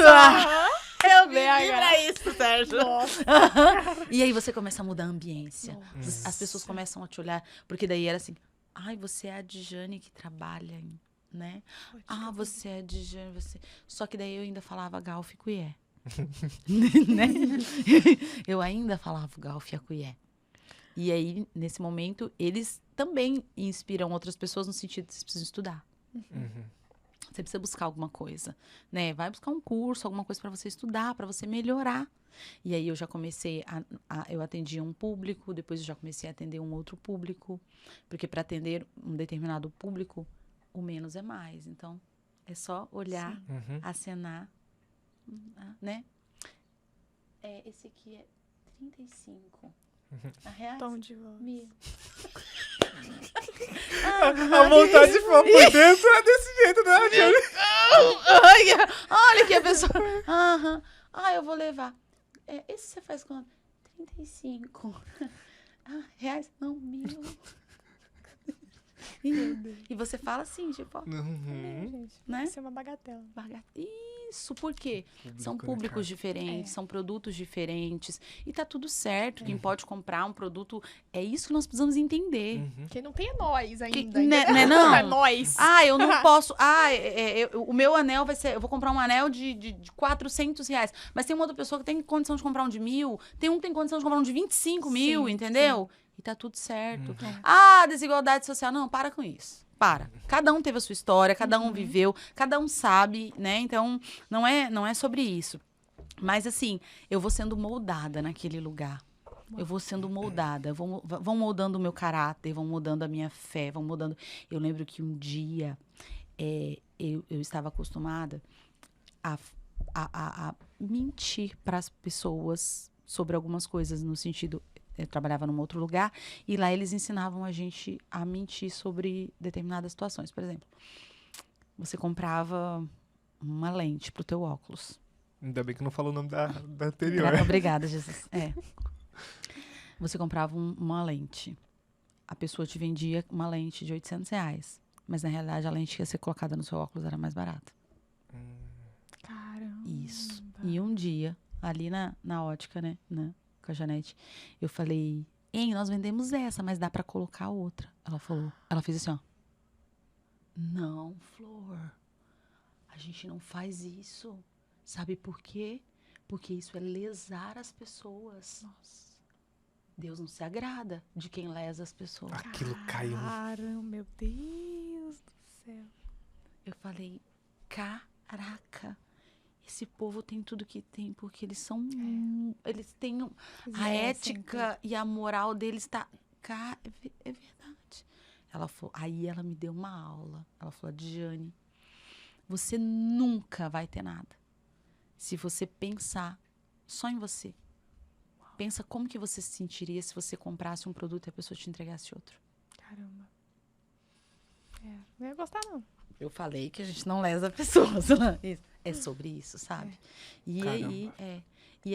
[SPEAKER 1] Eu vivi pra isso, Sérgio.
[SPEAKER 5] Nossa.
[SPEAKER 1] E aí você começa a mudar a ambiência.
[SPEAKER 5] Nossa.
[SPEAKER 1] As pessoas começam a te olhar. Porque daí era assim, ai, você é a Djane que trabalha, né? Ah, você é a Djane, você... Só que daí eu ainda falava Galf e Cuié. Né? Eu ainda falava Galf e a Cuié. E aí, nesse momento, eles também inspiram outras pessoas no sentido de que você precisa estudar. Você precisa buscar alguma coisa, né? Vai buscar um curso, alguma coisa para você estudar, para você melhorar. E aí eu já comecei eu atendia um público, depois eu já comecei a atender um outro público, porque para atender um determinado público, o menos é mais. Então, é só olhar, acenar, né? Esse aqui é 35. Reais?
[SPEAKER 5] Tom de voz.
[SPEAKER 4] A vontade de pôr por dentro é desse jeito, né, Djane?
[SPEAKER 1] Olha que a pessoa... eu vou levar. Esse você faz quanto? 35. Reais? Não, 1.000. E você fala assim, tipo...
[SPEAKER 5] Gente,
[SPEAKER 1] Né?
[SPEAKER 5] isso é uma bagatela.
[SPEAKER 1] Isso, por quê? São públicos diferentes, são produtos diferentes. E tá tudo certo. Quem pode comprar um produto... É isso que nós precisamos entender.
[SPEAKER 5] Quem não tem é nós ainda.
[SPEAKER 1] Né, não?
[SPEAKER 5] É nós.
[SPEAKER 1] Eu não posso... o meu anel vai ser... Eu vou comprar um anel de 400 reais. Mas tem uma outra pessoa que tem condição de comprar um de 1.000. Tem um que tem condição de comprar um de 25 mil, entendeu? E tá tudo certo. Desigualdade social. Não, para com isso. Para. Cada um teve a sua história, cada um viveu, cada um sabe, né? Então, não é sobre isso. Mas, assim, eu vou sendo moldada naquele lugar. Eu vou sendo moldada. Vão moldando o meu caráter, vão mudando a minha fé, vão mudando... Eu lembro que um dia eu estava acostumada a mentir para as pessoas sobre algumas coisas, no sentido... Eu trabalhava num outro lugar e lá eles ensinavam a gente a mentir sobre determinadas situações. Por exemplo, você comprava uma lente pro teu óculos.
[SPEAKER 4] Ainda bem que não falou o nome da anterior.
[SPEAKER 1] Obrigada, Jesus. Você comprava uma lente. A pessoa te vendia uma lente de 800 reais. Mas, na realidade, a lente que ia ser colocada no seu óculos era mais barata.
[SPEAKER 5] Caramba.
[SPEAKER 1] Isso. E um dia, ali na ótica, né? Com a Janete, eu falei, nós vendemos essa, mas dá pra colocar outra. Ela fez assim, ó. Não, Flor, a gente não faz isso. Sabe por quê? Porque isso é lesar as pessoas. Nossa. Deus não se agrada de quem lesa as pessoas.
[SPEAKER 4] Aquilo caiu.
[SPEAKER 5] Caramba, meu Deus do céu.
[SPEAKER 1] Eu falei, caraca. Esse povo tem tudo que tem, porque eles são... Eles têm... A ética e a moral deles tá... É verdade. Aí ela me deu uma aula. Ela falou, Djane, você nunca vai ter nada se você pensar só em você. Pensa como que você se sentiria se você comprasse um produto e a pessoa te entregasse outro.
[SPEAKER 5] Caramba. Não ia gostar, não.
[SPEAKER 1] Eu falei que a gente não lesa pessoas. Isso. é sobre isso, sabe? E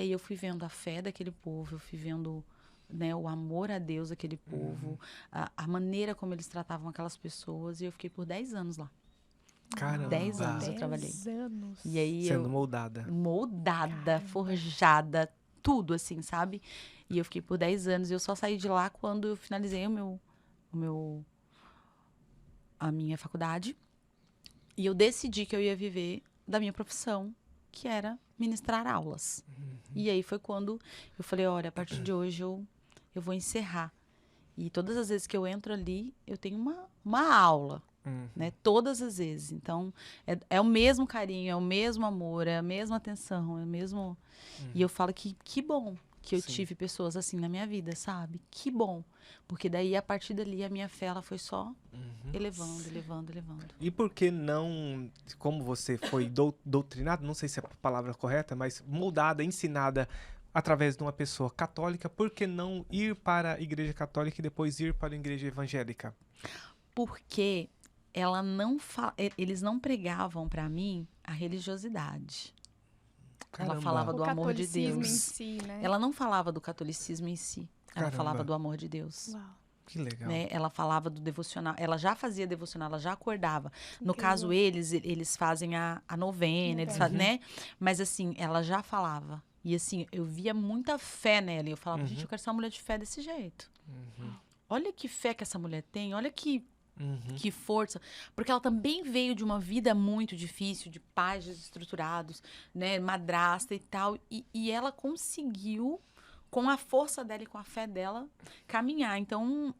[SPEAKER 1] aí eu fui vendo a fé daquele povo, eu fui vendo, né, o amor a Deus daquele povo, a maneira como eles tratavam aquelas pessoas, e eu fiquei por 10 anos lá.
[SPEAKER 4] Caramba.
[SPEAKER 1] 10 anos eu trabalhei.
[SPEAKER 5] 10 anos.
[SPEAKER 1] E aí
[SPEAKER 4] Sendo moldada.
[SPEAKER 1] moldada, forjada, tudo assim, sabe? E eu fiquei por 10 anos, e eu só saí de lá quando eu finalizei a minha faculdade. E eu decidi que eu ia viver da minha profissão, que era ministrar aulas. E aí foi quando eu falei, olha, a partir de hoje eu vou encerrar. E todas as vezes que eu entro ali, eu tenho uma aula, né? Todas as vezes. Então, é o mesmo carinho, é o mesmo amor, é a mesma atenção, é o mesmo... E eu falo que bom que eu tive pessoas assim na minha vida, sabe? Que bom. Porque daí, a partir dali, a minha fé, ela foi só elevando.
[SPEAKER 4] E por que não, como você foi doutrinado, não sei se é a palavra correta, mas moldada, ensinada através de uma pessoa católica, por que não ir para a igreja católica e depois ir para a igreja evangélica?
[SPEAKER 1] Porque eles não pregavam para mim a religiosidade.
[SPEAKER 4] Caramba.
[SPEAKER 1] Ela falava do amor de
[SPEAKER 5] catolicismo
[SPEAKER 1] Deus.
[SPEAKER 5] em si, né?
[SPEAKER 1] Ela não falava do catolicismo em si. Ela
[SPEAKER 4] Caramba.
[SPEAKER 1] falava do amor de Deus.
[SPEAKER 5] Uau.
[SPEAKER 4] Que legal.
[SPEAKER 1] Né? Ela falava do devocional. Ela já fazia devocional, ela já acordava. No
[SPEAKER 5] Incrível.
[SPEAKER 1] caso, eles fazem a novena, eles fazem, né? Mas assim, ela já falava. E assim, eu via muita fé nela. E eu falava, gente, eu quero ser uma mulher de fé desse jeito. Olha que fé que essa mulher tem, olha que força. Porque ela também veio de uma vida muito difícil, de pais desestruturados, né? Madrasta e tal. E ela conseguiu, com a força dela e com a fé dela, caminhar. Então,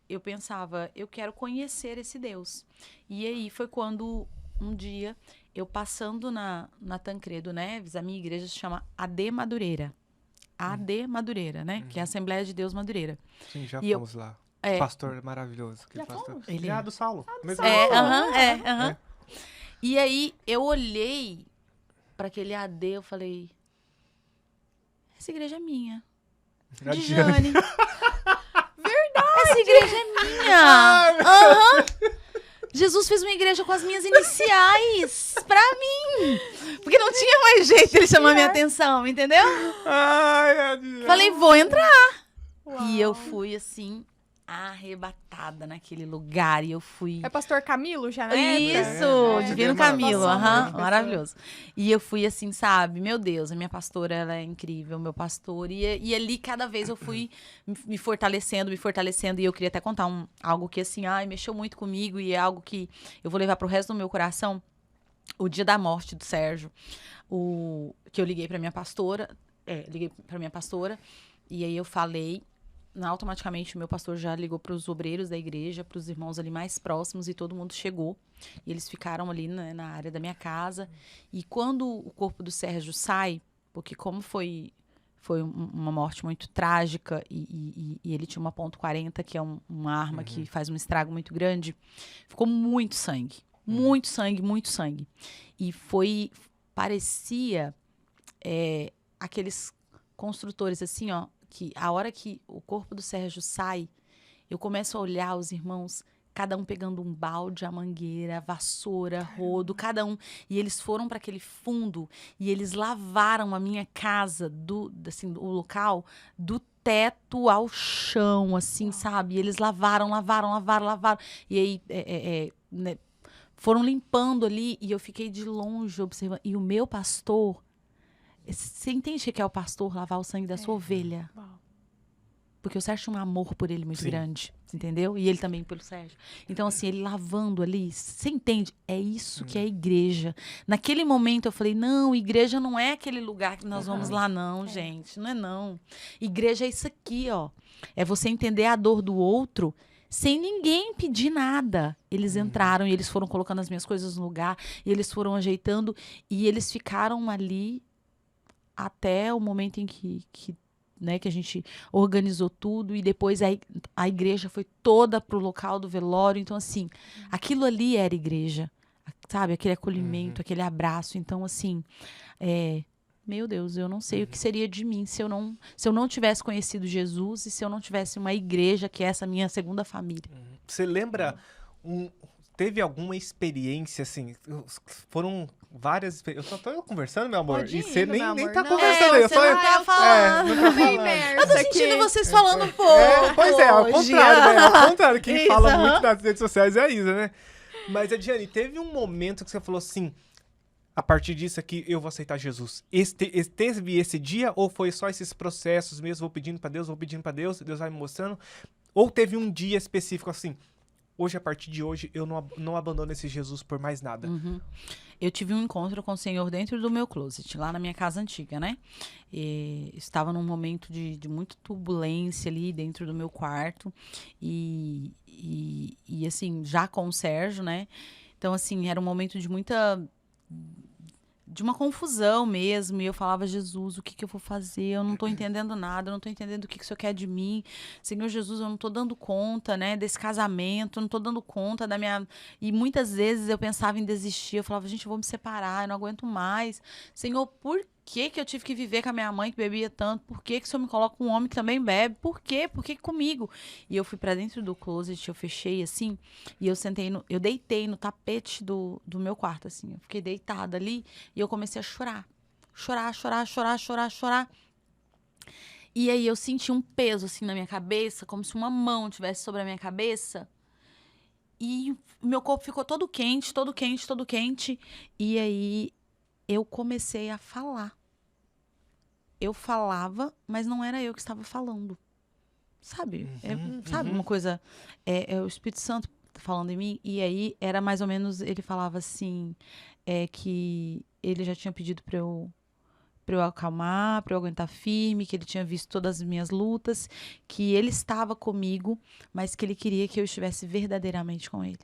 [SPEAKER 1] eu pensava, eu quero conhecer esse Deus. E aí foi quando, um dia, eu passando na Tancredo Neves, a minha igreja se chama AD Madureira. AD Madureira, né? Que é a Assembleia de Deus Madureira.
[SPEAKER 4] Sim, já
[SPEAKER 1] E
[SPEAKER 4] fomos lá. Pastor maravilhoso.
[SPEAKER 5] Já
[SPEAKER 4] pastor.
[SPEAKER 5] fomos?
[SPEAKER 1] Ele
[SPEAKER 4] Já do Saulo. Mesmo
[SPEAKER 1] É. E aí, eu olhei para aquele AD, eu falei, essa igreja é minha.
[SPEAKER 4] A
[SPEAKER 1] De
[SPEAKER 4] Diane.
[SPEAKER 1] Jane. Verdade! Essa igreja é minha. Jesus fez uma igreja com as minhas iniciais pra mim. Porque não tinha mais jeito ele chamar minha atenção, entendeu?
[SPEAKER 4] Ai, a Diane.
[SPEAKER 1] Falei, vou entrar.
[SPEAKER 5] Uau.
[SPEAKER 1] E eu fui, assim, arrebatada naquele lugar. E eu fui...
[SPEAKER 5] É pastor Camilo já, né?
[SPEAKER 1] Isso, Divino Camilo,
[SPEAKER 5] Nossa,
[SPEAKER 1] maravilhoso. E eu fui assim, sabe, meu Deus, a minha pastora, ela é incrível, meu pastor. E ali, cada vez eu fui me fortalecendo, e eu queria até contar algo que, assim, mexeu muito comigo e é algo que eu vou levar pro resto do meu coração. O dia da morte do Sérgio, que eu liguei pra minha pastora, e aí eu falei... Automaticamente o meu pastor já ligou para os obreiros da igreja, para os irmãos ali mais próximos, e todo mundo chegou. E eles ficaram ali, né, na área da minha casa. E quando o corpo do Sérgio sai, porque como foi uma morte muito trágica e ele tinha uma .40, que é uma arma que faz um estrago muito grande, ficou muito sangue. Muito sangue. E parecia aqueles construtores assim, ó, que a hora que o corpo do Sérgio sai, eu começo a olhar os irmãos, cada um pegando um balde, a mangueira, a vassoura, rodo, cada um. E eles foram para aquele fundo e eles lavaram a minha casa, o local, do teto ao chão, assim, sabe? E eles lavaram. E aí, né, foram limpando ali e eu fiquei de longe observando. E o meu pastor... Você entende o que é o pastor lavar o sangue da sua ovelha?
[SPEAKER 5] Uau.
[SPEAKER 1] Porque o Sérgio tinha um amor por ele muito
[SPEAKER 4] Sim.
[SPEAKER 1] grande, entendeu? E ele também pelo Sérgio. Então, assim, ele lavando ali, você entende? É isso que é igreja. Naquele momento eu falei, não, igreja não é aquele lugar que nós vamos lá, não, gente. Não é não. Igreja é isso aqui, ó. É você entender a dor do outro sem ninguém pedir nada. Eles entraram e eles foram colocando as minhas coisas no lugar, e eles foram ajeitando, e eles ficaram ali até o momento em que a gente organizou tudo, e depois a igreja foi toda pro local do velório. Então, assim, aquilo ali era igreja, sabe? Aquele acolhimento, aquele abraço. Então, assim, meu Deus, eu não sei o que seria de mim se eu não tivesse conhecido Jesus e se eu não tivesse uma igreja, que é essa minha segunda família.
[SPEAKER 4] Você lembra teve alguma experiência, assim, foram várias experiências. Eu só tô conversando, meu amor,
[SPEAKER 5] Pode
[SPEAKER 4] e
[SPEAKER 5] ir,
[SPEAKER 4] você
[SPEAKER 5] meu
[SPEAKER 4] nem
[SPEAKER 5] amor,
[SPEAKER 4] tá
[SPEAKER 5] não.
[SPEAKER 4] conversando aí.
[SPEAKER 1] Você não tá falando.
[SPEAKER 4] não tá falando.
[SPEAKER 1] Eu tô sentindo vocês falando um pouco.
[SPEAKER 4] Pois é, ao
[SPEAKER 1] hoje.
[SPEAKER 4] contrário, né? Ao contrário, quem
[SPEAKER 1] Isso,
[SPEAKER 4] fala
[SPEAKER 1] aham.
[SPEAKER 4] muito nas redes sociais é a Isa, né? Mas, Ediane, teve um momento que você falou assim, a partir disso aqui, eu vou aceitar Jesus. Teve esse dia ou foi só esses processos mesmo? Vou pedindo pra Deus, Deus vai me mostrando? Ou teve um dia específico assim, hoje, a partir de hoje, eu não abandono esse Jesus por mais nada?
[SPEAKER 1] Eu tive um encontro com o Senhor dentro do meu closet, lá na minha casa antiga, né? E estava num momento de muita turbulência ali dentro do meu quarto. E assim, já com o Sérgio, né? Então, assim, era um momento de uma confusão mesmo, e eu falava, Jesus, o que eu vou fazer? Eu não tô entendendo nada, eu não tô entendendo o que o Senhor quer de mim. Senhor Jesus, eu não tô dando conta, né, desse casamento, eu não tô dando conta da minha... E muitas vezes eu pensava em desistir, eu falava, gente, eu vou me separar, eu não aguento mais. Senhor, por que eu tive que viver com a minha mãe que bebia tanto? Por que o Senhor me coloca um homem que também bebe? Por quê? Por que comigo? E eu fui pra dentro do closet, eu fechei assim, e eu deitei no tapete do meu quarto, assim. Eu fiquei deitada ali e eu comecei a chorar. Chorar. E aí eu senti um peso, assim, na minha cabeça, como se uma mão tivesse sobre a minha cabeça. E meu corpo ficou todo quente. E aí eu comecei a falar. Eu falava, mas não era eu que estava falando. Sabe? Sabe uma coisa? É o Espírito Santo falando em mim. E aí era mais ou menos, ele falava assim, que ele já tinha pedido pra eu acalmar, pra eu aguentar firme, que ele tinha visto todas as minhas lutas, que ele estava comigo, mas que ele queria que eu estivesse verdadeiramente com ele.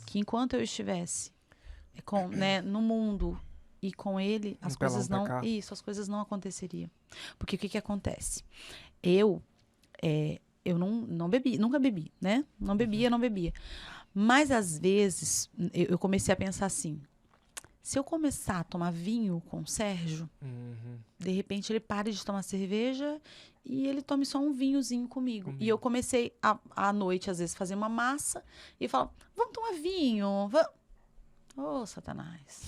[SPEAKER 1] Que enquanto eu estivesse no mundo e com ele, as coisas não aconteceriam. Porque o que acontece? Eu não bebi, nunca bebi, né? Não bebia. Mas às vezes eu comecei a pensar assim, se eu começar a tomar vinho com o Sérgio, de repente ele pare de tomar cerveja e ele tome só um vinhozinho comigo. E eu comecei à noite, às vezes, fazer uma massa e falar, vamos tomar vinho, Ô, Satanás.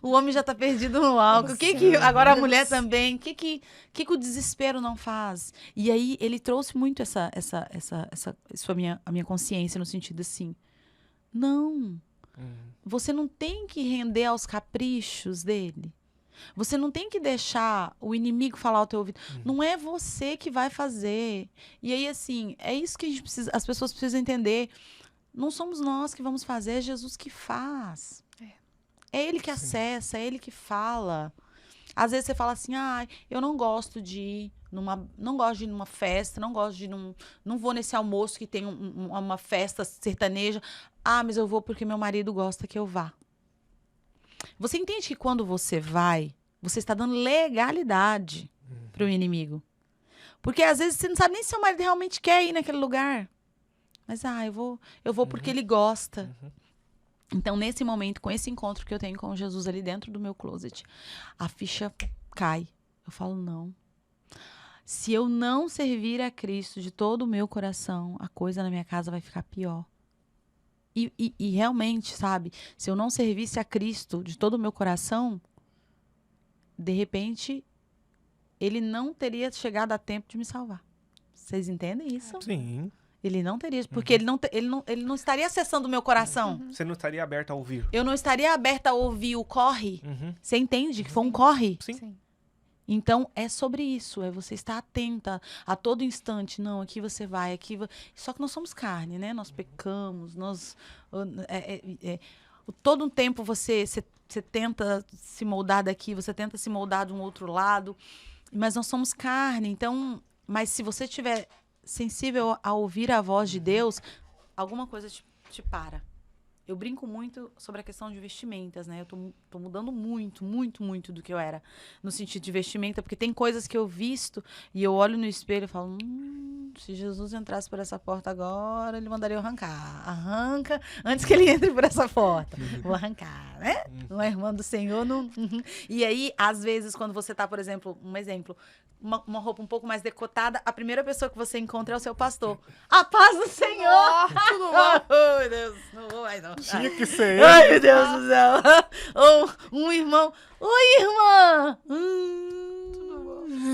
[SPEAKER 1] O homem já tá perdido no álcool. Agora a mulher também. O que o desespero não faz? E aí ele trouxe muito isso a minha consciência, no sentido assim, não. Você não tem que render aos caprichos dele. Você não tem que deixar o inimigo falar ao teu ouvido. Não é você que vai fazer. E aí, assim, é isso que as pessoas precisam entender. Não somos nós que vamos fazer, é Jesus que faz. É ele que acessa, é ele que fala. Às vezes você fala assim, eu não gosto de ir numa festa, não vou nesse almoço que tem uma festa sertaneja. Mas eu vou porque meu marido gosta que eu vá. Você entende que quando você vai, você está dando legalidade para o inimigo. Porque às vezes você não sabe nem se seu marido realmente quer ir naquele lugar. Mas, eu vou porque ele gosta. Então, nesse momento, com esse encontro que eu tenho com Jesus ali dentro do meu closet, a ficha cai. Eu falo, não. Se eu não servir a Cristo de todo o meu coração, a coisa na minha casa vai ficar pior. E realmente, sabe, se eu não servisse a Cristo de todo o meu coração, de repente, ele não teria chegado a tempo de me salvar. Vocês entendem isso?
[SPEAKER 4] Sim.
[SPEAKER 1] Ele não teria, porque ele não estaria acessando o meu coração.
[SPEAKER 4] Você não estaria aberta a ouvir.
[SPEAKER 1] Eu não estaria aberta a ouvir o corre. Você entende que foi um corre?
[SPEAKER 4] Sim.
[SPEAKER 1] Então, é sobre isso. É você estar atenta a todo instante. Não, aqui você vai, aqui... Só que nós somos carne, né? Nós pecamos, todo um tempo você tenta se moldar daqui, você tenta se moldar de um outro lado. Mas nós somos carne. Então, mas se você estiver sensível a ouvir a voz de Deus, alguma coisa te para. Eu brinco muito sobre a questão de vestimentas, né? Eu tô mudando muito do que eu era no sentido de vestimenta, porque tem coisas que eu visto e eu olho no espelho e falo, se Jesus entrasse por essa porta agora, ele mandaria eu arrancar. Arranca antes que ele entre por essa porta. Vou arrancar. né? Não é irmã do Senhor, não. E aí, às vezes, quando você tá, por exemplo, um exemplo, uma roupa um pouco mais decotada, a primeira pessoa que você encontra é o seu pastor. A paz do Senhor!
[SPEAKER 5] Tudo bom?
[SPEAKER 1] Oh, meu Deus, não vou mais não.
[SPEAKER 4] Tinha que ser
[SPEAKER 1] Ai, meu Deus do céu. Ou um irmão. Oi, irmã!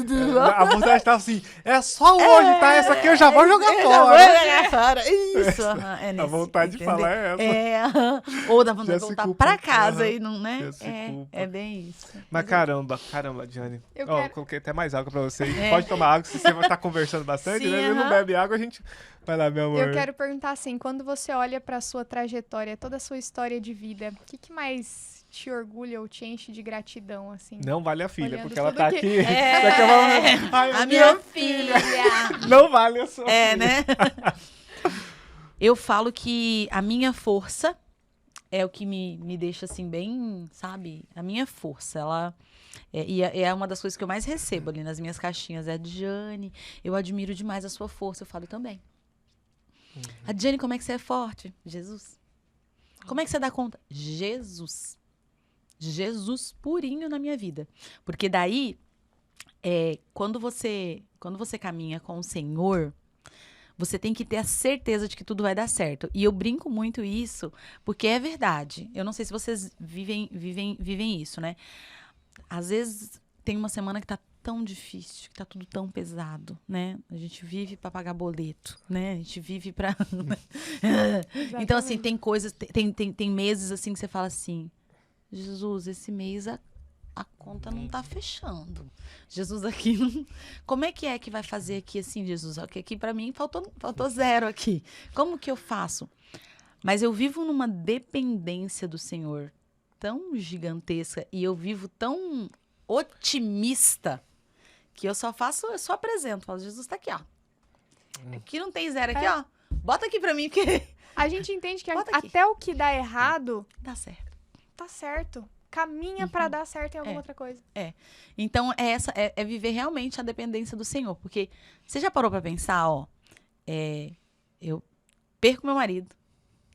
[SPEAKER 1] Tudo bom?
[SPEAKER 4] A vontade tá assim, é só hoje, tá? Essa aqui eu já vou jogar
[SPEAKER 1] Eu
[SPEAKER 4] fora.
[SPEAKER 1] já vou jogar fora. Isso, é nesse,
[SPEAKER 4] A vontade de falar é essa.
[SPEAKER 1] Ou dá vontade
[SPEAKER 4] Já
[SPEAKER 1] de
[SPEAKER 4] se
[SPEAKER 1] voltar
[SPEAKER 4] culpa.
[SPEAKER 1] pra casa
[SPEAKER 4] Aham.
[SPEAKER 1] e não, né?
[SPEAKER 4] Já se culpa.
[SPEAKER 1] É bem isso.
[SPEAKER 4] Mas caramba, Diane.
[SPEAKER 5] Eu
[SPEAKER 4] Ó,
[SPEAKER 5] quero-
[SPEAKER 4] coloquei até mais água pra você.
[SPEAKER 1] É.
[SPEAKER 4] Pode tomar água se você vai estar conversando bastante,
[SPEAKER 1] Sim,
[SPEAKER 4] né? Você não
[SPEAKER 1] aham.
[SPEAKER 4] bebe água, a gente... Vai lá, meu amor.
[SPEAKER 5] Eu quero perguntar assim, quando você olha pra sua trajetória, toda a sua história de vida, o que mais te orgulha ou te enche de gratidão, assim?
[SPEAKER 4] Não vale a filha,
[SPEAKER 5] Olhando
[SPEAKER 4] porque ela
[SPEAKER 5] tudo
[SPEAKER 4] tá
[SPEAKER 5] que-
[SPEAKER 4] aqui.
[SPEAKER 1] É.
[SPEAKER 4] Daqui a Ai,
[SPEAKER 1] A minha filha.
[SPEAKER 4] Não vale a sua
[SPEAKER 1] É,
[SPEAKER 4] filha.
[SPEAKER 1] né? Eu falo que a minha força é o que me deixa assim bem, sabe? A minha força, ela é uma das coisas que eu mais recebo ali nas minhas caixinhas. É a Diane, eu admiro demais a sua força. Eu falo também. A Diane, como é que você é forte? Jesus. Como é que você dá conta? Jesus. Jesus purinho na minha vida. Porque daí, quando você caminha com o Senhor, você tem que ter a certeza de que tudo vai dar certo. E eu brinco muito isso, porque é verdade. Eu não sei se vocês vivem isso, né? Às vezes tem uma semana que tá tão difícil, que tá tudo tão pesado, né? A gente vive pra pagar boleto, né? A gente vive pra... Então, assim, tem coisas, tem meses assim que você fala assim, Jesus, esse mês a conta não tá fechando. Jesus, aqui não... Como é que vai fazer aqui assim, Jesus? Porque aqui pra mim faltou zero aqui. Como que eu faço? Mas eu vivo numa dependência do Senhor tão gigantesca e eu vivo tão otimista que eu só apresento. Falo, Jesus tá aqui, ó. Aqui não tem zero aqui, ó. Bota aqui pra mim, porque
[SPEAKER 5] A gente entende que
[SPEAKER 1] Bota aqui.
[SPEAKER 5] até o que dá errado,
[SPEAKER 1] dá certo.
[SPEAKER 5] tá certo. Caminha pra dar certo em alguma
[SPEAKER 1] É.
[SPEAKER 5] outra coisa.
[SPEAKER 1] Então, é viver realmente a dependência do Senhor. Porque você já parou pra pensar, ó, eu perco meu marido.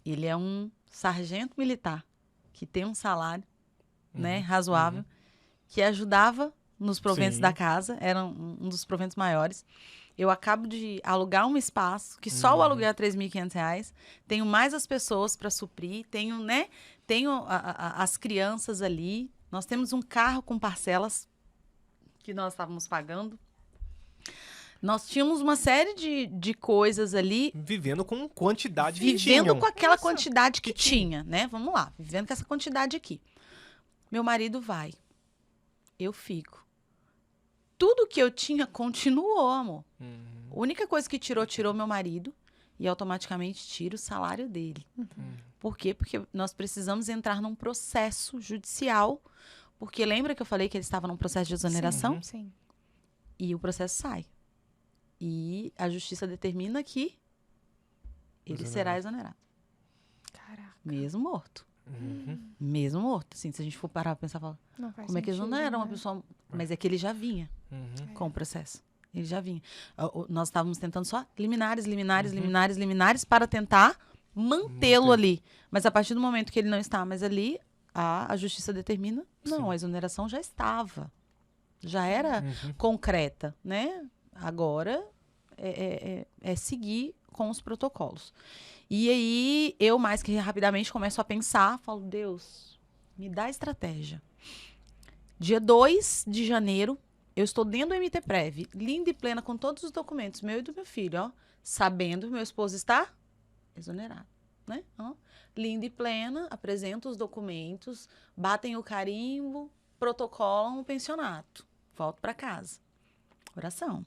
[SPEAKER 1] Ele é um sargento militar que tem um salário, né, razoável, que ajudava nos proventos
[SPEAKER 4] Sim.
[SPEAKER 1] da casa, era um dos proventos maiores. Eu acabo de alugar um espaço, que só o aluguel é R$3.500. Tenho mais as pessoas para suprir, tenho as crianças ali. Nós temos um carro com parcelas que nós estávamos pagando. Nós tínhamos uma série de coisas ali,
[SPEAKER 4] Vivendo com quantidade que
[SPEAKER 1] vivendo
[SPEAKER 4] tinham.
[SPEAKER 1] com aquela
[SPEAKER 5] Isso.
[SPEAKER 1] quantidade que tinha, né? Vamos lá, vivendo com essa quantidade aqui. Meu marido vai, eu fico. Tudo que eu tinha continuou, amor. A única coisa que tirou meu marido e automaticamente tira o salário dele. Por quê? Porque nós precisamos entrar num processo judicial, porque lembra que eu falei que ele estava num processo de exoneração?
[SPEAKER 5] Sim.
[SPEAKER 1] E o processo sai. E a justiça determina que ele será exonerado.
[SPEAKER 5] Caraca.
[SPEAKER 1] Mesmo morto. Mesmo morto. Assim, se a gente for parar pra pensar, falar,
[SPEAKER 5] Não faz
[SPEAKER 1] como é que
[SPEAKER 5] sentido,
[SPEAKER 1] exonera uma
[SPEAKER 5] né?
[SPEAKER 1] pessoa... Mas é que ele já vinha com o processo. Ele já vinha. Nós estávamos tentando só liminares para tentar mantê-lo ali. Mas a partir do momento que ele não está mais ali, a justiça determina, não, a exoneração já estava. Já era concreta, né? Agora é seguir com os protocolos. E aí, eu mais que rapidamente começo a pensar, falo, Deus, me dá estratégia. Dia 2 de janeiro, eu estou dentro do MTPrev, linda e plena, com todos os documentos, meu e do meu filho, ó, sabendo que meu esposo está exonerado, né? Ó, linda e plena, apresento os documentos, batem o carimbo, protocolam o pensionato, volto para casa. Oração.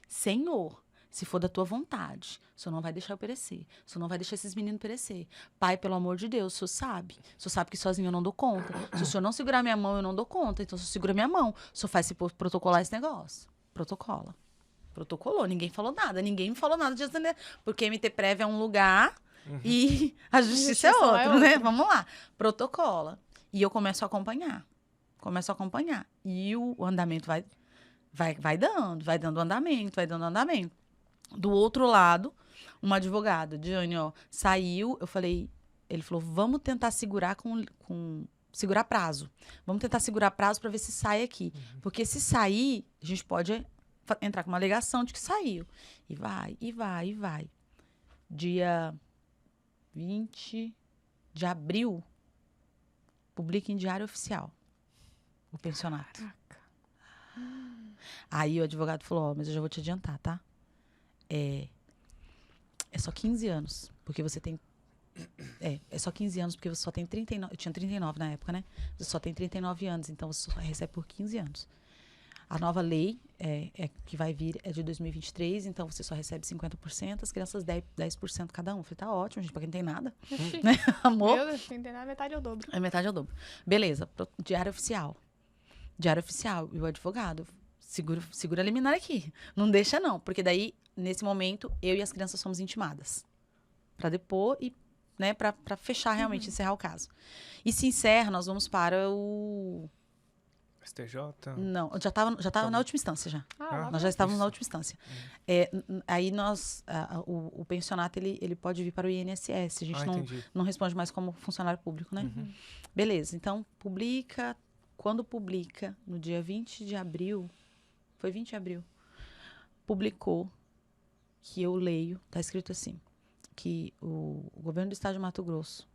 [SPEAKER 1] Senhor, se for da tua vontade, o Senhor não vai deixar eu perecer. O Senhor não vai deixar esses meninos perecer. Pai, pelo amor de Deus, o Senhor sabe. O Senhor sabe que sozinho eu não dou conta. Se o Senhor não segurar minha mão, eu não dou conta. Então, se o Senhor segura minha mão, o Senhor faz protocolar esse negócio. Protocola. Protocolou. Ninguém falou nada. Ninguém me falou nada de exonerar. Porque MTPrev é um lugar e a justiça é outro, né? Vamos lá. Protocola. E eu começo a acompanhar. E o andamento vai dando andamento. Do outro lado, uma advogada, Diane, ó, saiu, eu falei, ele falou, vamos tentar segurar segurar prazo. Vamos tentar segurar prazo para ver se sai aqui. Porque se sair, a gente pode entrar com uma alegação de que saiu. E vai. Dia 20 de abril, publica em Diário Oficial o pensionato.
[SPEAKER 5] Caraca.
[SPEAKER 1] Aí o advogado falou, mas eu já vou te adiantar, tá? É só 15 anos, porque você tem... É só 15 anos, porque você só tem 39... Eu tinha 39 na época, né? Você só tem 39 anos, então você só recebe por 15 anos. A nova lei que vai vir é de 2023, então você só recebe 50%, as crianças 10% cada um. Eu falei, tá ótimo, gente, pra quem não tem nada. Né? Amor?
[SPEAKER 5] Meu Deus, não tem nada, metade é o dobro.
[SPEAKER 1] A metade é o dobro. Beleza, Diário Oficial. Diário Oficial. E o advogado, segura a liminar aqui. Não deixa não, porque daí, nesse momento, eu e as crianças somos intimadas. Pra depor e, né, pra fechar realmente, encerrar o caso. E se encerra, nós vamos para o...
[SPEAKER 4] STJ?
[SPEAKER 1] Não, já tava na última instância já. Nós já estávamos na última instância. Aí o pensionato, ele pode vir para o INSS. A gente não responde mais como funcionário público, né? Beleza, então publica. Quando publica, no dia 20 de abril, foi 20 de abril, publicou, que eu leio, tá escrito assim, que o governo do estado de Mato Grosso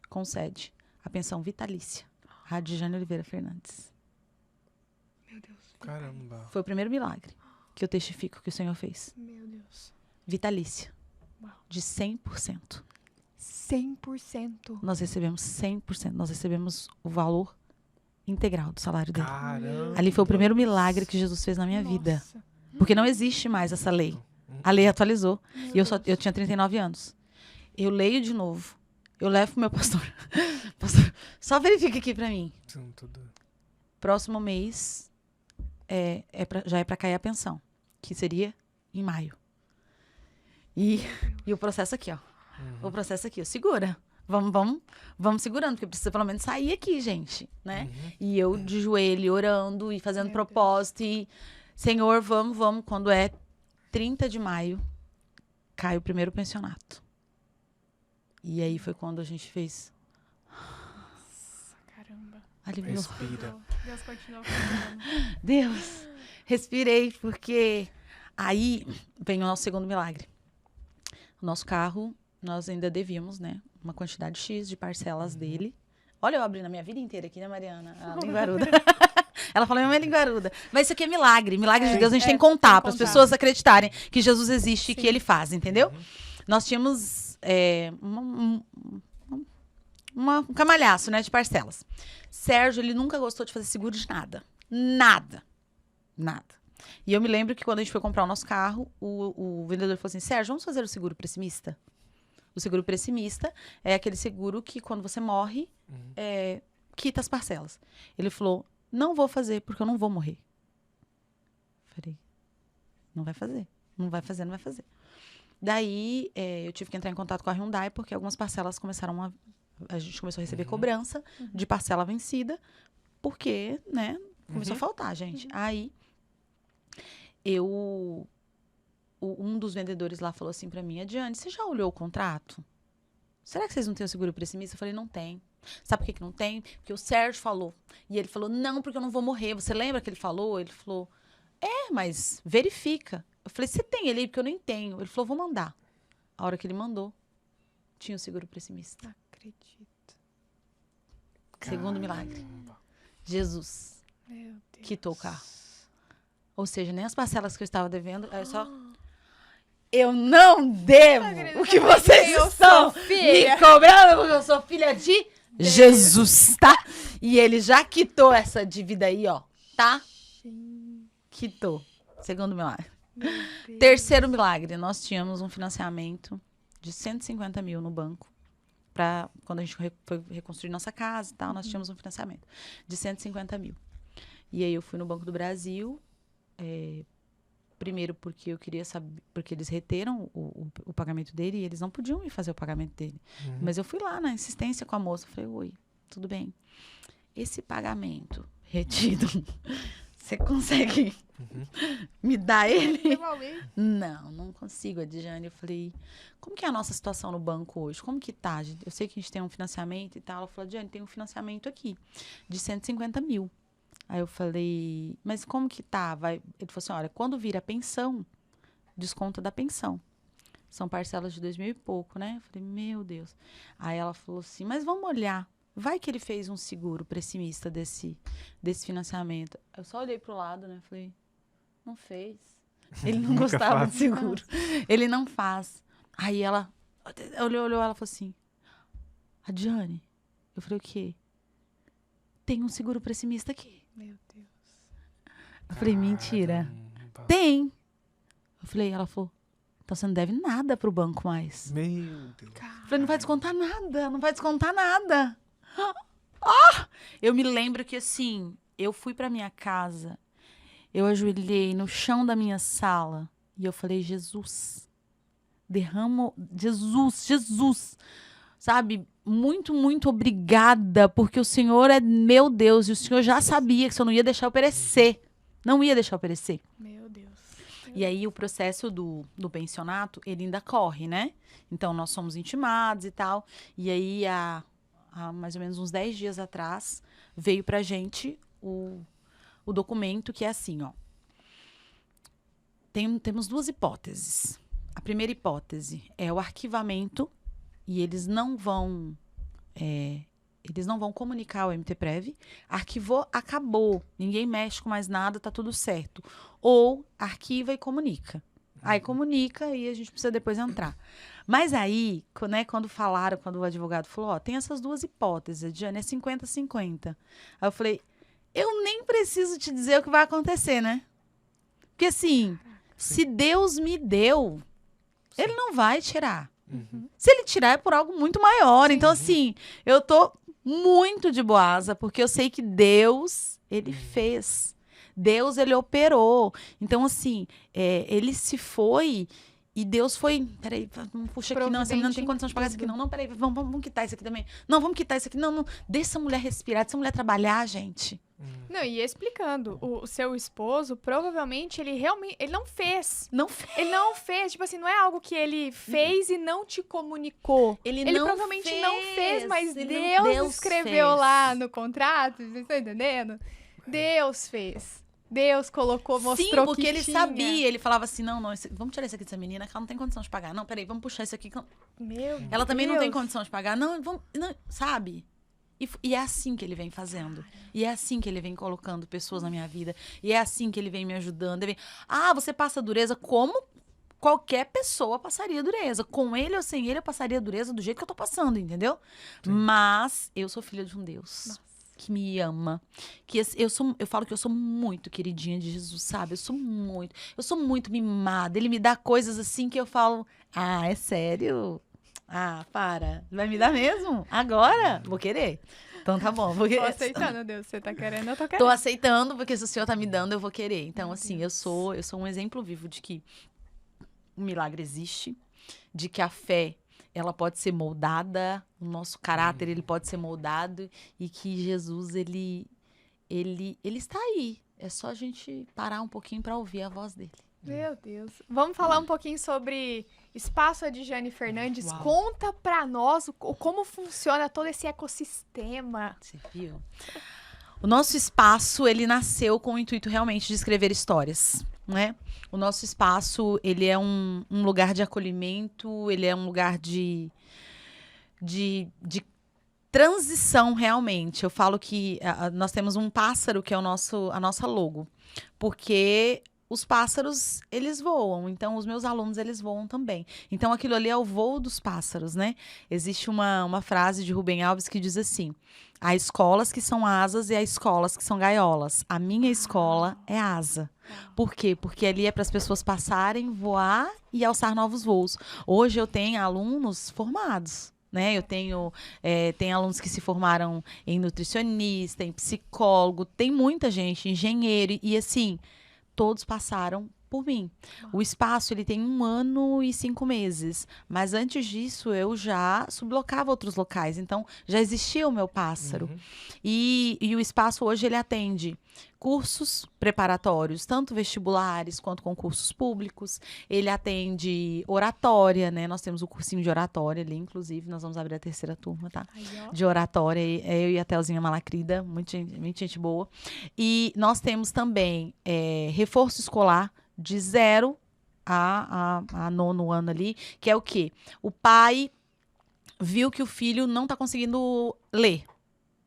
[SPEAKER 1] concede a pensão vitalícia a Adjane Oliveira Fernandes.
[SPEAKER 5] Meu Deus.
[SPEAKER 4] Caramba.
[SPEAKER 1] Foi o primeiro milagre que eu testifico que o Senhor fez.
[SPEAKER 5] Meu Deus.
[SPEAKER 1] Vitalícia.
[SPEAKER 5] Uau.
[SPEAKER 1] De 100%.
[SPEAKER 5] 100%.
[SPEAKER 1] Nós recebemos 100%. Nós recebemos o valor integral do salário dele.
[SPEAKER 4] Caramba.
[SPEAKER 1] Ali foi o primeiro milagre que Jesus fez na minha vida. Porque não existe mais essa lei. A lei atualizou. E eu tinha 39 anos. Eu leio de novo. Eu levo pro meu pastor. Pastor, só verifica aqui pra mim. Próximo mês já é pra cair a pensão. Que seria em maio. E o processo aqui, ó. O processo aqui, ó. Segura. Vamos segurando, porque precisa pelo menos sair aqui, gente, né? E eu de joelho, orando e fazendo propósito. E, Senhor, vamos. Quando é 30 de maio, cai o primeiro pensionato. E aí foi quando a gente fez...
[SPEAKER 5] Nossa, caramba.
[SPEAKER 1] Aliviou.
[SPEAKER 4] Respira.
[SPEAKER 5] Deus continua fazendo.
[SPEAKER 1] Deus, respirei, porque aí vem o nosso segundo milagre. O nosso carro, nós ainda devíamos, né? Uma quantidade X de parcelas dele. Olha, eu abri na minha vida inteira aqui, né, Mariana? A linguaruda. Ela falou, minha linguaruda. Mas isso aqui é milagre. Milagre de Deus a gente tem que contar para as pessoas acreditarem que Jesus existe e que Ele faz, entendeu? Nós tínhamos um camalhaço, né, de parcelas. Sérgio, ele nunca gostou de fazer seguro de nada. Nada. E eu me lembro que quando a gente foi comprar o nosso carro, o vendedor falou assim, Sérgio, vamos fazer o seguro pessimista? O seguro pessimista é aquele seguro que quando você morre, quita as parcelas. Ele falou, não vou fazer porque eu não vou morrer. Falei, não vai fazer. Daí, eu tive que entrar em contato com a Hyundai porque algumas parcelas começaram a gente começou a receber cobrança de parcela vencida porque, né, começou a faltar, gente. Aí, um dos vendedores lá falou assim pra mim, Adjane, você já olhou o contrato? Será que vocês não têm o seguro pessimista? Eu falei, não tem. Sabe por que não tem? Porque o Sérgio falou. E ele falou, não, porque eu não vou morrer. Você lembra que ele falou? Ele falou, mas verifica. Eu falei, você tem ele aí? Porque eu nem tenho. Ele falou, vou mandar. A hora que ele mandou, tinha o seguro pessimista.
[SPEAKER 5] Não acredito.
[SPEAKER 1] Segundo milagre. Jesus
[SPEAKER 5] Meu Deus.
[SPEAKER 1] quitou o carro. Ou seja, nem as parcelas que eu estava devendo, eu não devo o que vocês estão me cobrando, porque eu sou filha de Jesus, tá? E ele já quitou essa dívida aí, ó, tá? Quitou. Segundo milagre. Terceiro milagre, nós tínhamos um financiamento de 150 mil no banco. Quando a gente foi reconstruir nossa casa e tal, nós tínhamos um financiamento de 150 mil. E aí eu fui no Banco do Brasil, primeiro porque eu queria saber, porque eles reteram o pagamento dele e eles não podiam me fazer o pagamento dele. Mas eu fui lá na insistência com a moça, falei, oi, tudo bem? Esse pagamento retido, você consegue me dar ele?
[SPEAKER 5] Normalmente.
[SPEAKER 1] Não consigo, Adjane. Eu falei, como que é a nossa situação no banco hoje? Como que tá? Eu sei que a gente tem um financiamento e tal. Ela falou, Adjane, tem um financiamento aqui de 150 mil. Aí eu falei, mas como que tá? Ele falou assim, olha, quando vira a pensão, desconta da pensão. São parcelas de 2.000 e pouco, né? Eu falei, meu Deus. Aí ela falou assim, mas vamos olhar. Vai que ele fez um seguro pessimista desse financiamento. Eu só olhei pro lado, né? Falei, não fez. Ele não gostava de seguro. Ele não faz. Aí ela olhou, ela falou assim, Adjane. Eu falei, o quê? Tem um seguro pessimista aqui.
[SPEAKER 5] Meu Deus.
[SPEAKER 1] Eu falei, mentira. Tem. Eu falei, ela falou, então você não deve nada pro banco mais.
[SPEAKER 4] Meu Deus.
[SPEAKER 1] Eu falei, não vai descontar nada, não vai descontar nada. Eu me lembro que, assim, eu fui pra minha casa, eu ajoelhei no chão da minha sala e eu falei, Jesus, Jesus, sabe? Muito, muito obrigada, porque o Senhor é meu Deus e o Senhor já sabia que eu não ia deixar eu perecer. Não ia deixar eu perecer.
[SPEAKER 5] Meu Deus.
[SPEAKER 1] E aí o processo do pensionato, ele ainda corre, né? Então nós somos intimados e tal. E aí há mais ou menos uns 10 dias atrás, veio pra gente o documento que é assim, ó. Temos duas hipóteses. A primeira hipótese é o arquivamento e eles não vão comunicar ao MTPrev. Arquivou, acabou. Ninguém mexe com mais nada, tá tudo certo. Ou arquiva e comunica. Aí comunica e a gente precisa depois entrar. Mas aí, né, quando o advogado falou, ó, tem essas duas hipóteses, Adjane, é 50-50. Aí eu falei, eu nem preciso te dizer o que vai acontecer, né? Porque assim, se Deus me deu, Ele não vai tirar. Se Ele tirar é por algo muito maior. Então, assim, eu tô muito de boasa, porque eu sei que Deus, Ele fez. Deus, Ele operou. Então, assim, Ele se foi e Deus foi... Peraí, não puxa aqui, não. Essa menina não tem condição de pagar isso aqui, não. Não, peraí, vamos quitar isso aqui também. Não, vamos quitar isso aqui. Não, deixa essa mulher respirar, deixa essa mulher trabalhar, gente.
[SPEAKER 5] Não, e explicando, o seu esposo, provavelmente, ele não fez.
[SPEAKER 1] Não fez.
[SPEAKER 5] Ele não fez, tipo assim, não é algo que ele fez e não te comunicou.
[SPEAKER 1] Ele não
[SPEAKER 5] provavelmente
[SPEAKER 1] fez.
[SPEAKER 5] não fez, mas
[SPEAKER 1] Deus
[SPEAKER 5] Deus escreveu
[SPEAKER 1] fez.
[SPEAKER 5] lá no contrato, vocês estão entendendo? Deus fez. Deus colocou, mostrou
[SPEAKER 1] porque
[SPEAKER 5] que
[SPEAKER 1] ele
[SPEAKER 5] tinha.
[SPEAKER 1] sabia, ele falava assim, não, vamos tirar isso aqui dessa menina, que ela não tem condição de pagar. Não, peraí, vamos puxar isso aqui.
[SPEAKER 5] Meu
[SPEAKER 1] Ela também não tem
[SPEAKER 5] Deus.
[SPEAKER 1] condição de pagar. Não, sabe? E é assim que ele vem fazendo. E é assim que ele vem colocando pessoas na minha vida. E é assim que ele vem me ajudando. Você passa dureza como qualquer pessoa passaria dureza. Com ele ou sem ele, eu passaria dureza do jeito que eu tô passando, entendeu? Sim. Mas eu sou filha de um Deus que me ama. Eu falo que eu sou muito queridinha de Jesus, sabe? Eu sou muito mimada. Ele me dá coisas assim que eu falo, é sério? Para. Vai me dar mesmo? Agora? Vou querer. Então tá bom, vou querer.
[SPEAKER 5] Tô aceitando, Deus. Você tá querendo, eu tô querendo.
[SPEAKER 1] Tô aceitando, porque se o Senhor tá me dando, eu vou querer. Então, assim, eu sou um exemplo vivo de que o milagre existe, de que a fé, ela pode ser moldada, o nosso caráter, ele pode ser moldado, e que Jesus, ele está aí. É só a gente parar um pouquinho pra ouvir a voz dele.
[SPEAKER 5] Meu Deus. Vamos falar um pouquinho sobre Espaço Adjane Fernandes.
[SPEAKER 1] Uau.
[SPEAKER 5] Conta pra nós como funciona todo esse ecossistema.
[SPEAKER 1] Você viu? O nosso espaço, ele nasceu com o intuito realmente de escrever histórias, né? O nosso espaço, ele é um lugar de acolhimento, ele é um lugar de transição, realmente. Eu falo que nós temos um pássaro que é a nossa logo, porque os pássaros, eles voam, então os meus alunos, eles voam também. Então aquilo ali é o voo dos pássaros, né? Existe uma frase de Rubem Alves que diz assim, há escolas que são asas e há escolas que são gaiolas. A minha escola é asa. Por quê? Porque ali é para as pessoas passarem, voar e alçar novos voos. Hoje eu tenho alunos formados, né? Eu tenho alunos que se formaram em nutricionista, em psicólogo, tem muita gente, engenheiro, e assim, todos passaram por mim. O espaço, ele tem 1 ano e 5 meses. Mas antes disso, eu já sublocava outros locais. Então, já existia o meu pássaro. E o espaço hoje, ele atende cursos preparatórios, tanto vestibulares quanto concursos públicos. Ele atende oratória, né? Nós temos o cursinho de oratória ali, inclusive. Nós vamos abrir a 3ª turma, tá? De oratória. Eu e a Telzinha Malacrida, muita gente boa. E nós temos também reforço escolar de 0 a 9º ano ali, que é o quê? O pai viu que o filho não está conseguindo ler.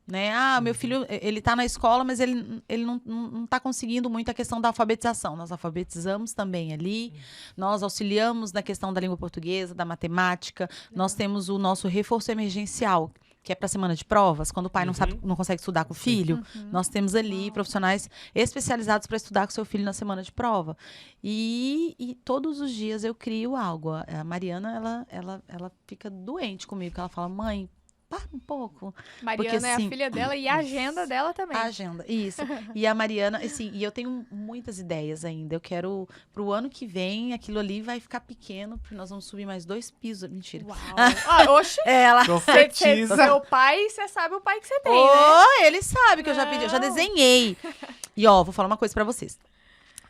[SPEAKER 1] Né? Meu filho, ele tá na escola, mas ele não tá conseguindo muito a questão da alfabetização. Nós alfabetizamos também ali, nós auxiliamos na questão da língua portuguesa, da matemática, nós temos o nosso reforço emergencial, que é para semana de provas, quando o pai não consegue estudar com o filho, nós temos ali profissionais especializados para estudar com seu filho na semana de prova. E todos os dias eu crio algo. A Mariana, ela fica doente comigo, porque ela fala, mãe, para um pouco.
[SPEAKER 5] Mariana
[SPEAKER 1] porque,
[SPEAKER 5] é
[SPEAKER 1] assim,
[SPEAKER 5] a filha dela e a agenda dela também.
[SPEAKER 1] A agenda, isso. E a Mariana, assim, e eu tenho muitas ideias ainda. Eu quero, pro ano que vem, aquilo ali vai ficar pequeno, porque nós vamos subir mais 2 pisos. Mentira.
[SPEAKER 5] Uau. Oxe.
[SPEAKER 1] Ela...
[SPEAKER 4] Profetiza.
[SPEAKER 5] Seu pai, você sabe o pai que você tem, né?
[SPEAKER 1] Ele sabe que eu já pedi, eu já desenhei. E ó, vou falar uma coisa pra vocês.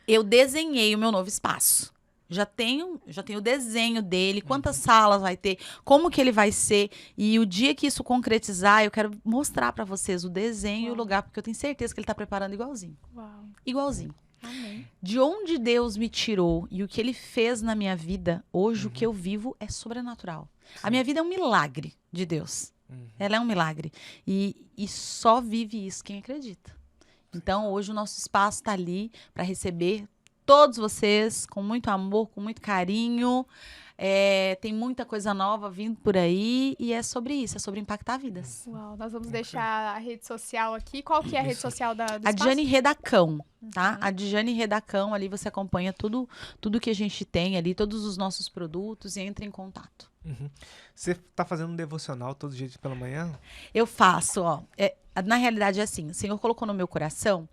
[SPEAKER 1] Eu desenhei o meu novo espaço. Já tenho o desenho dele, quantas salas vai ter, como que ele vai ser. E o dia que isso concretizar, eu quero mostrar pra vocês o desenho e o lugar, porque eu tenho certeza que ele tá preparando igualzinho.
[SPEAKER 5] Uau.
[SPEAKER 1] Igualzinho.
[SPEAKER 5] Amém.
[SPEAKER 1] De onde Deus me tirou e o que ele fez na minha vida, hoje o que eu vivo é sobrenatural. A minha vida é um milagre de Deus. Ela é um milagre. E só vive isso quem acredita. Então, hoje o nosso espaço tá ali para receber todos vocês, com muito amor, com muito carinho. Tem muita coisa nova vindo por aí. E é sobre isso, é sobre impactar vidas.
[SPEAKER 5] Uau, nós vamos deixar a rede social aqui. Qual que é a rede social do espaço?
[SPEAKER 1] A Diane Redacão, tá? A Diane Redacão, ali você acompanha tudo que a gente tem ali, todos os nossos produtos e entra em contato.
[SPEAKER 4] Você tá fazendo um devocional todo dia pela manhã?
[SPEAKER 1] Eu faço, ó. Na realidade é assim, o Senhor colocou no meu coração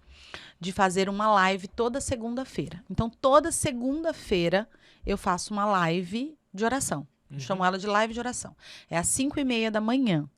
[SPEAKER 1] de fazer uma live toda segunda-feira. Então, toda segunda-feira eu faço uma live de oração. Chamo ela de live de oração. É às 5:30 da manhã.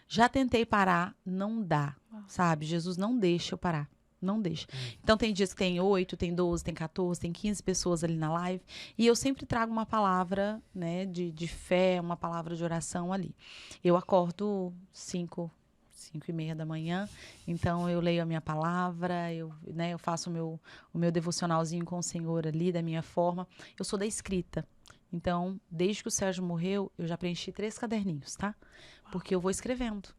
[SPEAKER 1] Já tentei parar, não dá, sabe? Jesus não deixa eu parar. Não deixa. Então, tem dias que tem 8, tem 12, tem 14, tem 15 pessoas ali na live. E eu sempre trago uma palavra, né, de fé, uma palavra de oração ali. Eu acordo 5:30 da manhã, então eu leio a minha palavra, eu faço o meu devocionalzinho com o Senhor ali, da minha forma. Eu sou da escrita. Então, desde que o Sérgio morreu, eu já preenchi 3 caderninhos, tá? Porque eu vou escrevendo.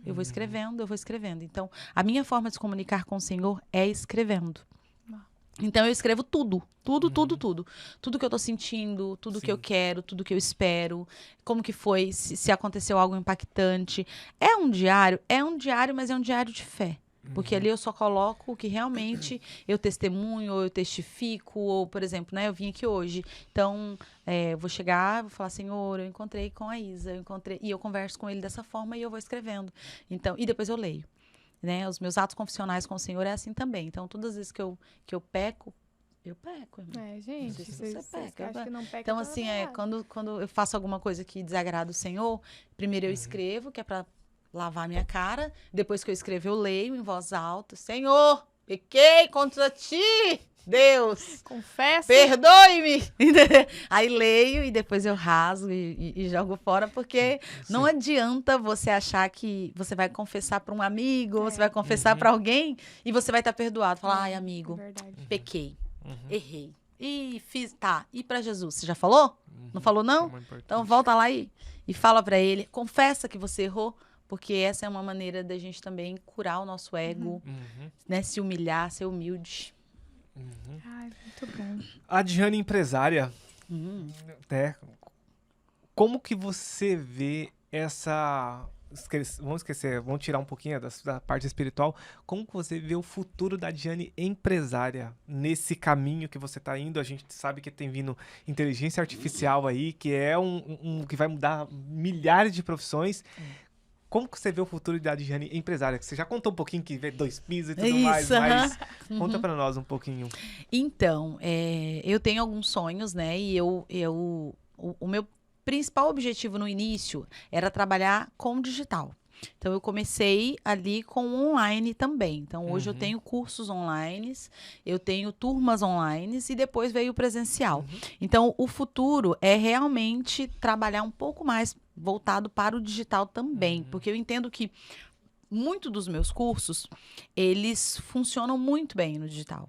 [SPEAKER 1] Eu vou escrevendo. Então, a minha forma de se comunicar com o Senhor é escrevendo. Então, eu escrevo tudo. Tudo que eu tô sentindo, tudo que eu quero, tudo que eu espero, como que foi, se aconteceu algo impactante. É um diário, mas é um diário de fé. Porque ali eu só coloco o que realmente eu testemunho, ou eu testifico, ou, por exemplo, né, eu vim aqui hoje. Então, eu vou chegar, vou falar, Senhor, eu encontrei com a Isa, e eu converso com ele dessa forma e eu vou escrevendo. Então, e depois eu leio. Né? Os meus atos confessionais com o Senhor é assim também. Então, todas as vezes que eu peco, irmão.
[SPEAKER 5] Gente,
[SPEAKER 1] você peca.
[SPEAKER 5] acha que não peca.
[SPEAKER 1] Então, assim, quando eu faço alguma coisa que desagrada o Senhor, primeiro eu escrevo, que é para lavar minha cara. Depois que eu escrevo, eu leio em voz alta. Senhor, pequei contra ti, Deus.
[SPEAKER 5] Confessa.
[SPEAKER 1] Perdoe-me. Aí leio e depois eu rasgo e jogo fora, porque não adianta você achar que você vai confessar para um amigo, você vai confessar para alguém e você vai estar perdoado. Falar, ai, amigo, pequei, errei. E fiz, tá. E para Jesus, você já falou? Não falou, não? Então volta lá e fala para ele. Confessa que você errou. Porque essa é uma maneira da gente também curar o nosso ego, né? Se humilhar, ser humilde.
[SPEAKER 5] Ai, muito bom.
[SPEAKER 4] A Diane empresária, né? Como que você vê essa... Vamos tirar um pouquinho da parte espiritual. Como que você vê o futuro da Diane empresária nesse caminho que você está indo? A gente sabe que tem vindo inteligência artificial aí, que é que vai mudar milhares de profissões. como que você vê o futuro da Adjane empresária? Você já contou um pouquinho que vê 2 pisos e tudo
[SPEAKER 1] Isso,
[SPEAKER 4] mais, mas
[SPEAKER 1] uhum.
[SPEAKER 4] conta pra nós um pouquinho.
[SPEAKER 1] Então, eu tenho alguns sonhos, né? E o meu principal objetivo no início era trabalhar com digital. Então, eu comecei ali com online também. Então, hoje eu tenho cursos online, eu tenho turmas online e depois veio o presencial. Então, o futuro é realmente trabalhar um pouco mais voltado para o digital também, porque eu entendo que muito dos meus cursos, eles funcionam muito bem no digital.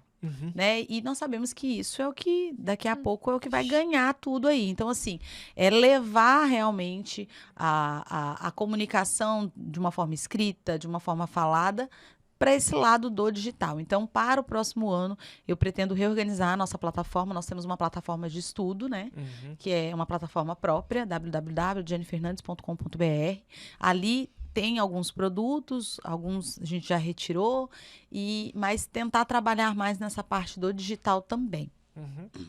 [SPEAKER 1] Né? E nós sabemos que isso é o que, daqui a pouco, é o que vai ganhar tudo aí. Então, assim, é levar realmente a comunicação de uma forma escrita, de uma forma falada, para esse lado do digital. Então, para o próximo ano, eu pretendo reorganizar a nossa plataforma. Nós temos uma plataforma de estudo, né? Que é uma plataforma própria, www.janefernandes.com.br. Ali tem alguns produtos, alguns a gente já retirou, mas tentar trabalhar mais nessa parte do digital também.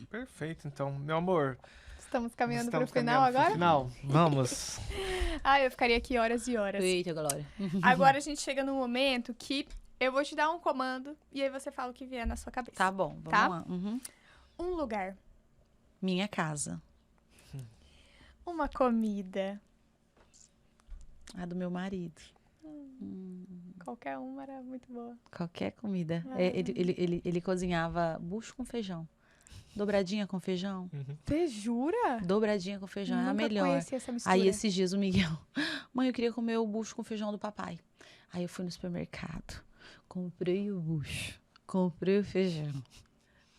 [SPEAKER 4] Perfeito, então, meu amor.
[SPEAKER 5] Estamos caminhando para o final agora?
[SPEAKER 4] Final, vamos.
[SPEAKER 5] Eu ficaria aqui horas e horas.
[SPEAKER 1] Eita, Glória.
[SPEAKER 5] Agora a gente chega num momento que eu vou te dar um comando e aí você fala o que vier na sua cabeça.
[SPEAKER 1] Tá bom, vamos
[SPEAKER 5] Tá?
[SPEAKER 1] lá.
[SPEAKER 5] Um lugar.
[SPEAKER 1] Minha casa.
[SPEAKER 5] Uma comida.
[SPEAKER 1] A do meu marido.
[SPEAKER 5] Qualquer uma era muito boa.
[SPEAKER 1] Qualquer comida. Ele cozinhava bucho com feijão. Dobradinha com feijão.
[SPEAKER 5] Você jura?
[SPEAKER 1] Dobradinha com feijão é a
[SPEAKER 5] Nunca
[SPEAKER 1] melhor.
[SPEAKER 5] conheci essa mistura.
[SPEAKER 1] Aí esses dias o Miguel, mãe, eu queria comer o bucho com feijão do papai. Aí eu fui no supermercado, comprei o bucho, comprei o feijão.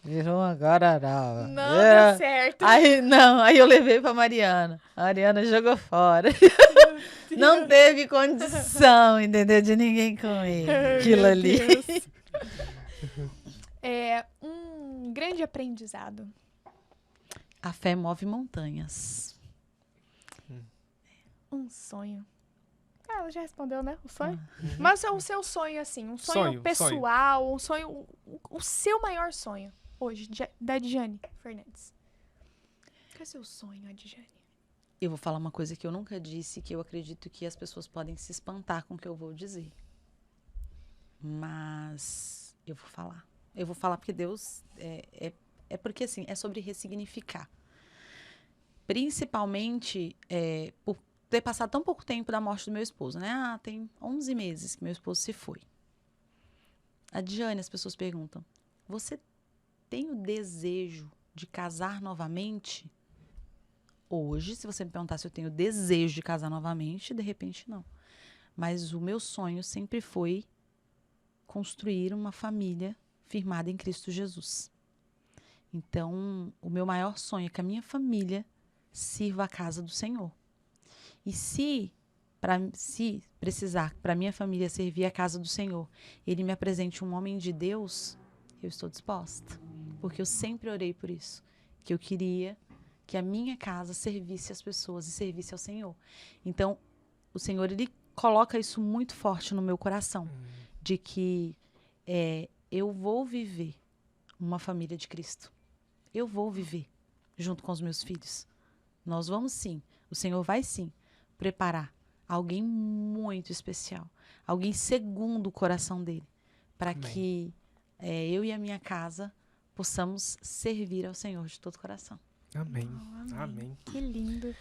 [SPEAKER 1] Virou uma gararava.
[SPEAKER 5] Não deu certo.
[SPEAKER 1] Aí eu levei pra Mariana. A Mariana jogou fora. Não teve condição, entendeu? De ninguém comer aquilo ali.
[SPEAKER 5] Um grande aprendizado.
[SPEAKER 1] A fé move montanhas.
[SPEAKER 5] Um sonho. Ela já respondeu, né? O sonho? Mas o seu sonho, assim, um sonho pessoal, um sonho. O seu maior sonho hoje, da Adjane Fernandes. Qual é o seu sonho, Adjane?
[SPEAKER 1] Eu vou falar uma coisa que eu nunca disse, que eu acredito que as pessoas podem se espantar com o que eu vou dizer. Mas eu vou falar. Eu vou falar porque Deus é porque, assim, é sobre ressignificar. Principalmente por ter passado tão pouco tempo da morte do meu esposo, né? Tem 11 meses que meu esposo se foi. A Adjane, as pessoas perguntam, você tem o desejo de casar novamente? Hoje, se você me perguntar se eu tenho desejo de casar novamente, de repente não. Mas o meu sonho sempre foi construir uma família firmada em Cristo Jesus. Então, o meu maior sonho é que a minha família sirva a casa do Senhor. E se precisar para minha família servir a casa do Senhor, Ele me apresente um homem de Deus, eu estou disposta. Porque eu sempre orei por isso. Que eu queria que a minha casa servisse as pessoas e servisse ao Senhor. Então, o Senhor, Ele coloca isso muito forte no meu coração. De que eu vou viver uma família de Cristo. Eu vou viver junto com os meus filhos. Nós vamos sim, o Senhor vai sim preparar alguém muito especial. Alguém segundo o coração dele. Para que eu e a minha casa possamos servir ao Senhor de todo o coração.
[SPEAKER 4] Amém. Amém.
[SPEAKER 5] Que lindo.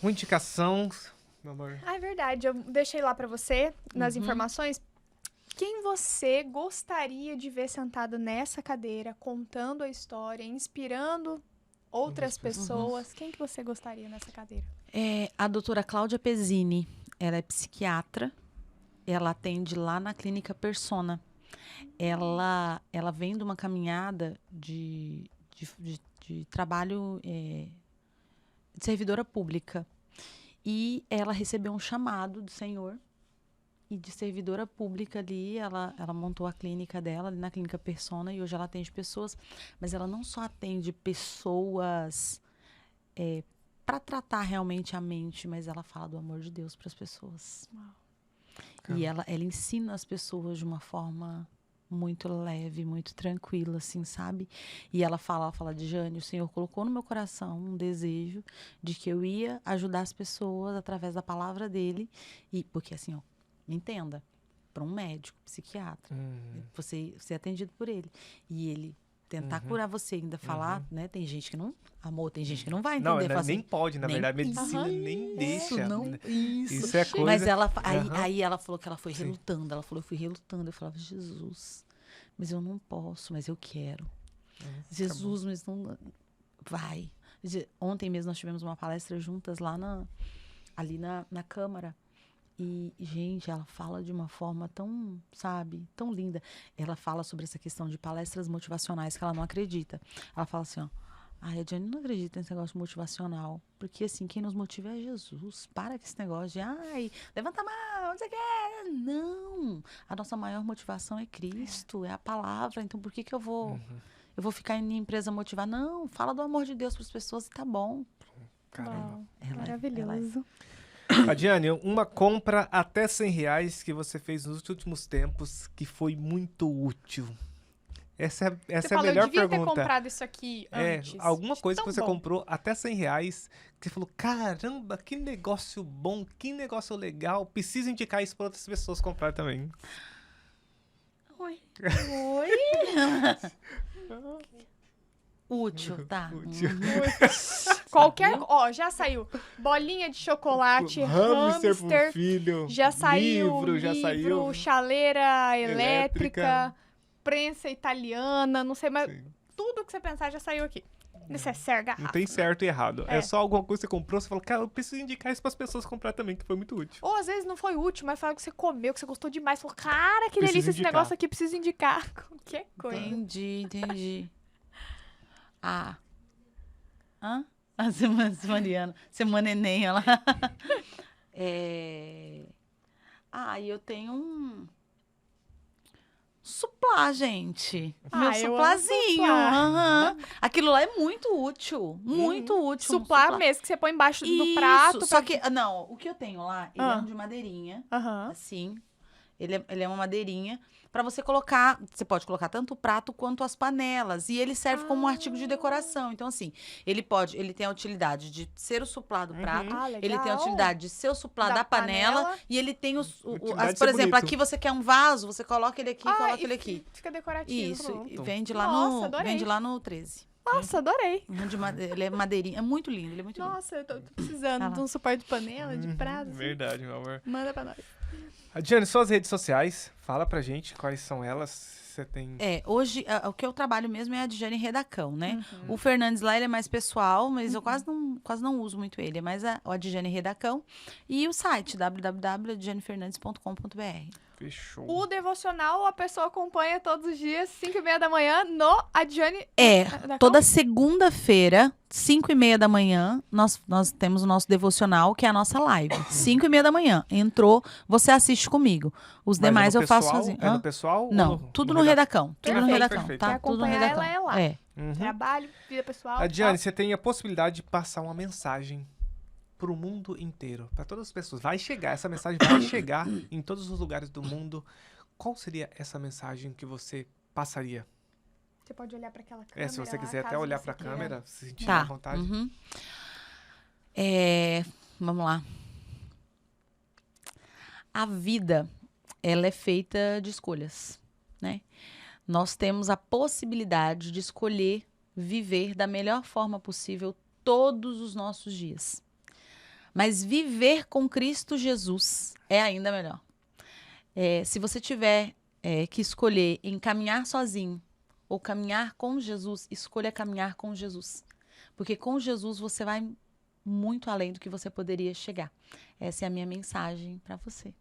[SPEAKER 4] Uma indicação, meu amor.
[SPEAKER 5] É verdade, eu deixei lá pra você, nas informações, quem você gostaria de ver sentado nessa cadeira, contando a história, inspirando outras pessoas. Quem que você gostaria nessa cadeira?
[SPEAKER 1] A doutora Cláudia Pezzini, ela é psiquiatra, ela atende lá na Clínica Persona. Ela vem de uma caminhada de trabalho de servidora pública. E ela recebeu um chamado do Senhor. E de servidora pública ali, ela montou a clínica dela, ali na Clínica Persona. E hoje ela atende pessoas. Mas ela não só atende pessoas para tratar realmente a mente, mas ela fala do amor de Deus para as pessoas.
[SPEAKER 5] Uau.
[SPEAKER 1] E ela ensina as pessoas de uma forma muito leve, muito tranquila, assim, sabe? E ela fala, Adjane, o Senhor colocou no meu coração um desejo de que eu ia ajudar as pessoas através da palavra dele. E, porque assim, ó, me entenda, para um médico, psiquiatra, você é atendido por ele. E ele tentar curar você, ainda falar, né? Tem gente que não, amor, tem gente que não vai entender.
[SPEAKER 4] Não, nem pode, na verdade, a medicina nem deixa. Isso é coisa...
[SPEAKER 1] Mas ela, aí ela falou que ela foi relutando, ela falou, eu fui relutando, eu falava, Jesus, mas eu não posso, mas eu quero. Jesus, mas não... Vai. Ontem mesmo nós tivemos uma palestra juntas lá ali na Câmara. E, gente, ela fala de uma forma tão, sabe, tão linda. Ela fala sobre essa questão de palestras motivacionais que ela não acredita. Ela fala assim, ó, a Jane não acredita nesse negócio motivacional. Porque, assim, quem nos motiva é Jesus. Para com esse negócio de, levanta a mão, não sei o que. Não. A nossa maior motivação é Cristo, é a palavra. Então, por que eu vou ficar em empresa motivar? Não, fala do amor de Deus para as pessoas e tá bom.
[SPEAKER 4] Caramba.
[SPEAKER 5] Maravilhoso.
[SPEAKER 4] Adjane, uma compra até R$100 que você fez nos últimos tempos que foi muito útil. Essa é a melhor pergunta.
[SPEAKER 5] Eu devia ter comprado isso aqui antes.
[SPEAKER 4] Alguma coisa que você comprou até R$100 que você falou, caramba, que negócio bom, que negócio legal. Preciso indicar isso para outras pessoas comprar também.
[SPEAKER 1] Oi. Útil, tá.
[SPEAKER 4] Útil.
[SPEAKER 5] Qualquer... Ó, já saiu bolinha de chocolate,
[SPEAKER 4] hamster pro filho,
[SPEAKER 5] já saiu
[SPEAKER 4] livro, já saiu
[SPEAKER 5] chaleira elétrica, prensa italiana, não sei, mas tudo que você pensar já saiu aqui. Necessaire, garrafa.
[SPEAKER 4] Não tem certo e errado. É só alguma coisa que você comprou, você fala, cara, eu preciso indicar isso para as pessoas comprar também, que foi muito útil.
[SPEAKER 5] Ou às vezes não foi útil, mas foi algo que você comeu, que você gostou demais. Falou, cara, que delícia esse negócio aqui, preciso indicar. Qualquer coisa.
[SPEAKER 1] Entendi. A Mariana, semana Enem, ela... eu tenho um suplá, gente. Meu suplazinho. Aquilo lá é muito útil. Muito útil.
[SPEAKER 5] Suplá mesmo, que você põe embaixo do prato.
[SPEAKER 1] Só que, não, o que eu tenho lá, ele é um de madeirinha, assim. Ele é uma madeirinha para você colocar. Você pode colocar tanto o prato quanto as panelas. E ele serve como um artigo de decoração. Então, assim, ele tem a utilidade de ser o suplá do prato. Ele tem a utilidade de ser o suplá da panela. E ele tem por exemplo, aqui você quer um vaso, você coloca ele aqui e coloca ele aqui.
[SPEAKER 5] Fica decorativo.
[SPEAKER 1] Isso. E vende lá no 13.
[SPEAKER 5] Nossa, adorei.
[SPEAKER 1] Ele é madeirinha. É muito lindo, ele é muito lindo.
[SPEAKER 5] Nossa, eu tô precisando de um suporte de panela, de prato.
[SPEAKER 4] Verdade, meu amor.
[SPEAKER 5] Manda pra nós.
[SPEAKER 4] Adjane, suas redes sociais, fala pra gente quais são elas. Você tem...
[SPEAKER 1] Hoje, o que eu trabalho mesmo é a Adjane Redacão, né? O Fernandes lá, ele é mais pessoal, mas eu quase não uso muito ele. É mais o Adjane Redacão e o site, www.adjanefernandes.com.br.
[SPEAKER 4] Fechou.
[SPEAKER 5] O devocional a pessoa acompanha todos os dias, 5h30 da manhã, no Adjane.
[SPEAKER 1] Toda segunda-feira, 5h30 da manhã, nós temos o nosso devocional, que é a nossa live. 5h30 da manhã. Entrou, você assiste comigo. Os demais eu faço sozinho.
[SPEAKER 4] É no pessoal?
[SPEAKER 1] Não, tudo no Redacão. Tudo no Redacão.
[SPEAKER 4] Perfeito.
[SPEAKER 1] Tá? Tudo no Redacão.
[SPEAKER 5] Ela é lá. Trabalho, vida pessoal.
[SPEAKER 4] Adjane, você tem a possibilidade de passar uma mensagem pro mundo inteiro, para todas as pessoas. Essa mensagem vai chegar em todos os lugares do mundo. Qual seria essa mensagem que você passaria?
[SPEAKER 5] Você pode olhar para aquela câmera.
[SPEAKER 4] Se você quiser até olhar para a câmera, se sentir à vontade.
[SPEAKER 1] Vamos lá. A vida, ela é feita de escolhas, né? Nós temos a possibilidade de escolher viver da melhor forma possível todos os nossos dias. Mas viver com Cristo Jesus é ainda melhor. Se você tiver que escolher em caminhar sozinho ou caminhar com Jesus, escolha caminhar com Jesus. Porque com Jesus você vai muito além do que você poderia chegar. Essa é a minha mensagem para você.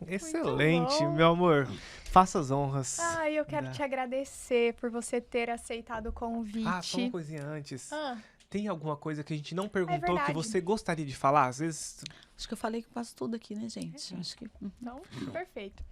[SPEAKER 4] Excelente, meu amor. Faça as honras.
[SPEAKER 5] Eu quero te agradecer por você ter aceitado o convite.
[SPEAKER 4] Só uma coisinha antes. Tem alguma coisa que a gente não perguntou que você gostaria de falar? Às vezes...
[SPEAKER 1] Acho que eu falei quase tudo aqui, né, gente? Acho que...
[SPEAKER 5] Então, perfeito.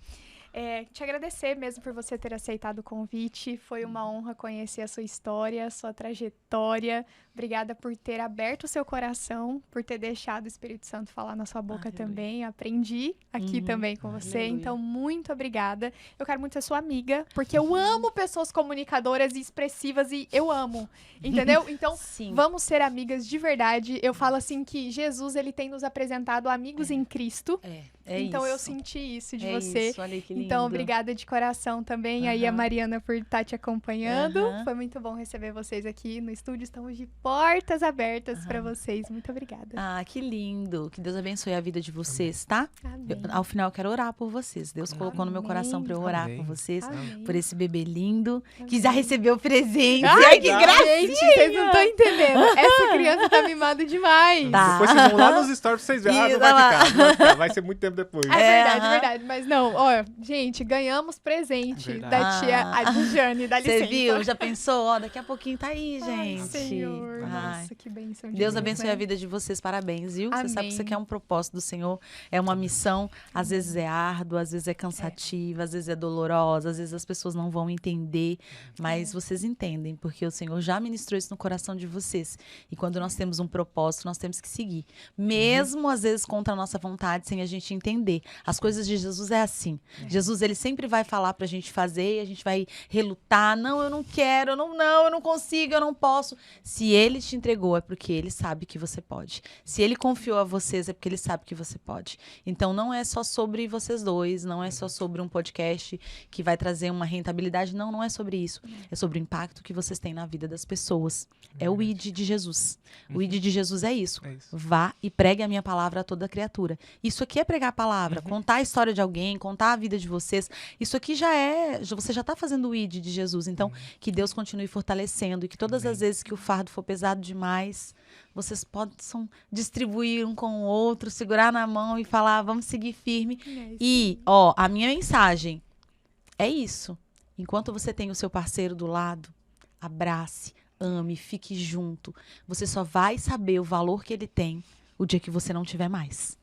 [SPEAKER 5] Te agradecer mesmo por você ter aceitado o convite. Foi uma honra conhecer a sua história, a sua trajetória. Obrigada por ter aberto o seu coração, por ter deixado o Espírito Santo falar na sua boca também. Aprendi aqui também com você.
[SPEAKER 1] Aleluia.
[SPEAKER 5] Então, muito obrigada. Eu quero muito ser sua amiga, porque eu amo pessoas comunicadoras e expressivas e eu amo. Entendeu? Então,
[SPEAKER 1] Sim.
[SPEAKER 5] vamos ser amigas de verdade. Eu falo assim que Jesus, ele tem nos apresentado amigos em Cristo. Então, eu senti isso de você.
[SPEAKER 1] Isso, olha que lindo.
[SPEAKER 5] Então, obrigada de coração também. Aí a Mariana por estar te acompanhando. Foi muito bom receber vocês aqui no estúdio. Estamos de portas abertas para vocês. Muito obrigada.
[SPEAKER 1] Ah, que lindo. Que Deus abençoe a vida de vocês, tá?
[SPEAKER 5] Amém.
[SPEAKER 1] Ao final, eu quero orar por vocês. Deus colocou no meu coração para eu orar
[SPEAKER 4] Amém.
[SPEAKER 1] por vocês,
[SPEAKER 5] Amém.
[SPEAKER 1] por esse bebê lindo, que
[SPEAKER 5] Amém.
[SPEAKER 1] já recebeu presente.
[SPEAKER 5] Ai,
[SPEAKER 1] que gracinha!
[SPEAKER 5] Gente, vocês não estão entendendo. Essa criança tá mimada demais.
[SPEAKER 1] Tá.
[SPEAKER 4] Depois vocês vão lá nos stories pra vocês verem.
[SPEAKER 1] Isso,
[SPEAKER 4] Não vai
[SPEAKER 1] olha lá.
[SPEAKER 4] ficar, não vai ficar. Vai ser muito tempo depois.
[SPEAKER 5] É verdade. Mas não, ó, gente, ganhamos presente
[SPEAKER 4] Verdade.
[SPEAKER 5] da tia Adjane, dá licença.
[SPEAKER 1] Você viu? Já pensou? Ó, daqui a pouquinho tá aí, gente.
[SPEAKER 5] Ai, Senhor,
[SPEAKER 1] Ai.
[SPEAKER 5] nossa, que bênção de
[SPEAKER 1] Deus
[SPEAKER 5] Deus,
[SPEAKER 1] abençoe
[SPEAKER 5] né?
[SPEAKER 1] a vida de vocês, parabéns, viu? Você sabe que
[SPEAKER 5] Amém.
[SPEAKER 1] isso aqui é um propósito do Senhor, é uma missão, às vezes é árdua, às vezes é cansativa, às vezes é dolorosa, às vezes as pessoas não vão entender, mas vocês entendem, porque o Senhor já ministrou isso no coração de vocês. E quando nós temos um propósito, nós temos que seguir. Mesmo, às vezes, contra a nossa vontade, sem a gente entender. As coisas de Jesus é assim. Jesus, ele sempre vai falar pra gente fazer e a gente vai relutar. Não, eu não quero, eu não consigo, eu não posso. Se ele te entregou, é porque ele sabe que você pode. Se ele confiou a vocês, é porque ele sabe que você pode. Então, não é só sobre vocês dois, não é só sobre um podcast que vai trazer uma rentabilidade. Não, não é sobre isso. É sobre o impacto que vocês têm na vida das pessoas. É o ID de Jesus. O ID de Jesus é isso.
[SPEAKER 4] É isso.
[SPEAKER 1] Vá e pregue a minha palavra a toda criatura. Isso aqui é pregar a palavra, contar a história de alguém, contar a vida de vocês. Isso aqui você já está fazendo o ID de Jesus. Então, que Deus continue fortalecendo e que todas as vezes que o fardo for pesado demais, vocês possam distribuir um com o outro, segurar na mão e falar, vamos seguir firme. E, ó, a minha mensagem é isso. Enquanto você tem o seu parceiro do lado, abrace, ame, fique junto. Você só vai saber o valor que ele tem o dia que você não tiver mais.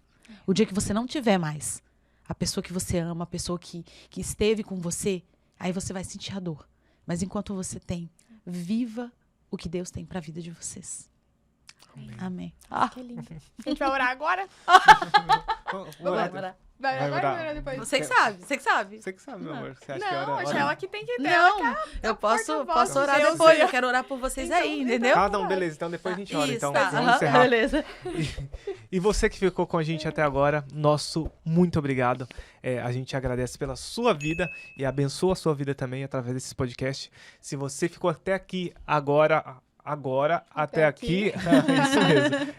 [SPEAKER 1] O dia que você não tiver mais. A pessoa que você ama, a pessoa que esteve com você, aí você vai sentir a dor. Mas enquanto você tem, viva o que Deus tem para a vida de vocês. Amém.
[SPEAKER 5] Que lindo. A gente vai orar agora?
[SPEAKER 4] Vamos
[SPEAKER 1] Bora.
[SPEAKER 5] Vai
[SPEAKER 4] Vai
[SPEAKER 5] agora ou
[SPEAKER 4] orar.
[SPEAKER 5] vai orar depois?
[SPEAKER 1] Você que sabe, você que sabe.
[SPEAKER 4] Você que sabe, meu amor. Você acha
[SPEAKER 5] Não,
[SPEAKER 4] que é hora?
[SPEAKER 5] acho ela que tem que ter.
[SPEAKER 1] Não, eu posso orar
[SPEAKER 5] Deus,
[SPEAKER 1] depois.
[SPEAKER 5] eu-
[SPEAKER 1] Eu quero orar por vocês
[SPEAKER 5] Então,
[SPEAKER 1] aí, entendeu?
[SPEAKER 4] Ah, não, beleza. Então depois a gente olha.
[SPEAKER 1] Isso,
[SPEAKER 4] Então,
[SPEAKER 1] tá.
[SPEAKER 4] vamos
[SPEAKER 1] Aham,
[SPEAKER 4] encerrar.
[SPEAKER 1] beleza.
[SPEAKER 4] E você que ficou com a gente até agora, nosso muito obrigado. A gente agradece pela sua vida e abençoa a sua vida também através desse podcast. Se você ficou até aqui agora até aqui, é isso mesmo.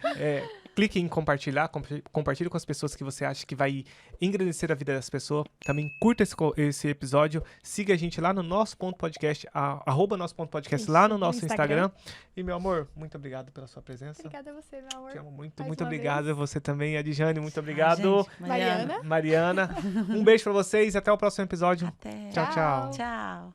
[SPEAKER 4] Clique em compartilhar, compartilhe com as pessoas que você acha que vai engrandecer a vida das pessoas. Também curta esse episódio, siga a gente lá no nosso ponto podcast, @nosso ponto podcast
[SPEAKER 5] Isso,
[SPEAKER 4] lá no
[SPEAKER 5] no
[SPEAKER 4] nosso
[SPEAKER 5] Instagram.
[SPEAKER 4] Instagram. E meu amor, muito obrigado pela sua presença.
[SPEAKER 5] Obrigada a você, meu amor.
[SPEAKER 4] Te amo muito,
[SPEAKER 5] Mais
[SPEAKER 4] muito
[SPEAKER 5] uma
[SPEAKER 4] obrigado.
[SPEAKER 5] vez.
[SPEAKER 4] Você também, Adjane, muito obrigado.
[SPEAKER 1] Gente,
[SPEAKER 5] Mariana.
[SPEAKER 4] Mariana, um beijo pra vocês e até o próximo episódio.
[SPEAKER 1] Até.
[SPEAKER 4] Tchau, tchau.
[SPEAKER 1] Tchau.